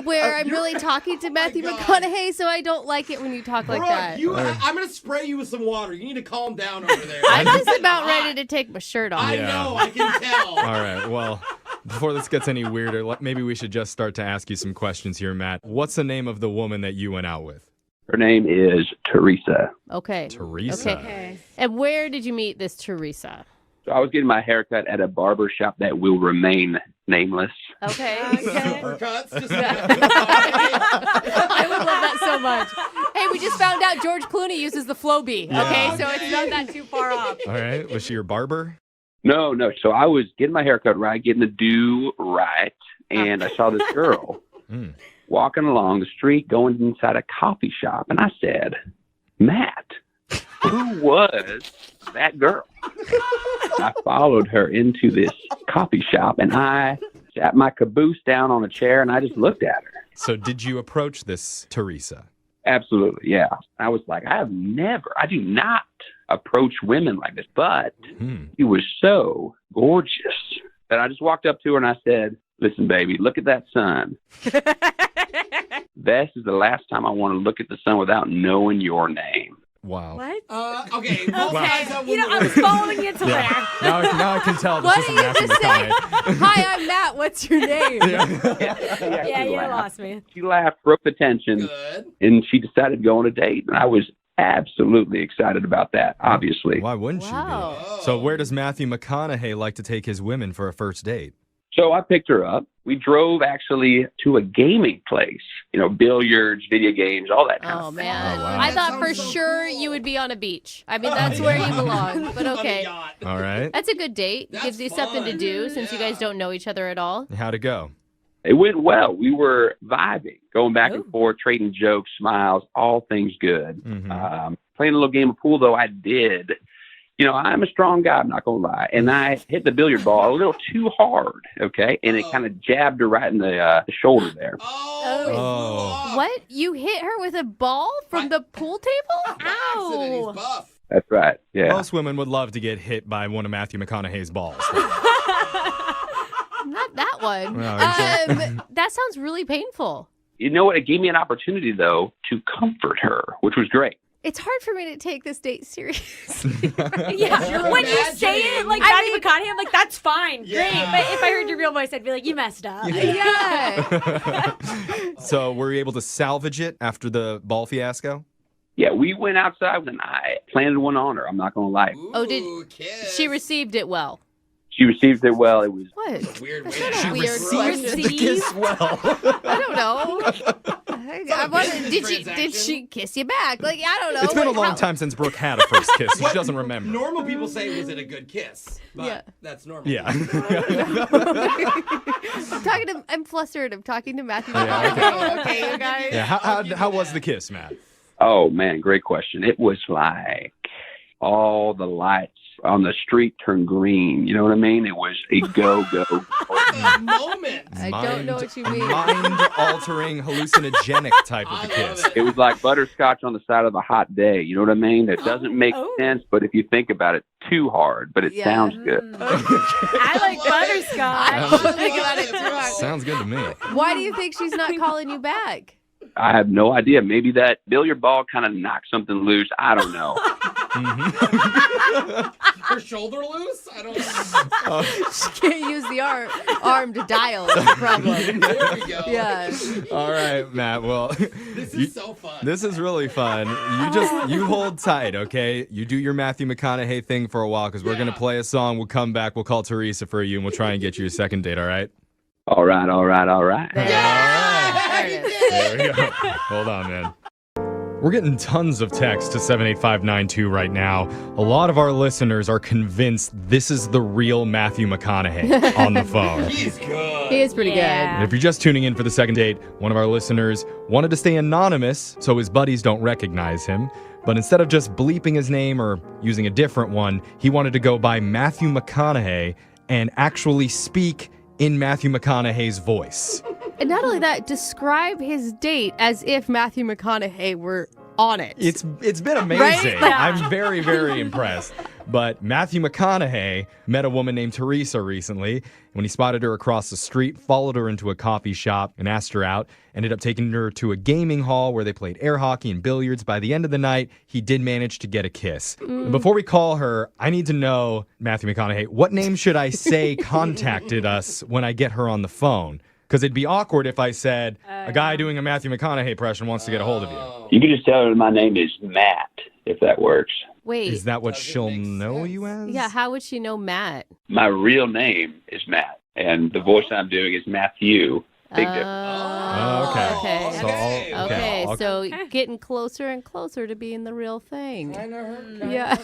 where I'm really talking to Matthew McConaughey. So I don't like it when you talk like Brooke, that. I'm going to spray you with some water. You need to calm down over there. I'm just about ready to take my shirt off. I know, I can tell. All right. Well, Before this gets any weirder, maybe we should just start to ask you some questions here, Matt. What's the name of the woman that you went out with? Her name is Teresa. Okay. Teresa. Okay. And where did you meet this Teresa? So I was getting my haircut at a barber shop that will remain nameless. Okay. Supercuts. I would love that so much. Hey, we just found out George Clooney uses the Flowbee. Yeah. Okay, so it's not that too far off. All right. Was she your barber? No. So I was getting my haircut right, getting the do right, and I saw this girl walking along the street going inside a coffee shop, and I said, Matt, who was that girl? I followed her into this coffee shop, and I sat my caboose down on a chair, and I just looked at her. So did you approach this Teresa? Absolutely, yeah. I was like, I do not approach women like this, but she was so gorgeous that I just walked up to her and I said, listen, baby, look at that sun. This is the last time I want to look at the sun without knowing your name. Wow. What? Okay. I was following you to there. Now I can tell this What isn't did you Matthew just say? McConaughey. Hi, I'm Matt. What's your name? Yeah, you lost me. She laughed, broke the tension, and she decided to go on a date. And I was absolutely excited about that, obviously. Why wouldn't you be? So where does Matthew McConaughey like to take his women for a first date? So I picked her up. We drove actually to a gaming place, billiards, video games, all that kind of Oh, man. Oh, wow. I thought for sure you would be on a beach. I mean, that's where you belong, but okay. All right. That's a good date. Gives you something to do since you guys don't know each other at all. How'd it go? It went well. We were vibing, going back and forth, trading jokes, smiles, all things good. Playing a little game of pool, though, I did. I'm a strong guy, I'm not going to lie. And I hit the billiard ball a little too hard, okay? And it kind of jabbed her right in the shoulder there. Oh. What? You hit her with a ball from the pool table? Ow. That's right, yeah. Most women would love to get hit by one of Matthew McConaughey's balls. Not that one. No, that sounds really painful. You know what? It gave me an opportunity, though, to comfort her, which was great. It's hard for me to take this date seriously. Yeah, when you say it like Matthew McConaughey, I'm like, that's fine, great. But if I heard your real voice, I'd be like, you messed up. Yeah. So were you able to salvage it after the ball fiasco? Yeah, we went outside and I planted one on her. I'm not going to lie. She received it well? She received it well. It was What? Weird. That's a weird question. the kiss well. I don't know. I wonder, did she kiss you back? Like, I don't know. It's been a long time since Brooke had a first kiss. So she doesn't remember. Normal people say, was it a good kiss? But that's normal. Yeah. I'm flustered. I'm talking to Matthew. Okay, you guys. Yeah. How was the kiss, Matt? Oh, man, great question. It was like all the lights on the street turned green. You know what I mean? It was a go-go. Moment. I don't know what you mean. Mind-altering, hallucinogenic type of a kiss. It was like butterscotch on the side of a hot day. You know what I mean? It doesn't make sense, but if you think about it too hard, but it sounds good. I like butterscotch. I don't think about it too hard. Sounds good to me. Why do you think she's not calling you back? I have no idea. Maybe that billiard ball kind of knocked something loose. I don't know. Her shoulder loose? I don't know. She can't use the arm to dial. That's the problem. There we go. Yeah. All right, Matt. Well, This is so fun. This is really fun. You hold tight, okay? You do your Matthew McConaughey thing for a while because we're going to play a song. We'll come back. We'll call Teresa for you, and we'll try and get you a second date, all right? All right. There we go. Hold on, man. We're getting tons of texts to 78592 right now. A lot of our listeners are convinced this is the real Matthew McConaughey on the phone. He's good. He is pretty good. And if you're just tuning in for the second date, one of our listeners wanted to stay anonymous so his buddies don't recognize him. But instead of just bleeping his name or using a different one, he wanted to go by Matthew McConaughey and actually speak in Matthew McConaughey's voice. And not only that, describe his date as if Matthew McConaughey were on it. It's been amazing. Right? Yeah. I'm very, very impressed. But Matthew McConaughey met a woman named Teresa recently. When he spotted her across the street, followed her into a coffee shop and asked her out, ended up taking her to a gaming hall where they played air hockey and billiards. By the end of the night, he did manage to get a kiss. And before we call her, I need to know, Matthew McConaughey, what name should I say contacted us when I get her on the phone? Because it'd be awkward if I said, a guy doing a Matthew McConaughey impression wants to get a hold of you. You can just tell her my name is Matt, if that works. Wait. Is that what she'll know you as? Yeah, how would she know Matt? My real name is Matt, and the voice I'm doing is Matthew. Big difference. Okay. So getting closer and closer to being the real thing. Yeah.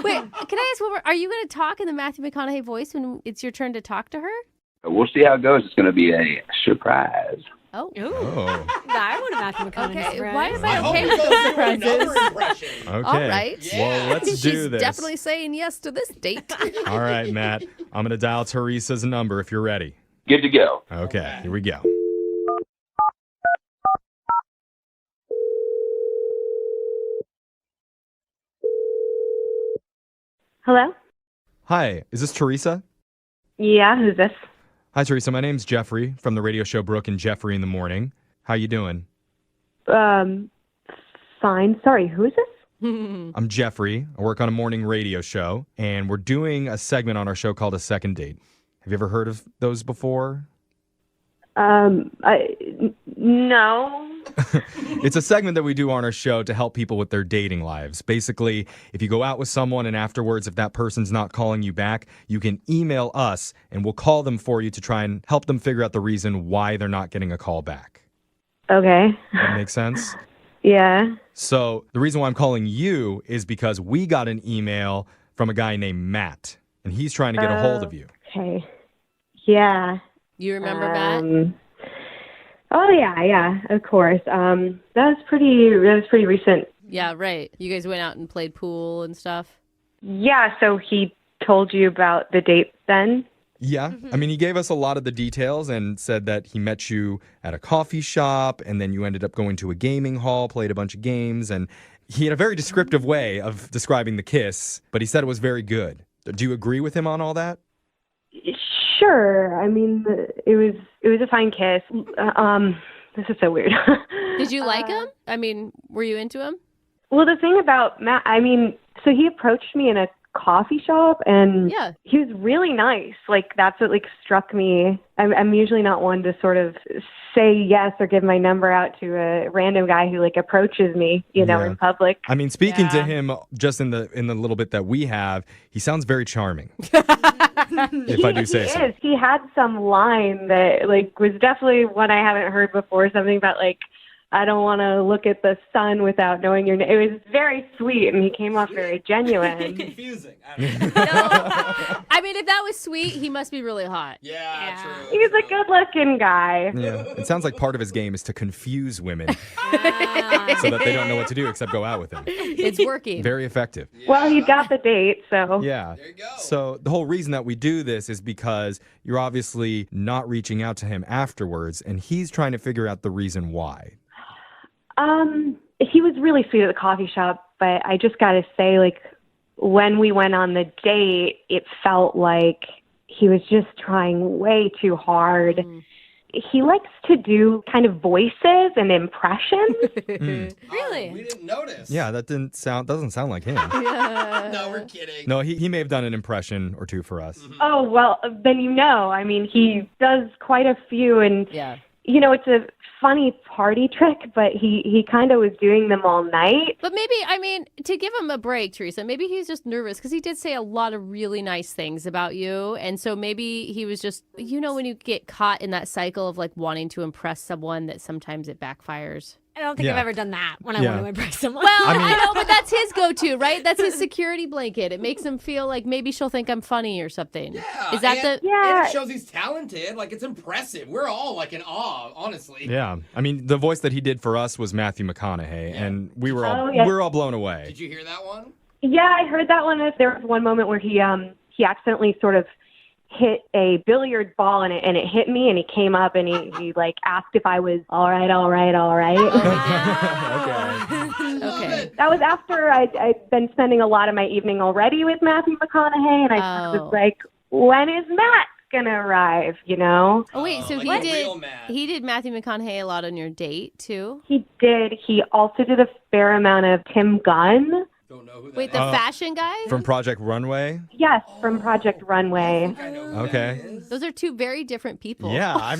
Wait, can I ask one more? Are you going to talk in the Matthew McConaughey voice when it's your turn to talk to her? We'll see how it goes. It's going to be a surprise. Oh. I want a Matthew McConaughey surprise. Why am I okay with those surprises? Okay. All right. Well, let's do She's this. definitely saying yes to this date. All right, Matt. I'm going to dial Teresa's number if you're ready. Good to go. Okay, here we go. Hello? Hi, is this Teresa? Yeah, who's this? Hi, Teresa. My name's Jeffrey from the radio show Brooke and Jeffrey in the Morning. How you doing? Fine. Sorry, who is this? I'm Jeffrey. I work on a morning radio show, and we're doing a segment on our show called A Second Date. Have you ever heard of those before? No. It's a segment that we do on our show to help people with their dating lives. Basically, if you go out with someone and afterwards, if that person's not calling you back, you can email us and we'll call them for you to try and help them figure out the reason why they're not getting a call back. Okay. That makes sense? Yeah. So the reason why I'm calling you is because we got an email from a guy named Matt, and he's trying to get a hold of you. Okay. Yeah. You remember Matt? Oh yeah, of course. That was pretty recent. Yeah, right. You guys went out and played pool and stuff? Yeah, so he told you about the date then? Yeah. I mean, he gave us a lot of the details and said that he met you at a coffee shop and then you ended up going to a gaming hall, played a bunch of games, and he had a very descriptive way of describing the kiss, but he said it was very good. Do you agree with him on all that? Sure. I mean, it was a fine kiss. This is so weird. Did you like him? I mean, were you into him? Well, the thing about Matt, I mean, so he approached me in a coffee shop and he was really nice. Like, that's what struck me. I'm usually not one to sort of say yes or give my number out to a random guy who approaches me, in public. I mean, speaking to him just in the little bit that we have, he sounds very charming. If I do say so. He had some line that was definitely one I haven't heard before, something about I don't want to look at the sun without knowing your name. It was very sweet, and he came off very genuine. Confusing. I mean, if that was sweet, he must be really hot. Yeah, true. He's a good-looking guy. Yeah. It sounds like part of his game is to confuse women so that they don't know what to do except go out with him. It's working. Very effective. Well, he got the date, so. Yeah. There you go. So the whole reason that we do this is because you're obviously not reaching out to him afterwards, and he's trying to figure out the reason why. He was really sweet at the coffee shop, but I just got to say, when we went on the date, it felt like he was just trying way too hard. He likes to do kind of voices and impressions. Really? We didn't notice. Yeah, that doesn't sound like him. No, we're kidding. No, he may have done an impression or two for us. Oh, well, then I mean, he does quite a few, and, it's a funny party trick, but he kind of was doing them all night. But maybe, I mean, to give him a break, Teresa, maybe he's just nervous because he did say a lot of really nice things about you. And so maybe he was just, when you get caught in that cycle of wanting to impress someone, that sometimes it backfires. I don't think I've ever done that when I want to impress someone. Well, I know, but that's his go-to, right? That's his security blanket. It makes him feel like maybe she'll think I'm funny or something. Yeah. Is that and it shows he's talented. It's impressive. We're all in awe, honestly. Yeah. I mean, the voice that he did for us was Matthew McConaughey, and we were all blown away. Did you hear that one? Yeah, I heard that one. There was one moment where he accidentally sort of hit a billiard ball and it hit me, and he came up and he asked if I was all right. Okay. Okay. That was after I'd been spending a lot of my evening already with Matthew McConaughey, and I was like, when is Matt gonna arrive, you know? Oh wait, so like he did Matthew McConaughey a lot on your date too? He did. He also did a fair amount of Tim Gunn. Wait, the fashion guy? From Project Runway? Yes, from Project Runway. Okay. Those are two very different people. Yeah,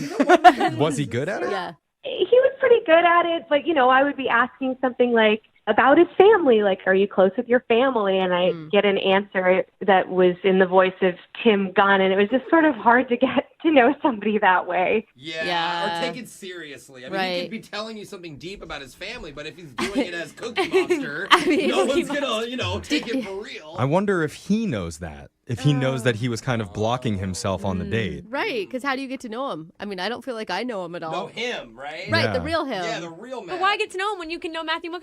was he good at it? Yeah. He was pretty good at it, but, you know, I would be asking something like, about his family, like, are you close with your family? And I get an answer that was in the voice of Tim Gunn, and it was just sort of hard to get to know somebody that way. Yeah. Or take it seriously. I mean, he could be telling you something deep about his family, but if he's doing it as Cookie Monster, no one's gonna, take it for real. I wonder if he knows that. If he knows that he was kind of blocking himself on the date. Right, because how do you get to know him? I mean, I don't feel like I know him at all. Know him, right? Right, Yeah. the real him. Yeah, the real man. But why get to know him when you can know Matthew McConaughey?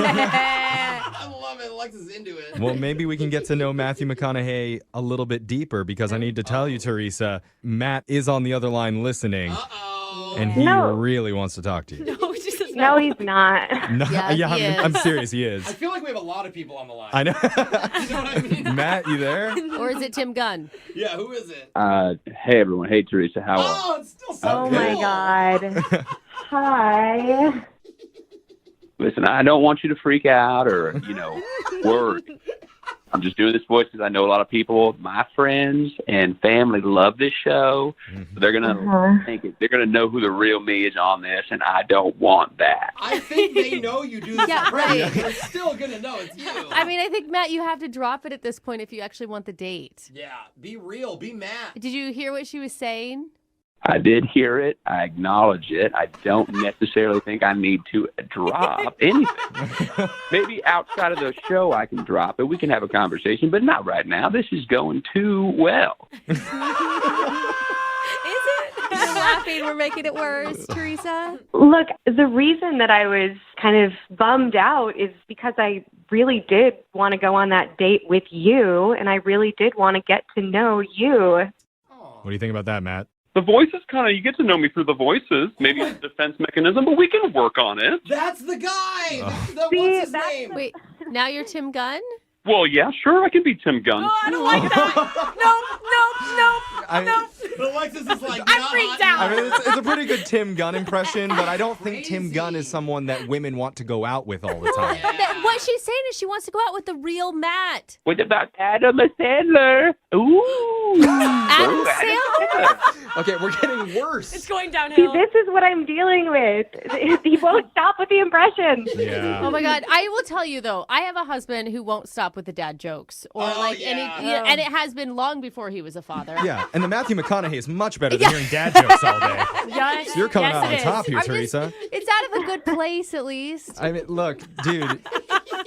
I love it. Alexa's into it. Well, maybe we can get to know Matthew McConaughey a little bit deeper because I need to tell you, Teresa, Matt is on the other line listening. And he really wants to talk to you. No, he's not. No, Yes, he is. I'm serious, he is. I feel like we have a lot of people on the line. I know. You know what I mean? Matt, you there? Or is it Tim Gunn? Yeah, who is it? Hey everyone. Hey Teresa. How are you? Oh, it's still so Oh cool. my God. Hi. Listen, I don't want you to freak out or, worry. I'm just doing this voice because I know a lot of people, my friends and family, love this show. So they're gonna they're gonna know who the real me is on this, and I don't want that. I think they know you do this Yeah, already. right. They're still gonna know it's you. I mean, I think, Matt, you have to drop it at this point if you actually want the date. Yeah, be real, be mad. Did you hear what she was saying? I did hear it. I acknowledge it. I don't necessarily think I need to drop anything. Maybe outside of the show I can drop it. We can have a conversation, but not right now. This is going too well. Is it? You're laughing. We're making it worse, Teresa. Look, the reason that I was kind of bummed out is because I really did want to go on that date with you, and I really did want to get to know you. What do you think about that, Matt? The voices you get to know me through the voices. Maybe it's a defense mechanism, but we can work on it. That's the guy. What's his name? Wait, now you're Tim Gunn? Well, yeah, sure, I can be Tim Gunn. Oh, I don't like that. Nope. But Alexis is like, I'm freaked out. I mean, it's a pretty good Tim Gunn impression, but I don't think Tim Gunn is someone that women want to go out with all the time. What she's saying is she wants to go out with the real Matt. What about Adam Sandler? Ooh. Adam Sandler? Okay, we're getting worse. It's See, going downhill. this is what I'm dealing with. He won't stop with the impressions. Yeah. Oh my God! I will tell you though, I have a husband who won't stop with the dad jokes, or and it has been long before he was a father. Yeah, and the Matthew McConaughey is much better than hearing dad jokes all day. Yes, So you're coming yes, out on it is. top here, I'm just- Teresa. It's out of a good place, at least. I mean, look, dude,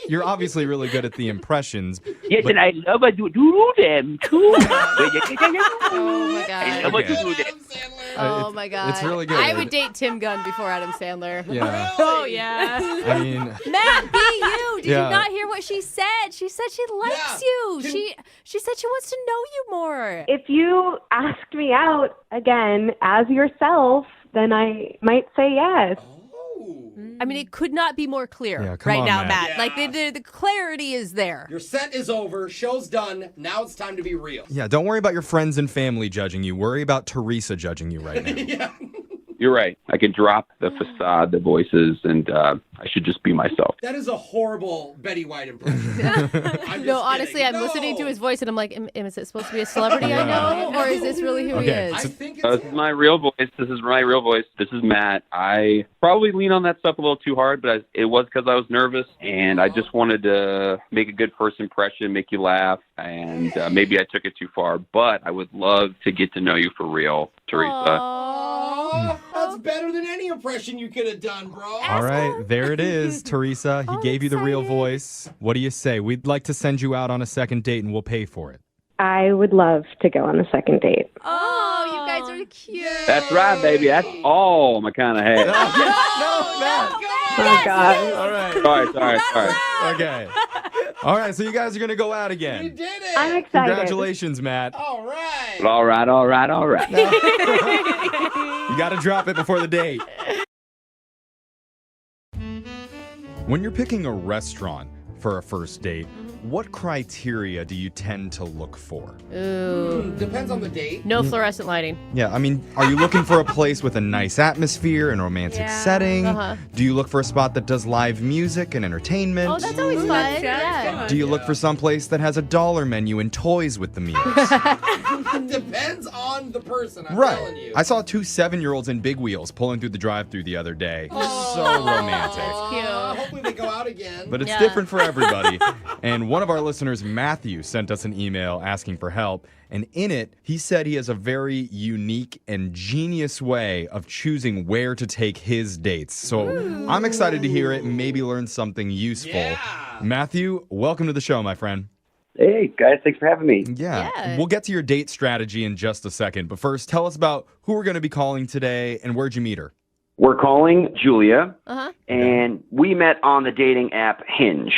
you're obviously really good at the impressions. Yes, but- and I love to do them, too. Oh my God. I love to do them. Oh my God. it's really good. I would date Tim Gunn before Adam Sandler. Yeah. Oh yeah. I mean, Matt, be you. Did Yeah. you not hear what she said? She said she likes you. She said she wants to know you more. If you asked me out again as yourself, then I might say yes. I mean, it could not be more clear Yeah, come right on, now, Matt. Matt. Like the clarity is there. Your set is over. Show's done. Now it's time to be real. yeah, don't worry about your friends and family judging you. Worry about Teresa judging you right now. Yeah. You're right. I can drop the facade, the voices, and I should just be myself. That is a horrible Betty White impression. No, honestly, I'm listening to his voice and I'm like, is it supposed to be a celebrity I know? Or is this really who he is? This is my real voice. This is my real voice. This is Matt. I probably lean on that stuff a little too hard, but it was because I was nervous, and I just wanted to make a good first impression, make you laugh, and maybe I took it too far. But I would love to get to know you for real, Teresa. Oh, that's better than any impression you could have done, bro. All right, there it is, Teresa. He gave you the real voice. What do you say? We'd like to send you out on a second date, and we'll pay for it. I would love to go on a second date. Oh, you guys are cute. That's right, baby. That's all my kind of head. No, Matt. Oh, God. All right. Sorry. Okay. All right, so you guys are going to go out again. You did it. I'm excited. Congratulations, Matt. All right. All right. You got to drop it before the date. When you're picking a restaurant for a first date, what criteria do you tend to look for? Ooh. Depends on the date. No fluorescent lighting. Yeah, I mean, are you looking for a place with a nice atmosphere and romantic setting? Uh-huh. Do you look for a spot that does live music and entertainment? Oh, that's always fun. Yeah. Do you look for some place that has a dollar menu and toys with the meals? Depends on the person, I'm telling you. I saw 2 7-year-olds in big wheels pulling through the drive-thru the other day. So romantic. That's cute. Hopefully they go out again. But it's different for everybody. And one of our listeners, Matthew, sent us an email asking for help. And in it, he said he has a very unique and genius way of choosing where to take his dates. So I'm excited to hear it and maybe learn something useful. Yeah. Matthew, welcome to the show, my friend. Hey, guys, thanks for having me. Yeah. We'll get to your date strategy in just a second. But first, tell us about who we're going to be calling today and where'd you meet her? We're calling Julia, Uh-huh. and we met on the dating app Hinge.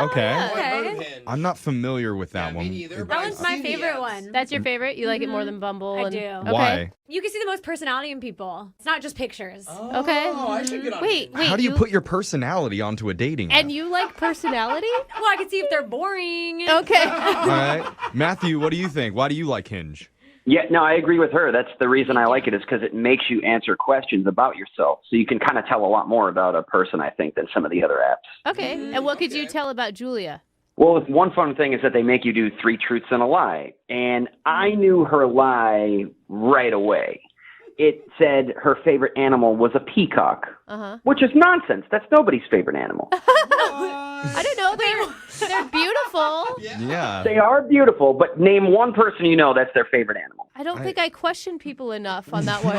Okay. I'm not familiar with that one. That one's my favorite one. That's your favorite? You like it more than Bumble? I and... do. Okay. Why? You can see the most personality in people. It's not just pictures. Okay. I should get on Wait, How do you put your personality onto a dating app? And you like personality? Well, I can see if they're boring. Okay. All right. Matthew, what do you think? Why do you like Hinge? Yeah, no, I agree with her. That's the reason I like it, is because it makes you answer questions about yourself. So you can kind of tell a lot more about a person, I think, than some of the other apps. Okay. And what could you tell about Julia? Well, one fun thing is that they make you do 3 truths and a lie. And I knew her lie right away. It said her favorite animal was a peacock, which is nonsense. That's nobody's favorite animal. I don't know. They're beautiful. Yeah. They are beautiful, but name one person you know that's their favorite animal. I don't think I question people enough on that one.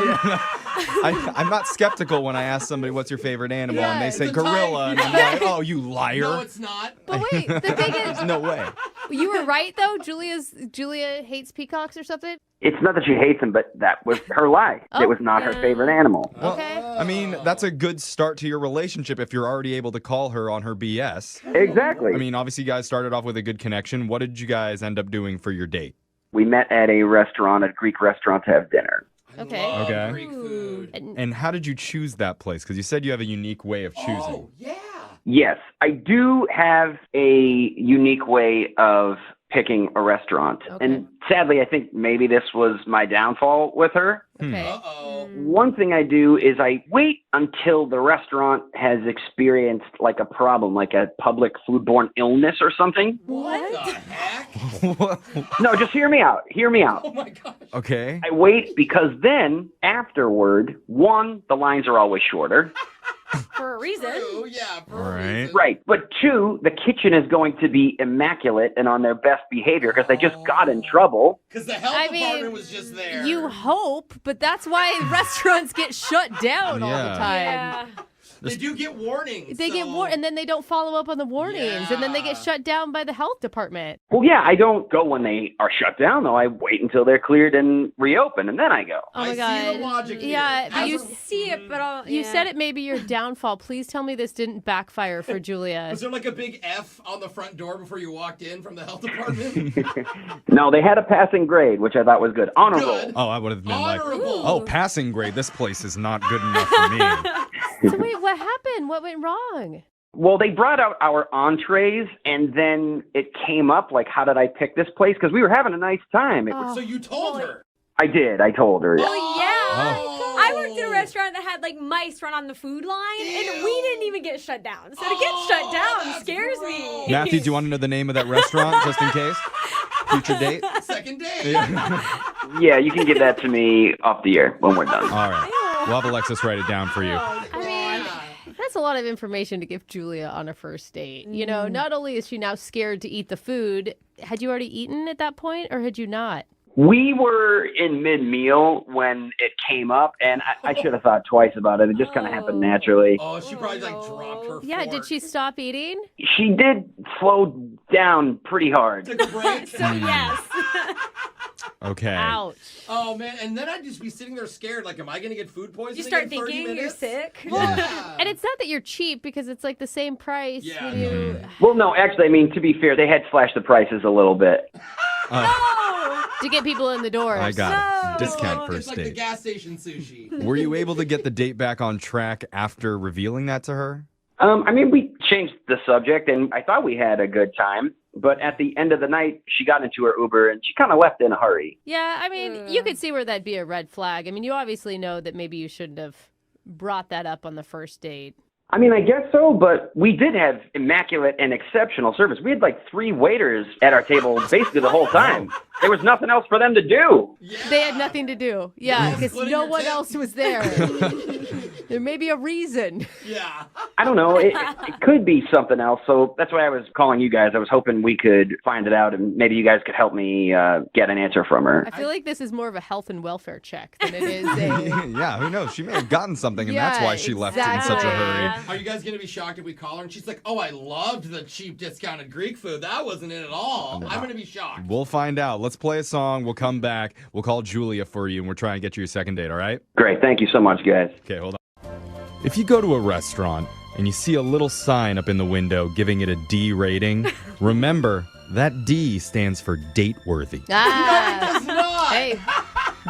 I'm not skeptical when I ask somebody what's your favorite animal and they say it's a gorilla, and I'm like, oh, you liar. No, it's not. But wait, the thing is, No way. you were right though. Julia hates peacocks or something. It's not that she hates him, but that was her lie. It was not her favorite animal. Okay. I mean, that's a good start to your relationship if you're already able to call her on her BS. Exactly. I mean, obviously, you guys started off with a good connection. What did you guys end up doing for your date? We met at a restaurant, a Greek restaurant, to have dinner. Okay. Okay. Greek food. And how did you choose that place? Because you said you have a unique way of choosing. Oh, yeah. Yes, I do have a unique way of picking a restaurant. Okay. And sadly, I think maybe this was my downfall with her. Okay. Uh-oh. One thing I do is I wait until the restaurant has experienced like a problem, like a public foodborne illness or something. What the heck? No, just hear me out. Hear me out. Oh, my gosh. Okay. I wait because then afterward, 1, the lines are always shorter. For a reason. True, yeah, for All a right. reason. Right. But 2, the kitchen is going to be immaculate and on their best behavior because they just got in trouble. Because the health I mean, department was just there. You hope, but that's why restaurants get shut down all the Yeah. time. Yeah. They do get warnings. They get warned, and then they don't follow up on the warnings, and then they get shut down by the health department. Well, yeah, I don't go when they are shut down, though. I wait until they're cleared and reopen, and then I go. Oh my I god! see the logic here. Yeah, but I you see it, but I'll, you said it may be your downfall. Please tell me this didn't backfire for Julia. Was there like a big F on the front door before you walked in from the health department? No, they had a passing grade, which I thought was good. Honorable. Good. Oh, I would have been Honorable. like, oh, passing grade. This place is not good enough for me. So wait, what happened? What went wrong? Well, they brought out our entrees, and then it came up, like, how did I pick this place? Because we were having a nice time. So you told her. I did. I told her. Yeah. Oh, yeah. Oh. I worked at a restaurant that had like mice run on the food line, and we didn't even get shut down. So to get shut down scares me. Matthew, do you want to know the name of that restaurant just in case? Future date? Second date. Yeah, you can give that to me off the air when we're done. All right. We'll have Alexis write it down for you. I mean, that's a lot of information to give Julia on a first date. You know, not only is she now scared to eat the food, had you already eaten at that point, or had you not? We were in mid-meal when it came up, and I should have thought twice about it. It just kind of happened naturally. Oh, she probably like dropped her Yeah, fork. did she stop eating? She did slow down pretty hard. Took a break. So yes. Okay. Ouch. Oh man, and then I'd just be sitting there scared, like, am I gonna get food poisoning? You start in 30 thinking you're minutes? sick. Yeah. And it's not that you're cheap because it's like the same price. Yeah. When you... Well, no, actually, I mean, to be fair, they had slashed the prices a little bit. to get people in the doors. I got it. Discount It's first like the date. gas station sushi. Were you able to get the date back on track after revealing that to her? I mean, we changed the subject, and I thought we had a good time. But at the end of the night, she got into her Uber, and she kind of left in a hurry. Yeah, I mean, you could see where that'd be a red flag. I mean, you obviously know that maybe you shouldn't have brought that up on the first date. I mean, I guess so, but we did have immaculate and exceptional service. We had like 3 waiters at our table basically the whole time. There was nothing else for them to do. They had nothing to do. Yeah, because no one else was there. There may be a reason. Yeah. I don't know. It could be something else. So that's why I was calling you guys. I was hoping we could find it out, and maybe you guys could help me get an answer from her. I feel like this is more of a health and welfare check than it is a... Yeah, who knows? She may have gotten something, and that's why she left in such a hurry. Are you guys going to be shocked if we call her and she's like, oh, I loved the cheap discounted Greek food. That wasn't it at all. I'm going to be shocked. We'll find out. Let's play a song. We'll come back. We'll call Julia for you, and we're trying to get you a second date, all right? Great. Thank you so much, guys. Okay, hold on. If you go to a restaurant and you see a little sign up in the window giving it a D rating, remember that D stands for date worthy. Hey,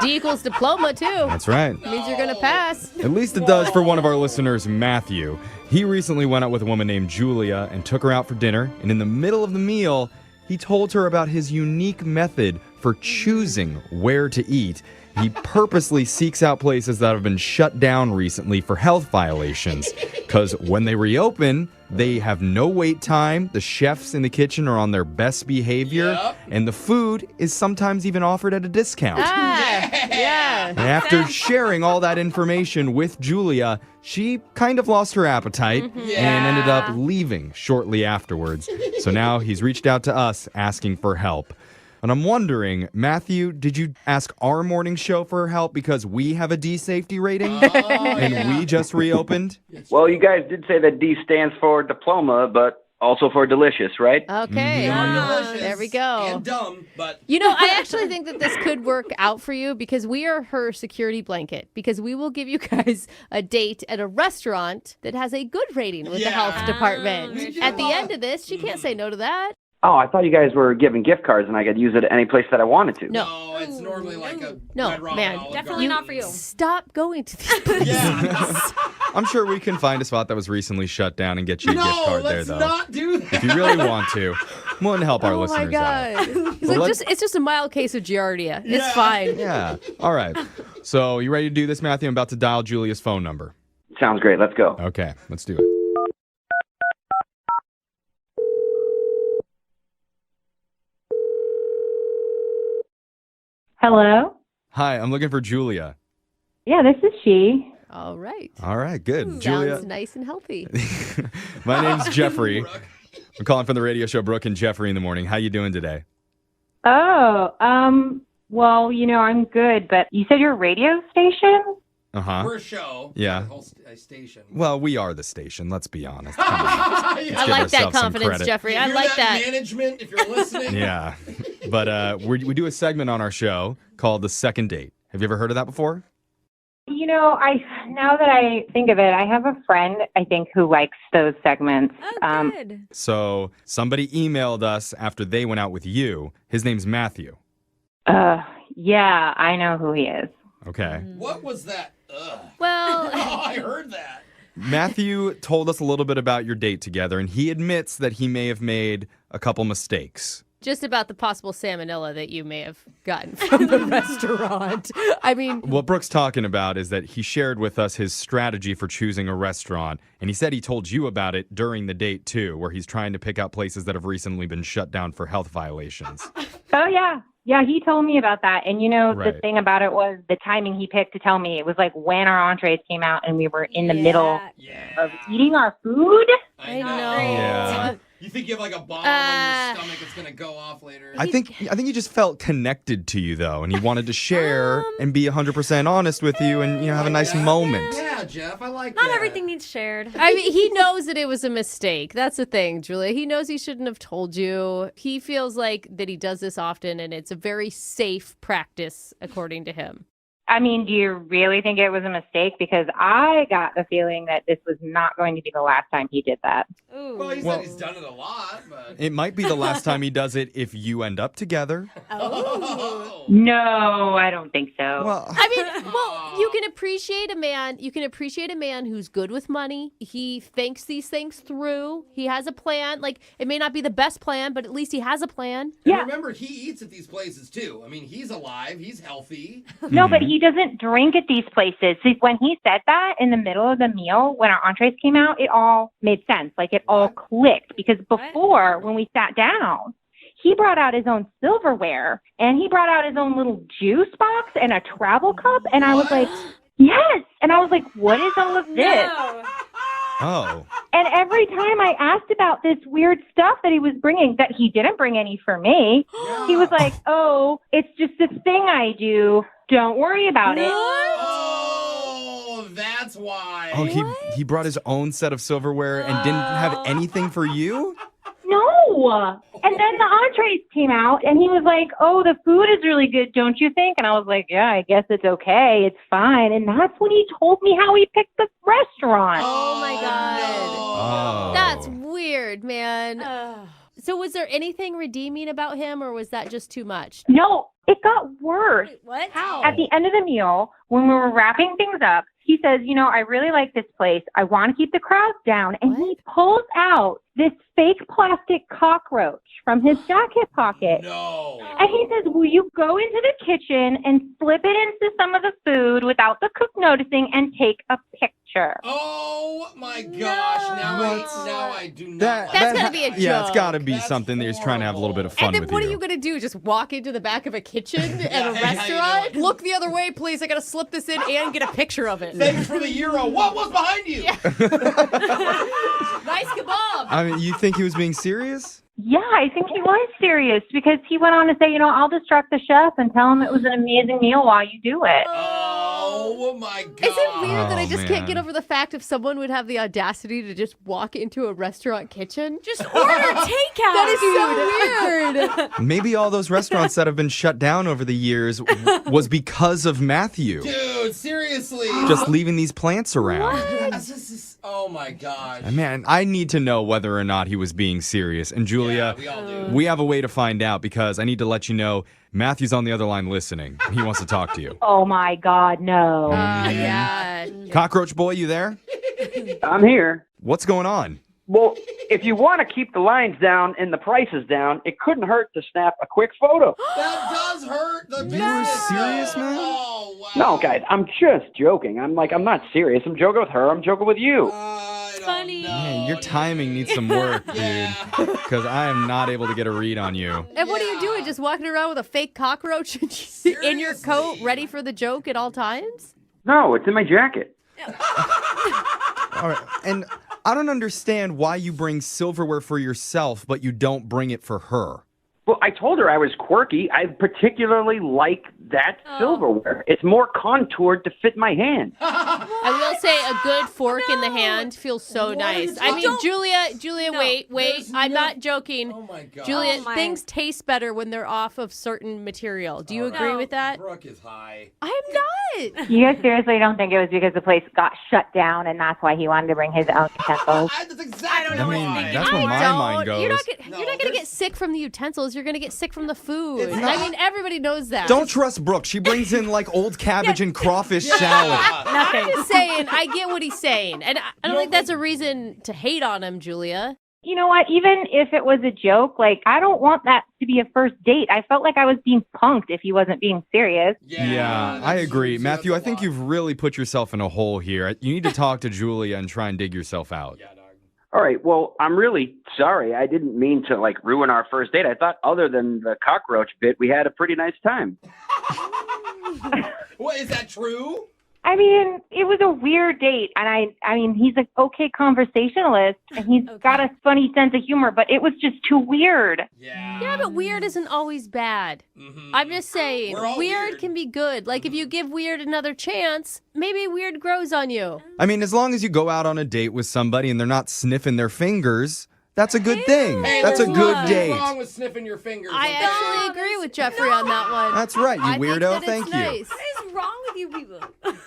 D equals diploma, too. That's right. Means you're going to pass. At least it does for one of our listeners, Matthew. He recently went out with a woman named Julia and took her out for dinner. And in the middle of the meal, he told her about his unique method for choosing where to eat. He purposely seeks out places that have been shut down recently for health violations. Because when they reopen, they have no wait time, the chefs in the kitchen are on their best behavior, and the food is sometimes even offered at a discount. Yeah. And after sharing all that information with Julia, she kind of lost her appetite and ended up leaving shortly afterwards. So now he's reached out to us asking for help. And I'm wondering, Matthew, did you ask our morning show for help because we have a D safety rating and we just reopened? Well, you guys did say that D stands for diploma, but also for delicious, right? Okay. There we go. And dumb, but... You know, I actually think that this could work out for you because we are her security blanket. Because we will give you guys a date at a restaurant that has a good rating with the health department. At the end of this, she can't say no to that. Oh, I thought you guys were giving gift cards and I could use it at any place that I wanted to. No, it's normally like a No, Red Robin man. Olive Definitely Garden. not for you. Stop going to these places. I'm sure we can find a spot that was recently shut down and get you a gift card there, let's though. not do that. If you really want to, we want to help our Oh listeners my out. God. He's Well, like, it's just a mild case of Giardia. It's fine. Yeah. All right. So you ready to do this, Matthew? I'm about to dial Julia's phone number. Sounds great. Let's go. Okay, let's do it. Hello? Hi, I'm looking for Julia. Yeah, this is she. All right. All right, good. Julia. Sounds nice and healthy. My name's Jeffrey. I'm calling from the radio show Brooke and Jeffrey in the Morning. How you doing today? Oh, well, I'm good, but you said you're a radio station? Uh-huh. We're a show. Yeah. Not a whole station. Well, we are the station, let's be honest. Come on. Let's I give like that ourselves some confidence, credit. Jeffrey. I Hear like that. Management, if you're listening. Yeah. But we do a segment on our show called The Second Date. Have you ever heard of that before? Now that I think of it, I have a friend, I think, who likes those segments. Oh, good. So somebody emailed us after they went out with you. His name's Matthew. Yeah, I know who he is. Okay. What was that? Ugh. Well, I heard that. Matthew told us a little bit about your date together, and he admits that he may have made a couple mistakes. just about the possible salmonella that you may have gotten from the restaurant. I mean, what Brooke's talking about is that he shared with us his strategy for choosing a restaurant, and he said he told you about it during the date too, where he's trying to pick out places that have recently been shut down for health violations. Oh, yeah. Yeah, he told me about that. And, you know, Right. the thing about it was the timing he picked to tell me. It was like when our entrees came out and we were in the middle of eating our food. I know. Yeah. You think you have like a bomb in your stomach that's going to go off later. I think he just felt connected to you, though, and he wanted to share and be 100% honest with you and, you know, have a nice moment. Yeah, Jeff, I like Not everything needs shared. I mean, he knows that it was a mistake. That's the thing, Julia. He knows he shouldn't have told you. He feels like that he does this often, and it's a very safe practice, according to him. I mean, do you really think it was a mistake? Because I got the feeling that this was not going to be the last time he did that. Well, he said he's done it a lot, but... It might be the last time he does it if you end up together. Oh. No, I don't think so. Well, I mean, you can appreciate a man. You can appreciate a man who's good with money. He thinks these things through. He has a plan. Like, it may not be the best plan, but at least he has a plan. And remember, he eats at these places too. I mean, he's alive. He's healthy. No, but he doesn't drink at these places. See, when he said that in the middle of the meal, when our entrees came out, it all made sense. Like, it all clicked. Because before, when we sat down, he brought out his own silverware, and he brought out his own little juice box and a travel cup. And I was like, yes. And I was like, what is all of this? Oh. And every time I asked about this weird stuff that he was bringing, that he didn't bring any for me, he was like, oh, it's just this thing I do. Don't worry about it. Oh, that's why. Oh, he brought his own set of silverware and didn't have anything for you? No. And then the entrees came out, and he was like, oh, the food is really good, don't you think? And I was like, yeah, I guess it's okay. It's fine. And that's when he told me how he picked the restaurant. Oh, my God. Oh. That's weird, man. So was there anything redeeming about him, or was that just too much? No, it got worse. Wait, what? How? At the end of the meal, when we were wrapping things up, he says, you know, I really like this place. I want to keep the crowds down. And he pulls out this fake plastic cockroach from his jacket pocket. No. And he says, will you go into the kitchen and slip it into some of the food without the cook noticing and take a picture? Oh, my gosh. Now I do not. That's got to be a joke. Yeah, it's got to be something that he's trying to have a little bit of fun And then with what you. are you going to do? Just walk into the back of a kitchen at a restaurant? Look the other way, please. I got to slip this in and get a picture of it. Thanks for the euro. What was behind you? Nice kebab. I mean, you think he was being serious? Yeah, I think he was serious because he went on to say, you know, I'll distract the chef and tell him it was an amazing meal while you do it. Oh, my God. Is it weird that I just can't get over the fact if someone would have the audacity to just walk into a restaurant kitchen? Just order takeout. That is so weird. Maybe all those restaurants that have been shut down over the years was because of Matthew. Dude, seriously. Just leaving these plants around. Oh, my gosh. Man, I need to know whether or not he was being serious. And Julia, we all do. we have a way to find out because I need to let you know Matthew's on the other line listening. He wants to talk to you. Oh, my God, no. Yeah. Cockroach Boy, you there? I'm here. What's going on? Well, if you want to keep the lines down and the prices down, it couldn't hurt to snap a quick photo. That does hurt the business. You were serious, man? Oh, wow. No, guys, I'm just joking. I'm not serious. I'm joking with her. I'm joking with you. Funny. Man, your timing needs some work, dude. Because I am not able to get a read on you. And what are you doing? Just walking around with a fake cockroach in your coat, ready for the joke at all times? No, it's in my jacket. All right, and I don't understand why you bring silverware for yourself, but you don't bring it for her. Well, I told her I was quirky. I particularly like that silverware. It's more contoured to fit my hand. I will say a good fork in the hand feels so nice. I mean, Julia, wait. I'm not joking. Oh my God. Julia, things taste better when they're off of certain material. Do you agree with that? Brooke is high. I'm not. You guys seriously don't think it was because the place got shut down and that's why he wanted to bring his own utensils? That's exactly I mean, that's where my mind goes. You're not going to get sick from the utensils. You're going to get sick from the food. I mean, everybody knows that. Don't trust Brooke. She brings in like old cabbage and crawfish salad. I'm just saying, I get what he's saying. And I don't think that's a reason to hate on him, Julia. You know what? Even if it was a joke, like, I don't want that to be a first date. I felt like I was being punked if he wasn't being serious. Yeah, I agree. Matthew, I think you've really put yourself in a hole here. You need to talk to Julia and try and dig yourself out. All right, well, I'm really sorry. I didn't mean to, ruin our first date. I thought other than the cockroach bit, we had a pretty nice time. What, is that true? I mean, it was a weird date, and I mean, he's an okay conversationalist, and he's got a funny sense of humor, but it was just too weird. Yeah, but weird isn't always bad. I'm just saying, weird can be good. Like, if you give weird another chance, maybe weird grows on you. I mean, as long as you go out on a date with somebody and they're not sniffing their fingers, that's a good thing. Hey, That's a there's good nothing date. wrong with sniffing your fingers. I actually agree with Jeffrey on that one. That's right, you I think weirdo. that it's Thank you. nice. What is wrong with you people?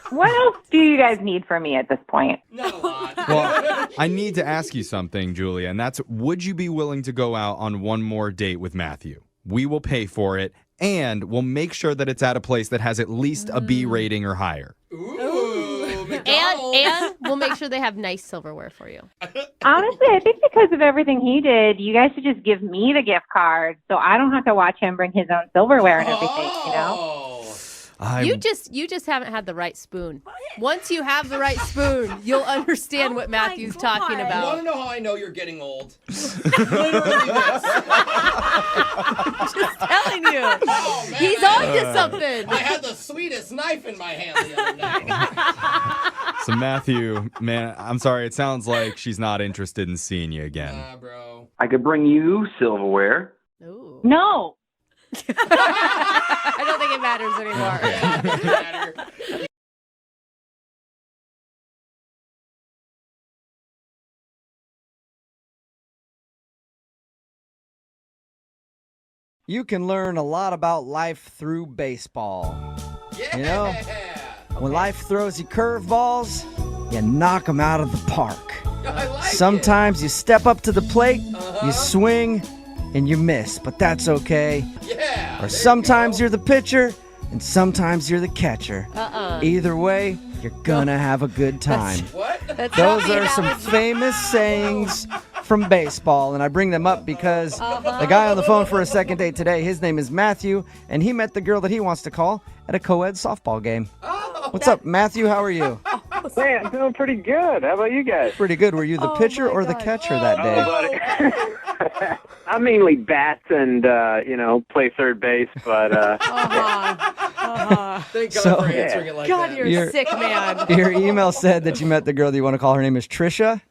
What else do you guys need from me at this point? Well, I need to ask you something, Julia, and that's, would you be willing to go out on one more date with Matthew? We will pay for it, and we'll make sure that it's at a place that has at least a B rating or higher. And we'll make sure they have nice silverware for you. Honestly, I think because of everything he did, you guys should just give me the gift card so I don't have to watch him bring his own silverware and everything, you know? You just haven't had the right spoon. Once you have the right spoon, you'll understand what Matthew's talking You about. want to know how I know you're getting old? Literally this. Just telling you. Oh, man, He's on to something. I had the sweetest knife in my hand the other night. So Matthew, man, I'm sorry. It sounds like she's not interested in seeing you again. Bro. I could bring you silverware. No. I don't think it matters anymore. You can learn a lot about life through baseball. You know, when life throws you curveballs, you knock them out of the park. Sometimes you step up to the plate, you swing, and you miss, but that's okay. Or sometimes you're the pitcher, and sometimes you're the catcher. Either way, you're gonna have a good time. Those are some famous sayings from baseball, and I bring them up because the guy on the phone for a second date today, his name is Matthew, and he met the girl that he wants to call at a co-ed softball game. What's up, Matthew? How are you? Hey, I'm doing pretty good. How about you guys? Pretty good. Were you the pitcher or the catcher that day? I mainly bat and, play third base, but... Thank God So- for answering it like God, that. you're a sick man. Your email said that you met the girl that you want to call. Her name is Trisha.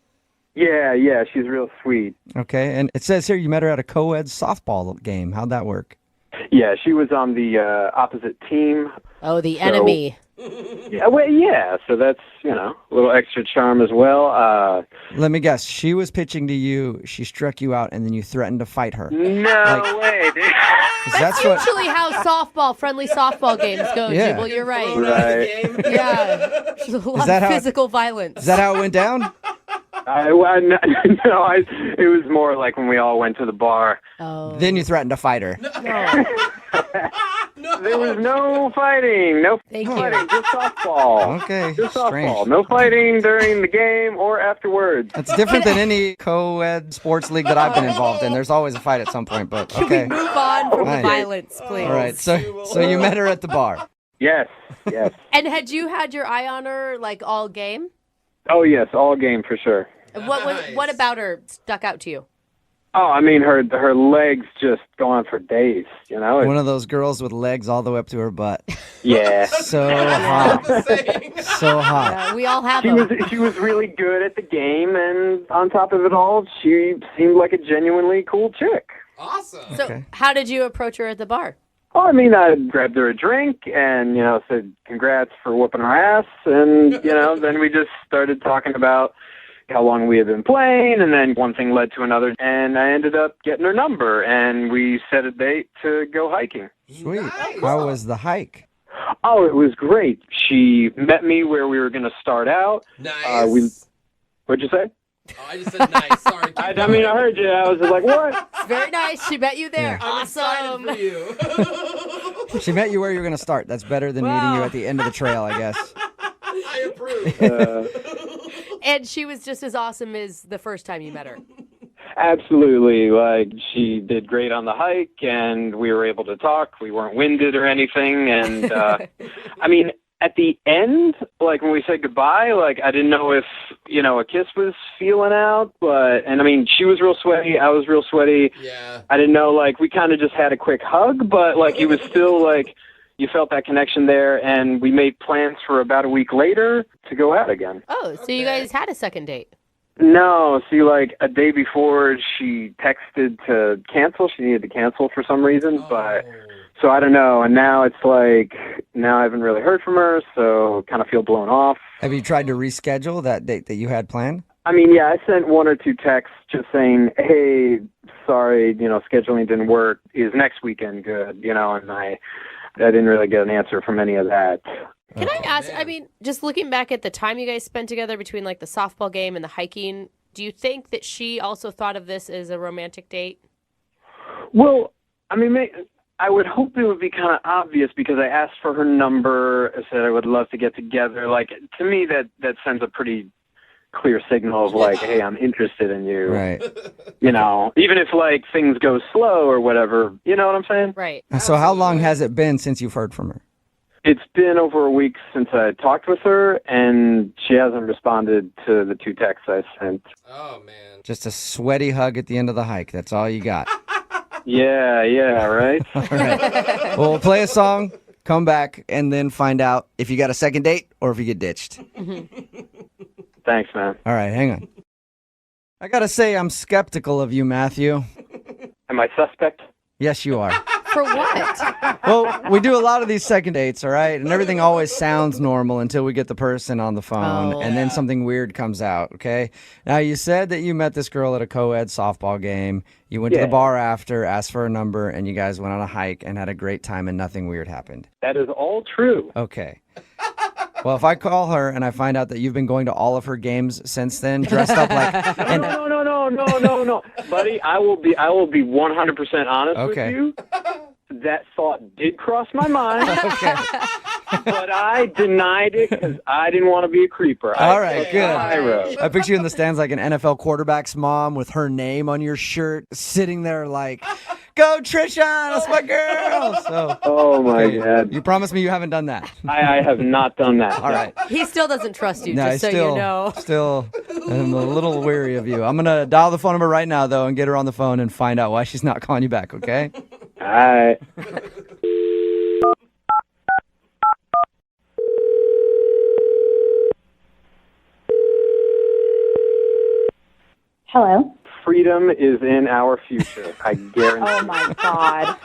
Yeah, she's real sweet. Okay, and it says here you met her at a co-ed softball game. How'd that work? Yeah, she was on the opposite team. Oh, the enemy. Yeah, so that's, a little extra charm as well. Let me guess. She was pitching to you. She struck you out, and then you threatened to fight her. No way, dude. That's usually how friendly softball games go, Yeah. Jubal. You're right. Right. Yeah. There's a lot that of how- physical violence. Is that how it went down? It was more like when we all went to the bar. Oh. Then you threatened to fight her. There was no fighting. No Thank fighting. you. Just softball. Okay, Just softball. strange. No fighting during the game or afterwards. That's different than any co-ed sports league that I've been involved in. There's always a fight at some point, but okay. Move on from the Right. violence, please. All right, so you met her at the bar. Yes. And had you had your eye on her like all game? Oh, yes, all game for sure. What about her stuck out to you? Oh, I mean, her legs just go on for days, One of those girls with legs all the way up to her butt. Yeah. So hot. So hot. Yeah, we all have them. She was really good at the game, and on top of it all, she seemed like a genuinely cool chick. Awesome. So how did you approach her at the bar? Oh, I mean, I grabbed her a drink and, said congrats for whooping her ass. And, then we just started talking about how long we had been playing. And then one thing led to another. And I ended up getting her number. And we set a date to go hiking. Sweet. How was the hike? Oh, it was great. She met me where we were going to start out. Nice. What'd you say? Oh, I just said nice. Sorry. I heard you. I was just like, what? It's very nice. She met you there. I'm excited for you. She met you where you were going to start. That's better than meeting you at the end of the trail, I guess. I approve. And she was just as awesome as the first time you met her. Absolutely. Like, she did great on the hike, and we were able to talk. We weren't winded or anything. And, I mean, at the end, like, when we said goodbye, like, I didn't know if, a kiss was feeling out, and I mean, she was real sweaty. I was real sweaty. Yeah. I didn't know, like, we kind of just had a quick hug, but, like, it was still, like, you felt that connection there, and we made plans for about a week later to go out again. Oh, so you guys had a second date. No, see, like, a day before, she texted to cancel. She needed to cancel for some reason, but... So I don't know, and now it's like, now I haven't really heard from her, so kind of feel blown off. Have you tried to reschedule that date that you had planned? I mean, yeah, I sent one or two texts just saying, hey, sorry, scheduling didn't work. Is next weekend good? And I didn't really get an answer from any of that. Can I ask, I mean, just looking back at the time you guys spent together between like the softball game and the hiking, do you think that she also thought of this as a romantic date? Well, I mean, I would hope it would be kind of obvious because I asked for her number. I said I would love to get together. Like, to me, that sends a pretty clear signal of like, hey, I'm interested in you. Right. You know, even if like things go slow or whatever, you know what I'm saying? Right. So how long has it been since you've heard from her? It's been over a week since I talked with her, and she hasn't responded to the 2 texts I sent. Oh, man. Just a sweaty hug at the end of the hike. That's all you got. Yeah, right? All right. Well, we'll play a song, come back, and then find out if you got a second date or if you get ditched. Thanks, man. All right, hang on. I got to say, I'm skeptical of you, Matthew. Am I suspect? Yes, you are. For what? Well, we do a lot of these second dates, all right? And everything always sounds normal until we get the person on the phone, and then something weird comes out, okay? Now, you said that you met this girl at a co-ed softball game. You went to the bar after, asked for her number, and you guys went on a hike and had a great time, and nothing weird happened. That is all true. Okay. Well, if I call her and I find out that you've been going to all of her games since then, dressed up like... No, buddy. I will be 100% honest with you. That thought did cross my mind. Okay. But I denied it because I didn't want to be a creeper. All right, good. I I picture you in the stands like an NFL quarterback's mom with her name on your shirt, sitting there like, "Go Trisha, that's my girl." So, oh my God! You promised me you haven't done that. I have not done that. All right. He still doesn't trust you, No, just so still, you know. Still, I'm a little weary of you. I'm gonna dial the phone number right now though and get her on the phone and find out why she's not calling you back. Okay? All right. Hello. Freedom is in our future. I guarantee. Oh my God.